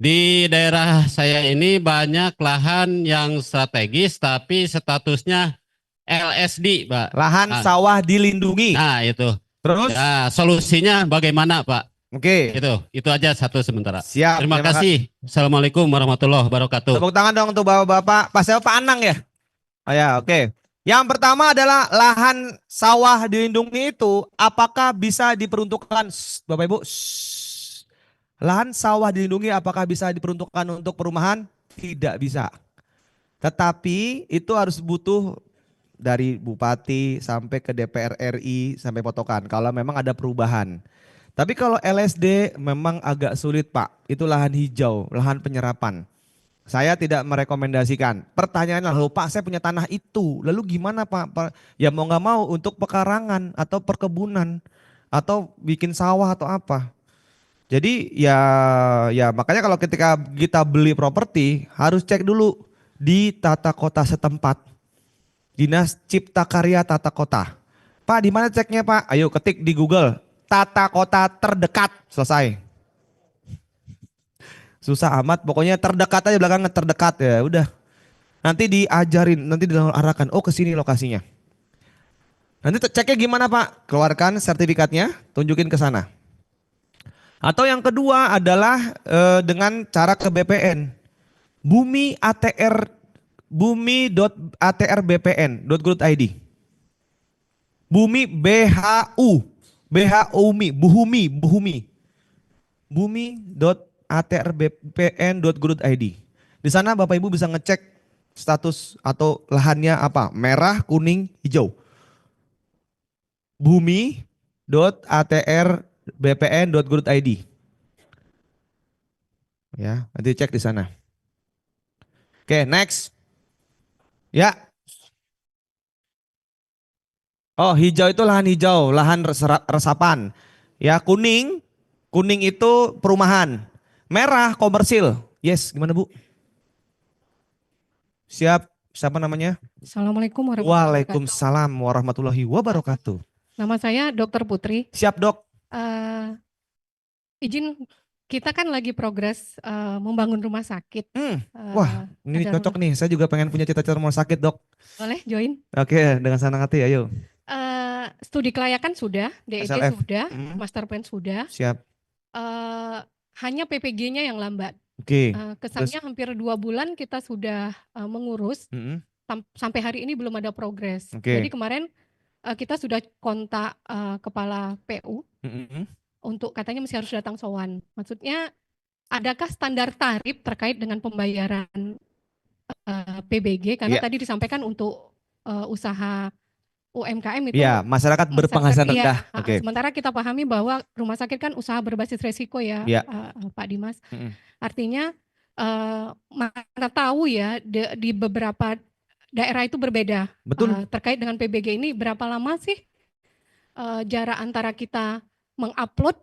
[SPEAKER 17] di daerah saya ini banyak lahan yang strategis tapi statusnya LSD, Pak.
[SPEAKER 1] Lahan sawah dilindungi.
[SPEAKER 17] Nah, itu.
[SPEAKER 1] Terus?
[SPEAKER 17] Nah, solusinya bagaimana, Pak?
[SPEAKER 1] Oke.
[SPEAKER 17] Itu aja satu sementara.
[SPEAKER 1] Siap.
[SPEAKER 17] Terima kasih. Assalamualaikum warahmatullahi wabarakatuh.
[SPEAKER 1] Tepuk tangan dong untuk Bapak-bapak. Pak siapa? Pak Anang ya? Oh ya, oke. Yang pertama adalah lahan sawah dilindungi itu apakah bisa diperuntukkan, Bapak Ibu? Lahan sawah dilindungi apakah bisa diperuntukkan untuk perumahan? Tidak bisa. Tetapi itu harus butuh
[SPEAKER 7] dari bupati sampai ke DPR RI sampai potokan kalau memang ada perubahan. Tapi kalau LSD memang agak sulit Pak, itu lahan hijau, lahan penyerapan. Saya tidak merekomendasikan. Pertanyaannya lalu Pak saya punya tanah itu, lalu gimana Pak? Ya mau nggak mau untuk pekarangan atau perkebunan atau bikin sawah atau apa. Jadi ya makanya kalau ketika kita beli properti harus cek dulu di tata kota setempat. Dinas Cipta Karya Tata Kota. Pak di mana ceknya Pak? Ayo ketik di Google. Tata kota terdekat. Selesai. Susah amat, pokoknya terdekat aja belakangnya terdekat ya udah. Nanti diajarin, nanti diarahkan, oh ke sini lokasinya. Nanti ceknya gimana Pak? Keluarkan sertifikatnya, tunjukin ke sana. Atau yang kedua adalah dengan cara ke BPN. Bumi ATR bumi.atrbpn.go.id. Bumi BHU, Buhumi. Bumi.atrbpn.go.id. Di sana Bapak Ibu bisa ngecek status atau lahannya apa, merah, kuning, hijau. Bumi.atrbpn.go.id. Ya, nanti cek di sana. Oke, next. Ya. Oh, hijau itu lahan hijau, lahan resapan. Ya, kuning itu perumahan. Merah komersil. Yes, gimana Bu? Siap, siapa namanya?
[SPEAKER 18] Assalamualaikum warahmatullahi wabarakatuh.
[SPEAKER 7] Waalaikumsalam warahmatullahi wabarakatuh.
[SPEAKER 18] Nama saya Dr. Putri.
[SPEAKER 7] Siap Dok.
[SPEAKER 18] Izin, kita kan lagi progres membangun rumah sakit.
[SPEAKER 7] Wah, ini cocok nih. Saya juga pengen punya cita-cita rumah sakit Dok.
[SPEAKER 18] Boleh join?
[SPEAKER 7] Oke, dengan senang hati ayo.
[SPEAKER 18] Studi kelayakan sudah, DET
[SPEAKER 7] SLF.
[SPEAKER 18] sudah, master plan sudah.
[SPEAKER 7] Siap.
[SPEAKER 18] Hanya PPG-nya yang lambat.
[SPEAKER 7] Oke.
[SPEAKER 18] Kesannya hampir 2 bulan kita sudah mengurus, sampai hari ini belum ada progres.
[SPEAKER 7] Oke.
[SPEAKER 18] Jadi kemarin kita sudah kontak kepala PU untuk katanya masih harus datang sowan. Maksudnya adakah standar tarif terkait dengan pembayaran PBG? Karena tadi disampaikan untuk usaha UMKM itu
[SPEAKER 7] Iya, masyarakat berpenghasilan rendah.
[SPEAKER 18] iya,
[SPEAKER 7] Oke.
[SPEAKER 18] sementara kita pahami bahwa rumah sakit kan usaha berbasis resiko ya,
[SPEAKER 7] Iya.
[SPEAKER 18] Pak Dimas. Artinya mana tahu ya di beberapa daerah itu berbeda.
[SPEAKER 7] Betul.
[SPEAKER 18] Terkait dengan PBG ini berapa lama sih jarak antara kita mengupload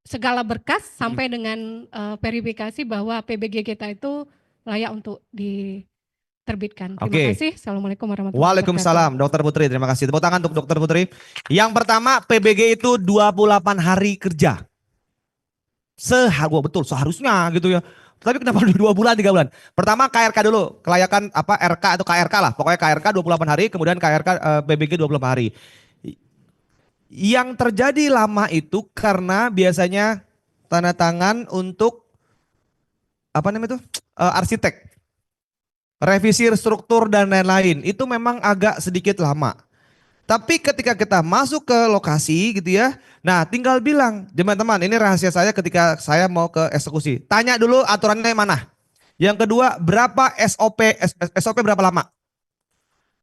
[SPEAKER 18] segala berkas sampai dengan verifikasi bahwa PBG kita itu layak untuk diterbitkan. Terima
[SPEAKER 7] Oke.
[SPEAKER 18] kasih. Assalamualaikum warahmatullahi wabarakatuh.
[SPEAKER 7] Waalaikumsalam, Dokter Putri. Terima kasih. Tepuk tangan untuk Dokter Putri. Yang pertama, PBG itu 28 hari kerja. Betul, seharusnya gitu ya. Tapi kenapa 2 bulan, 3 bulan? Pertama KRK dulu, kelayakan apa RK atau KRK lah. Pokoknya KRK 28 hari, kemudian KRK PBG 28 hari. Yang terjadi lama itu karena biasanya tanda tangan untuk apa namanya itu? Arsitek. Revisi struktur dan lain-lain. Itu memang agak sedikit lama. Tapi ketika kita masuk ke lokasi gitu ya. Nah, tinggal bilang, teman-teman, ini rahasia saya ketika saya mau ke eksekusi. Tanya dulu aturannya mana. Yang kedua, berapa SOP berapa lama?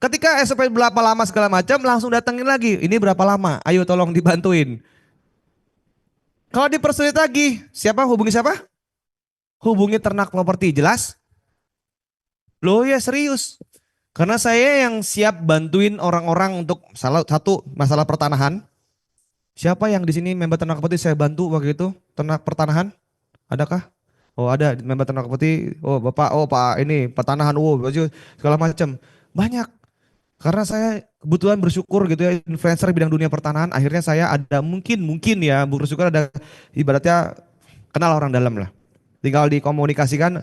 [SPEAKER 7] Ketika SOP berapa lama segala macam, langsung datengin lagi. Ini berapa lama? Ayo tolong dibantuin. Kalau dipersulit lagi, hubungi siapa? Hubungi Ternak Properti, jelas? Loh ya serius. Karena saya yang siap bantuin orang-orang untuk satu masalah pertanahan. Siapa yang di sini member Ternak Properti saya bantu waktu itu? Ternak pertanahan? Adakah? Oh ada member Ternak Properti. Oh Bapak, oh Pak ini pertanahan, segala macam. Banyak. Karena saya kebetulan bersyukur gitu ya, influencer bidang dunia pertanahan. Akhirnya saya ada mungkin ya bersyukur ada ibaratnya kenal orang dalam lah. Tinggal dikomunikasikan.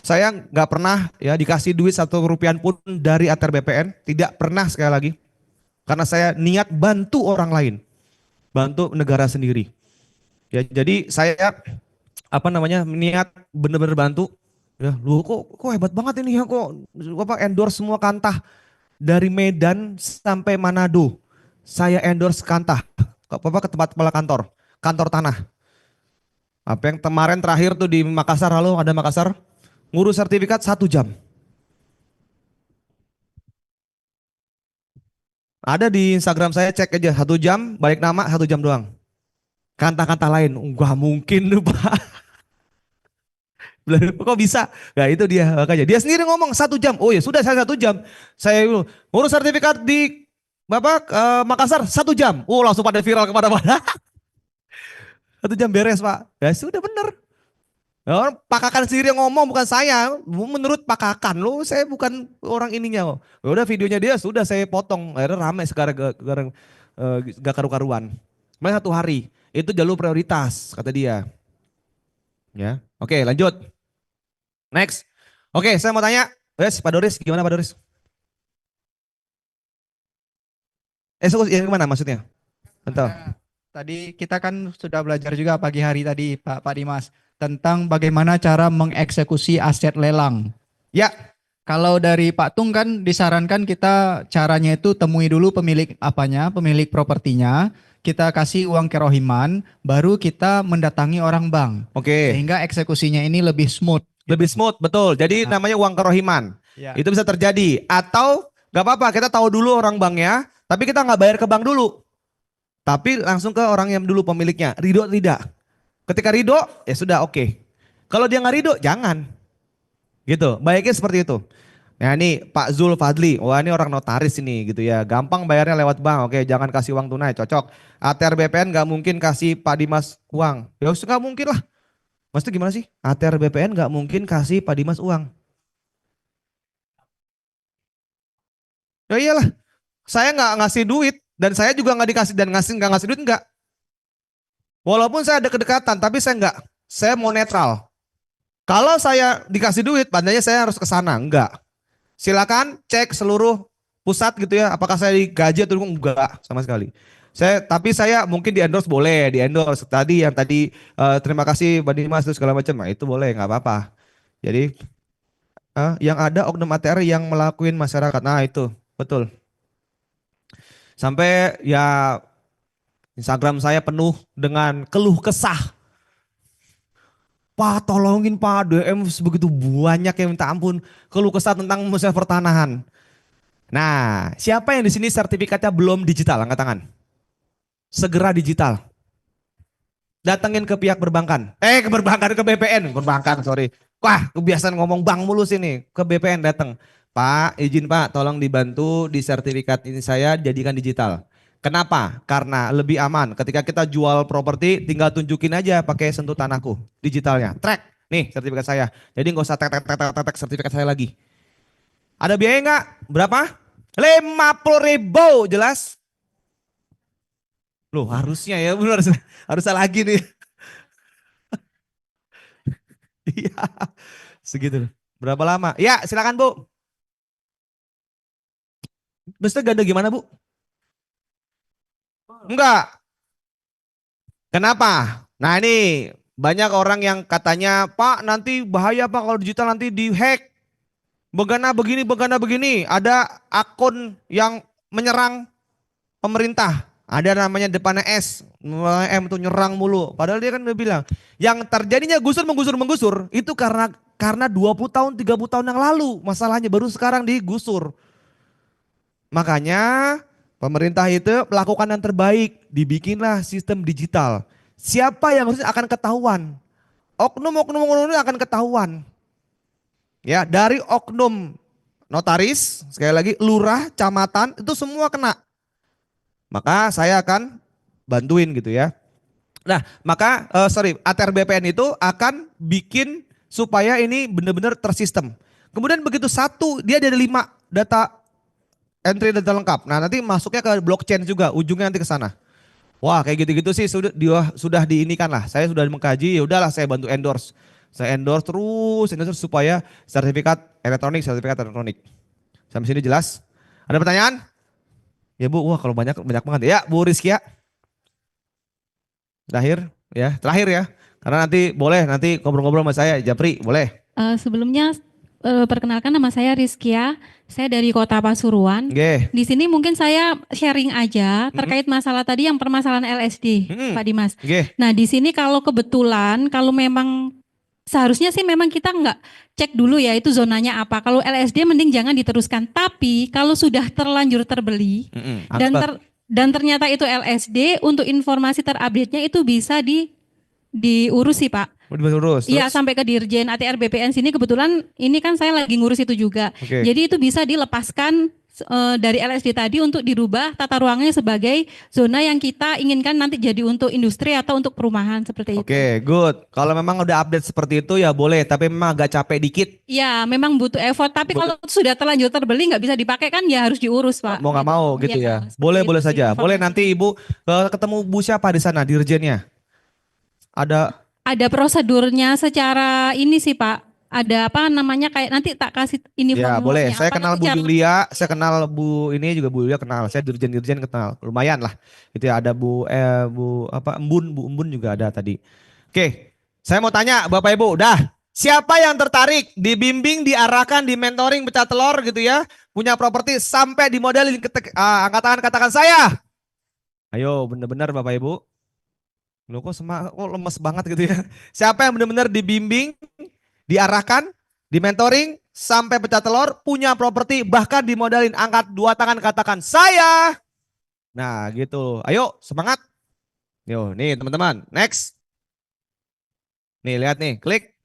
[SPEAKER 7] Saya nggak pernah ya dikasih duit 1 rupiah pun dari ATR BPN, tidak pernah sekali lagi. Karena saya niat bantu orang lain, bantu negara sendiri. Ya jadi saya niat bener-bener bantu. Ya, lu kok hebat banget ini ya kok endorse semua Kantah dari Medan sampai Manado. Saya endorse Kantah ke tempat kepala kantor tanah. Apa yang kemarin terakhir tuh di Makassar, ada Makassar. Ngurus sertifikat 1 jam. Ada di Instagram saya, cek aja 1 jam, balik nama 1 jam doang. Kata-kata lain, nggak mungkin tuh Pak. Kok bisa? Nah itu dia makanya. Dia sendiri ngomong 1 jam. Oh ya sudah saya 1 jam. Saya ngurus sertifikat di Makassar 1 jam. Oh langsung pada viral kemana-mana. 1 jam beres Pak. Ya sudah bener. Nah, Pak Kakan sendiri yang ngomong bukan saya. Menurut Pak Kakan lo saya bukan orang ininya. Udah videonya dia sudah saya potong. Akhirnya rame sekarang gak karu-karuan. Main 1 hari. Itu jalur prioritas kata dia. Ya, oke lanjut. Next. Oke, saya mau tanya, Pak Doris, gimana Pak Doris? Yang mana maksudnya? Betul.
[SPEAKER 19] Tadi kita kan sudah belajar juga pagi hari tadi Pak Dimas tentang bagaimana cara mengeksekusi aset lelang.
[SPEAKER 7] Ya.
[SPEAKER 19] Kalau dari Pak Tung kan disarankan kita caranya itu temui dulu pemilik pemilik propertinya, kita kasih uang kerohiman, baru kita mendatangi orang bank.
[SPEAKER 7] Oke.
[SPEAKER 19] Sehingga eksekusinya ini lebih smooth.
[SPEAKER 7] Lebih smooth, betul. Jadi namanya uang kerohiman.
[SPEAKER 19] Ya.
[SPEAKER 7] Itu bisa terjadi. Atau gak apa-apa, kita tahu dulu orang banknya, tapi kita nggak bayar ke bank dulu. Tapi langsung ke orang yang dulu pemiliknya. Ridho tidak. Ketika ridho, ya sudah oke. Kalau dia nggak ridho, jangan. Gitu, baiknya seperti itu. Nah ini Pak Zul Fadli, wah ini orang notaris ini gitu ya. Gampang bayarnya lewat bank, oke jangan kasih uang tunai, cocok. ATR BPN nggak mungkin kasih Pak Dimas uang. Ya nggak mungkin lah. Maksudnya gimana sih? ATR BPN nggak mungkin kasih Pak Dimas uang. Ya iyalah, saya nggak ngasih duit dan saya juga nggak dikasih dan nggak ngasih duit nggak. Walaupun saya ada kedekatan, tapi saya nggak. Saya mau netral. Kalau saya dikasih duit, tandanya saya harus ke sana, enggak. Silakan cek seluruh pusat gitu ya, apakah saya digaji atau enggak sama sekali. Tapi saya mungkin di endorse boleh, di endorse tadi yang tadi terima kasih Pak Dimas itu segala macam, nah itu boleh nggak apa-apa. Jadi yang ada oknum ATR yang melakuin masyarakat, nah itu betul. Sampai ya Instagram saya penuh dengan keluh kesah. Pak tolongin Pak, DM sebegitu banyak yang minta ampun, keluh kesah tentang masalah pertanahan. Nah, siapa yang di sini sertifikatnya belum digital, angkat tangan. Segera digital. Datengin ke pihak perbankan. Ke perbankan, ke BPN. Perbankan, sorry. Wah, kebiasaan ngomong bank mulu sini. Ke BPN datang. Pak, izin Pak, tolong dibantu di sertifikat ini saya jadikan digital. Kenapa? Karena lebih aman. Ketika kita jual properti, tinggal tunjukin aja pakai sentuh tanahku digitalnya. Track, nih sertifikat saya. Jadi nggak usah tek sertifikat saya lagi. Ada biaya nggak? Berapa? 50.000, jelas? Loh harusnya ya, benar harusnya lagi nih. Iya, segitu. Berapa lama? Ya silakan Bu. Mesti ganda gimana Bu? Enggak. Kenapa? Nah ini banyak orang yang katanya Pak nanti bahaya Pak kalau digital nanti dihack. Begana begini. Ada akun yang menyerang pemerintah. Ada namanya depannya S, M tuh nyerang mulu. Padahal dia kan udah bilang, yang terjadinya menggusur itu karena 20 tahun, 30 tahun yang lalu. Masalahnya baru sekarang digusur. Makanya pemerintah itu melakukan yang terbaik, dibikinlah sistem digital. Siapa yang harusnya akan ketahuan? Oknum akan ketahuan. Ya, dari oknum notaris, sekali lagi lurah, camatan, itu semua kena. Maka saya akan bantuin gitu ya. Nah, maka ATR BPN itu akan bikin supaya ini benar-benar tersistem. Kemudian begitu satu, dia ada 5 data entry data lengkap. Nah, nanti masuknya ke blockchain juga, ujungnya nanti ke sana. Wah, kayak gitu-gitu sih sudah diinikan lah. Saya sudah mengkaji, ya udahlah saya bantu endorse. Saya endorse terus supaya sertifikat elektronik. Sampai sini jelas? Ada pertanyaan? Ya Bu, wah kalau banyak banget. Ya Bu Rizkia. Terakhir ya. Karena nanti boleh nanti ngobrol-ngobrol sama saya, Japri, boleh.
[SPEAKER 20] Sebelumnya perkenalkan nama saya Rizkia, saya dari Kota Pasuruan. Di sini mungkin saya sharing aja terkait masalah tadi yang permasalahan LSD, Pak Dimas. Nah di sini kalau kebetulan kalau memang seharusnya sih memang kita nggak cek dulu ya itu zonanya apa. Kalau LSD mending jangan diteruskan. Tapi kalau sudah terlanjur terbeli dan ternyata itu LSD, untuk informasi terupdate-nya itu bisa diurus sih Pak.
[SPEAKER 7] Diurus.
[SPEAKER 20] Iya, sampai ke Dirjen ATR BPN sini, kebetulan ini kan saya lagi ngurus itu juga. Jadi itu bisa dilepaskan dari LSD tadi untuk dirubah tata ruangnya sebagai zona yang kita inginkan nanti jadi untuk industri atau untuk perumahan seperti itu.
[SPEAKER 7] Oke, good. Kalau memang udah update seperti itu ya boleh, tapi memang agak capek dikit.
[SPEAKER 20] Ya, memang butuh effort. Tapi kalau sudah terlanjur terbeli nggak bisa dipakai kan ya harus diurus Pak.
[SPEAKER 7] Mau nggak mau gitu ya. Boleh saja. Boleh nanti Ibu ketemu Bu siapa di sana dirjennya? Ada
[SPEAKER 20] prosedurnya secara ini sih Pak. Ada apa namanya kayak nanti tak kasih ini
[SPEAKER 7] ya boleh. Saya
[SPEAKER 20] apa,
[SPEAKER 7] kenal Bu Julia, saya kenal Bu ini juga Bu Julia kenal. Saya dirjen kenal. Lumayan lah. Itu ya ada Bu Embun juga ada tadi. Oke. Saya mau tanya Bapak Ibu, siapa yang tertarik dibimbing, diarahkan, di mentoring pecah telur gitu ya, punya properti sampai dimodalin, angkat tangan katakan saya. Ayo bener-bener Bapak Ibu. Loh kok lemes banget gitu ya. Siapa yang benar-benar dibimbing, diarahkan, dimentoring, sampai pecah telur, punya properti, bahkan dimodalin, angkat 2 tangan katakan saya. Nah gitu, ayo semangat. Yo nih teman-teman, next. Nih lihat nih, klik.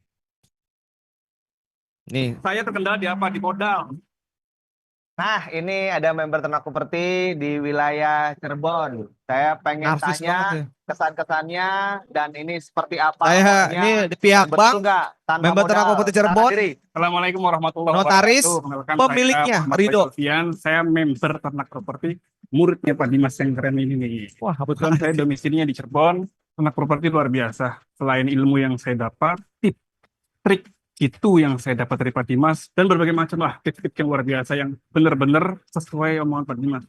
[SPEAKER 7] Nih.
[SPEAKER 21] Saya terkendala di apa? Di modal.
[SPEAKER 13] Nah, ini ada member Ternak Properti di wilayah Cirebon. Saya pengen tanya kesan-kesannya dan ini seperti apa.
[SPEAKER 7] Saya ini di pihak bank, member Ternak Properti Cirebon.
[SPEAKER 21] Assalamualaikum warahmatullahi
[SPEAKER 7] Notaris,
[SPEAKER 21] wabarakatuh.
[SPEAKER 7] pemiliknya Ridho.
[SPEAKER 21] Saya member Ternak Properti, muridnya Pak Dimas yang keren ini nih. Wah, kebetulan saya domisilinya di Cirebon. Ternak Properti luar biasa. Selain ilmu yang saya dapat, trik itu yang saya dapat dari Pak Dimas dan berbagai macam lah tips-tips yang luar biasa yang benar-benar sesuai omongan Pak Dimas.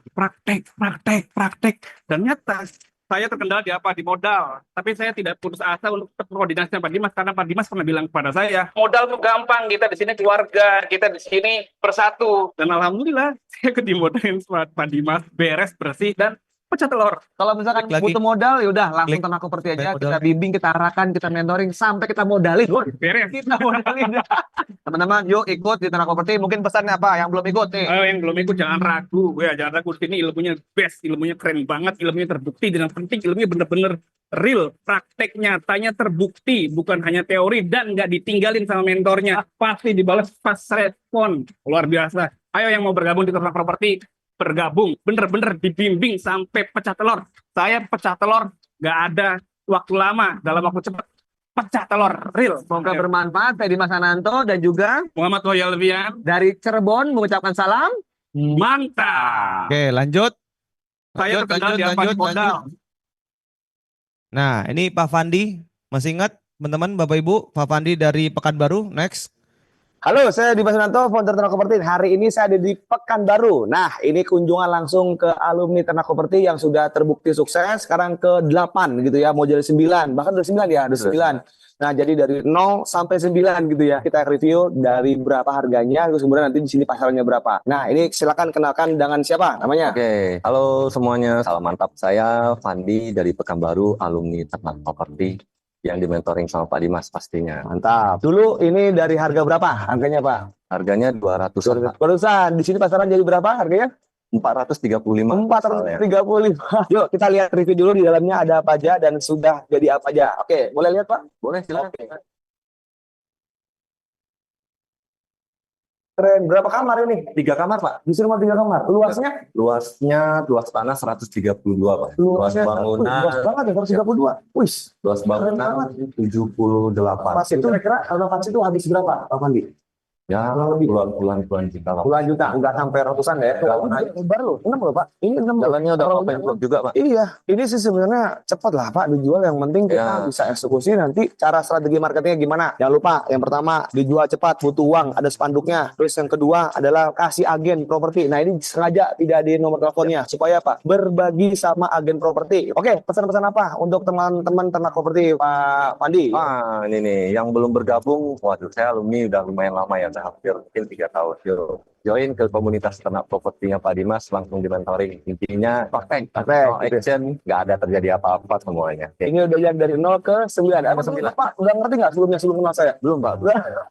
[SPEAKER 21] Praktek dan nyata saya terkendala di apa? Di modal. Tapi saya tidak putus asa untuk berkoordinasi dengan Pak Dimas karena Pak Dimas pernah bilang kepada saya, modal tuh gampang, kita di sini keluarga, kita di sini bersatu. Dan alhamdulillah saya dimodalin sama Pak Dimas, beres, bersih dan pecah telur.
[SPEAKER 13] Kalau misalkan butuh modal, yaudah langsung Ternak Properti aja. Kita bimbing, kita arahkan, kita mentoring sampai kita modalin. Kita modalin. Teman-teman, yuk ikut di Ternak Properti. Mungkin pesannya apa? Yang belum ikut nih.
[SPEAKER 21] Yang belum ikut jangan ragu. Ya, jangan ragu. Ini ilmunya best, ilmunya keren banget, ilmunya terbukti dan yang penting ilmunya bener-bener real. Praktek nyatanya terbukti, bukan hanya teori dan nggak ditinggalin sama mentornya. Pasti dibalas fast respon. Luar biasa. Ayo yang mau bergabung di Ternak Properti, bergabung, bener-bener dibimbing sampai pecah telur. Saya pecah telur, nggak ada waktu lama, dalam waktu cepat pecah telur, real.
[SPEAKER 13] Semoga bermanfaat, Pak Dimas Ananto dan juga
[SPEAKER 21] Muhammad Wahyu Alfian
[SPEAKER 13] dari Cirebon mengucapkan salam.
[SPEAKER 21] Mantap.
[SPEAKER 7] Oke, lanjut.
[SPEAKER 21] Saya terkendala di apa? Modal.
[SPEAKER 7] Nah, ini Pak Fandi, masih ingat teman-teman, Bapak Ibu, Pak Fandi dari Pekanbaru, next.
[SPEAKER 13] Halo, saya Dimas Ananto, founder Ternak Properti. Hari ini saya ada di Pekanbaru. Nah, ini kunjungan langsung ke alumni Ternak Properti yang sudah terbukti sukses. Sekarang ke 8 gitu ya, mau jadi 9. Bahkan udah 9 ya, udah 9. Nah, jadi dari 0 sampai 9 gitu ya. Kita review dari berapa harganya, terus kemudian nanti di sini pasarannya berapa. Nah, ini silakan kenalkan dengan siapa namanya?
[SPEAKER 22] Oke, halo semuanya, salam mantap. Saya Fandi dari Pekanbaru, alumni Ternak Properti yang dimentoring sama Pak Dimas pastinya.
[SPEAKER 13] Mantap. Dulu ini dari harga berapa harganya, Pak?
[SPEAKER 22] Harganya 200-an.
[SPEAKER 13] Barusan di sini pasaran jadi berapa harganya?
[SPEAKER 22] 435.
[SPEAKER 13] 435. Yuk kita lihat review dulu di dalamnya ada apa aja dan sudah jadi apa aja. Oke, boleh lihat Pak?
[SPEAKER 22] Boleh, silakan.
[SPEAKER 13] Oke. Keren. Berapa kamar ini?
[SPEAKER 22] 3 kamar, Pak.
[SPEAKER 13] Di rumah 3 kamar. Luasnya?
[SPEAKER 22] Luas tanah 132, Pak. Luas bangunan.
[SPEAKER 13] Luas banget ya, 132. Wih.
[SPEAKER 22] Luas bangunan 78.
[SPEAKER 13] Pas itu kira-kira renovasi itu habis berapa, Pak Fandi?
[SPEAKER 22] Ya, puluhan juta lah.
[SPEAKER 13] Puluhan juta, enggak sampai ratusan ya. Lebar loh, 6 loh Pak. Ini 6
[SPEAKER 22] jalannya udah open block juga, Pak.
[SPEAKER 13] Iya, ini sih sebenarnya cepat lah Pak dijual. Yang penting kita bisa eksekusi nanti cara strategi marketingnya gimana. Jangan lupa, yang pertama dijual cepat, butuh uang, ada spanduknya. Terus yang kedua adalah kasih agen properti. Nah ini sengaja tidak di nomor teleponnya. Supaya Pak, berbagi sama agen properti. Oke, pesan-pesan apa untuk teman-teman Ternak Properti Pak Fandi?
[SPEAKER 22] Ini nih, yang belum bergabung, waduh saya alumni udah lumayan lama ya. sudah hampir mungkin 3 tahun. Yuk, join ke komunitas ternak propertinya Pak Dimas, langsung di mentoring. Intinya praktek, no action, nggak ada terjadi apa-apa semuanya. Oke.
[SPEAKER 13] Ini udah yang dari 0 ke 9. Apa 9? Pak, udah ngerti nggak sebelum kenal saya?
[SPEAKER 22] Belum Pak,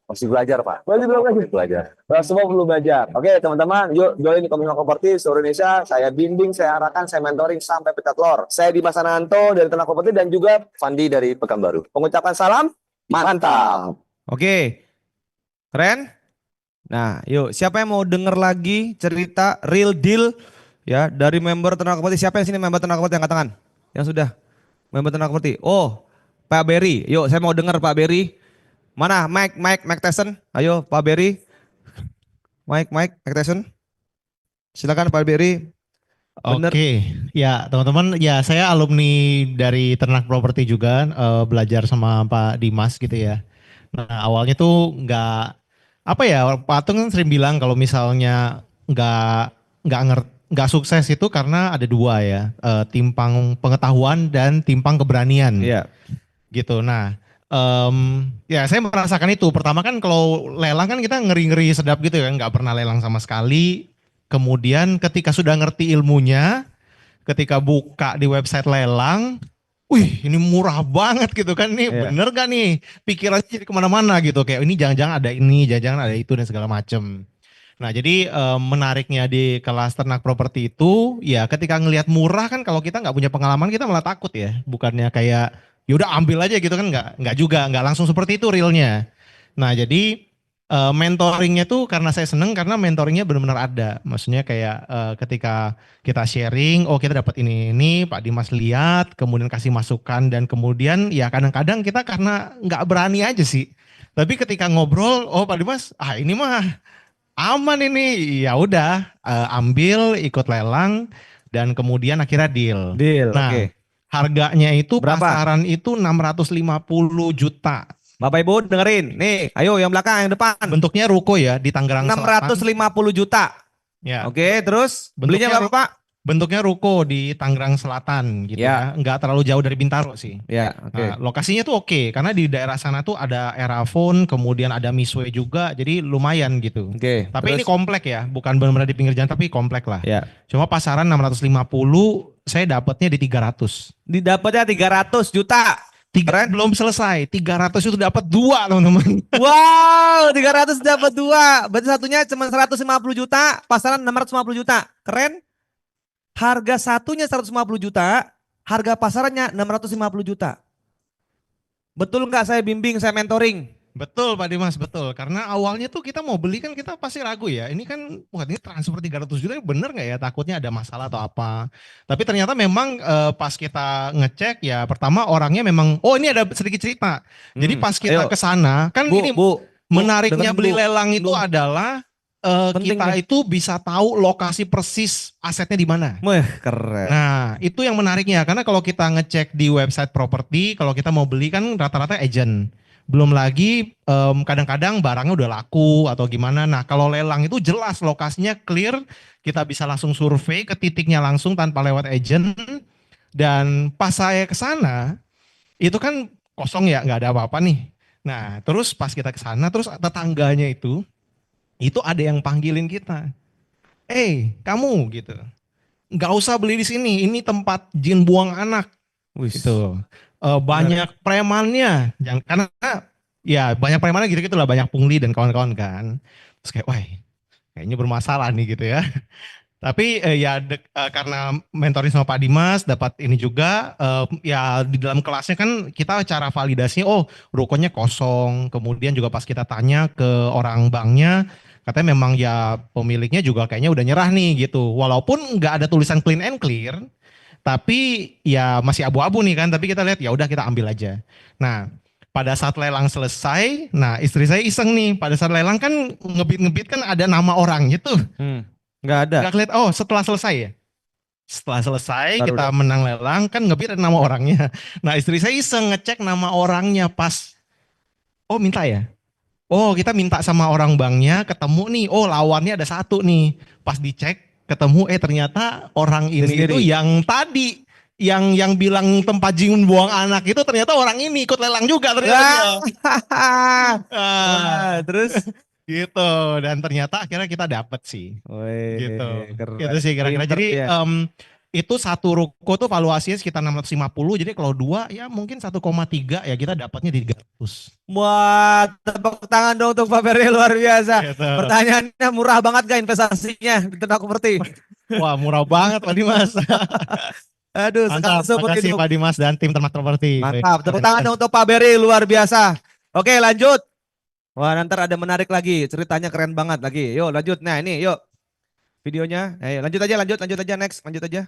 [SPEAKER 22] masih belajar Pak.
[SPEAKER 13] Masih belum
[SPEAKER 22] belajar.
[SPEAKER 13] Semua perlu belajar. Oke teman-teman, yuk join di komunitas properti seluruh Indonesia. Saya bimbing, saya arahkan, saya mentoring sampai pecat telur. Saya Dimas Ananto dari Ternak Properti dan juga
[SPEAKER 22] Fandi dari Pekanbaru.
[SPEAKER 13] Pengucapan salam mantap.
[SPEAKER 7] Oke. Keren? Nah, yuk siapa yang mau denger lagi cerita real deal ya dari member Ternak Properti? Siapa yang sini member Ternak Properti? Angkat tangan. Yang sudah member Ternak Properti. Oh, Pak Berry. Yuk, saya mau denger Pak Berry. Mana Mike Tyson? Ayo Pak Berry. Mike Tyson. Silakan Pak Berry. Bener.
[SPEAKER 2] Oke, ya teman-teman, ya saya alumni dari Ternak Properti juga, belajar sama Pak Dimas gitu ya. Nah awalnya tuh apa ya, Pak Atung kan sering bilang kalau misalnya nggak sukses itu karena ada 2 ya, timpang pengetahuan dan timpang keberanian.
[SPEAKER 7] Iya.
[SPEAKER 2] Gitu. Nah, ya saya merasakan itu. Pertama kan kalau lelang kan kita ngeri-ngeri sedap gitu kan, nggak pernah lelang sama sekali. Kemudian ketika sudah ngerti ilmunya, ketika buka di website lelang, wih ini murah banget gitu kan, nih bener gak nih, pikirannya jadi kemana-mana gitu, kayak ini jangan-jangan ada ini, jangan-jangan ada itu dan segala macem. Nah jadi menariknya di kelas ternak properti itu, ya ketika ngelihat murah kan, kalau kita nggak punya pengalaman kita malah takut ya, bukannya kayak yaudah ambil aja gitu kan, nggak juga, nggak langsung seperti itu realnya. Nah jadi mentoringnya tuh karena saya seneng, karena mentoringnya benar-benar ada. Maksudnya kayak ketika kita sharing, oh kita dapat ini, Pak Dimas lihat, kemudian kasih masukan, dan kemudian ya kadang-kadang kita karena nggak berani aja sih. Tapi ketika ngobrol, oh Pak Dimas, ini mah aman ini, ya udah ambil, ikut lelang, dan kemudian akhirnya deal. Nah, harganya itu
[SPEAKER 7] berapa?
[SPEAKER 2] pasaran itu 650 juta.
[SPEAKER 7] Bapak Ibu dengerin, nih ayo yang belakang, yang depan.
[SPEAKER 2] Bentuknya ruko ya di Tangerang Selatan.
[SPEAKER 7] 650 juta.
[SPEAKER 2] Ya.
[SPEAKER 7] Oke, terus belinya berapa Pak?
[SPEAKER 2] Bentuknya ruko di Tangerang Selatan gitu ya. Enggak terlalu jauh dari Bintaro sih.
[SPEAKER 7] Ya, oke.
[SPEAKER 2] Nah, lokasinya tuh oke, karena di daerah sana tuh ada Erafone, kemudian ada Misway juga, jadi lumayan gitu.
[SPEAKER 7] Oke.
[SPEAKER 2] Tapi ini komplek ya, bukan benar-benar di pinggir jalan, tapi komplek lah.
[SPEAKER 7] Ya.
[SPEAKER 2] Cuma pasaran 650, saya dapatnya di 300.
[SPEAKER 7] Didapatnya 300 juta.
[SPEAKER 2] Belum selesai, 300 itu dapat 2 teman-teman.
[SPEAKER 7] Wow, 300 dapat 2. Berarti satunya cuma 150 juta, pasaran 650 juta. Keren. Harga satunya 150 juta, harga pasarannya 650 juta. Betul nggak saya bimbing, saya mentoring?
[SPEAKER 2] Betul Pak Dimas, betul. Karena awalnya tuh kita mau beli kan kita pasti ragu ya. Ini kan, wah ini transfer 300 juta bener nggak ya? Takutnya ada masalah atau apa. Tapi ternyata memang pas kita ngecek ya, pertama orangnya memang, oh ini ada sedikit cerita. Jadi pas kita ke sana, kan ini menariknya beli lelang itu adalah kita itu bisa tahu lokasi persis asetnya di mana.
[SPEAKER 7] Wah, keren.
[SPEAKER 2] Nah, itu yang menariknya. Karena kalau kita ngecek di website properti, kalau kita mau beli kan rata-rata agent. Belum lagi kadang-kadang barangnya udah laku atau gimana. Nah kalau lelang itu jelas lokasinya clear, kita bisa langsung survei ke titiknya langsung tanpa lewat agent. Dan pas saya ke sana itu kan kosong ya, nggak ada apa-apa nih. Nah terus pas kita ke sana, terus tetangganya itu ada yang panggilin kita, kamu gitu, nggak usah beli di sini, ini tempat jin buang anak. Gitu. Banyak premannya, karena ya banyak premannya gitu lah, banyak pungli dan kawan-kawan kan. Terus kayak, wah kayaknya bermasalah nih gitu ya. Tapi karena mentoring sama Pak Dimas dapat ini juga, ya di dalam kelasnya kan kita cara validasinya, oh rukonya kosong. Kemudian juga pas kita tanya ke orang banknya, katanya memang ya pemiliknya juga kayaknya udah nyerah nih gitu. Walaupun nggak ada tulisan clean and clear, tapi ya masih abu-abu nih kan, tapi kita lihat ya udah kita ambil aja. Nah pada saat lelang selesai, nah istri saya iseng nih, pada saat lelang kan ngebit kan ada nama orangnya tuh.
[SPEAKER 7] Nggak ada.
[SPEAKER 2] Nggak kelihatan. Oh setelah selesai ya. Setelah selesai kita menang lelang kan ngebit ada nama orangnya. Nah istri saya iseng ngecek nama orangnya pas. Oh minta ya. Oh kita minta sama orang banknya, ketemu nih. Oh lawannya ada 1 nih. Pas dicek ketemu ternyata orang ini itu yang tadi yang bilang tempat jin buang anak itu ternyata orang ini ikut lelang juga ternyata.
[SPEAKER 7] Terus
[SPEAKER 2] Gitu, dan ternyata akhirnya kita dapet sih. Gitu.
[SPEAKER 7] keren.
[SPEAKER 2] Gitu sih kira-kira.
[SPEAKER 7] Pinter
[SPEAKER 2] Jadi
[SPEAKER 7] ya.
[SPEAKER 2] itu satu ruko tuh valuasinya sekitar 650. Jadi kalau 2 ya mungkin 1,3 ya kita dapatnya di 300.
[SPEAKER 7] Wah, tepuk tangan dong untuk Pak Ferry, luar biasa.
[SPEAKER 2] Gitu.
[SPEAKER 7] Pertanyaannya murah banget gak investasinya di ternak properti?
[SPEAKER 2] Wah, murah banget Pak Dimas.
[SPEAKER 7] Aduh,
[SPEAKER 2] Mantap,
[SPEAKER 7] seperti
[SPEAKER 2] makasih
[SPEAKER 7] itu.
[SPEAKER 2] Pak Dimas dan tim ternak properti.
[SPEAKER 7] Mantap, tepuk tangan dong untuk Pak Ferry, luar biasa. Oke, lanjut. Wah, nanti ada menarik lagi, ceritanya keren banget lagi. Yuk lanjut, nah ini yuk videonya. Ayo lanjut aja, lanjut aja, next, lanjut aja.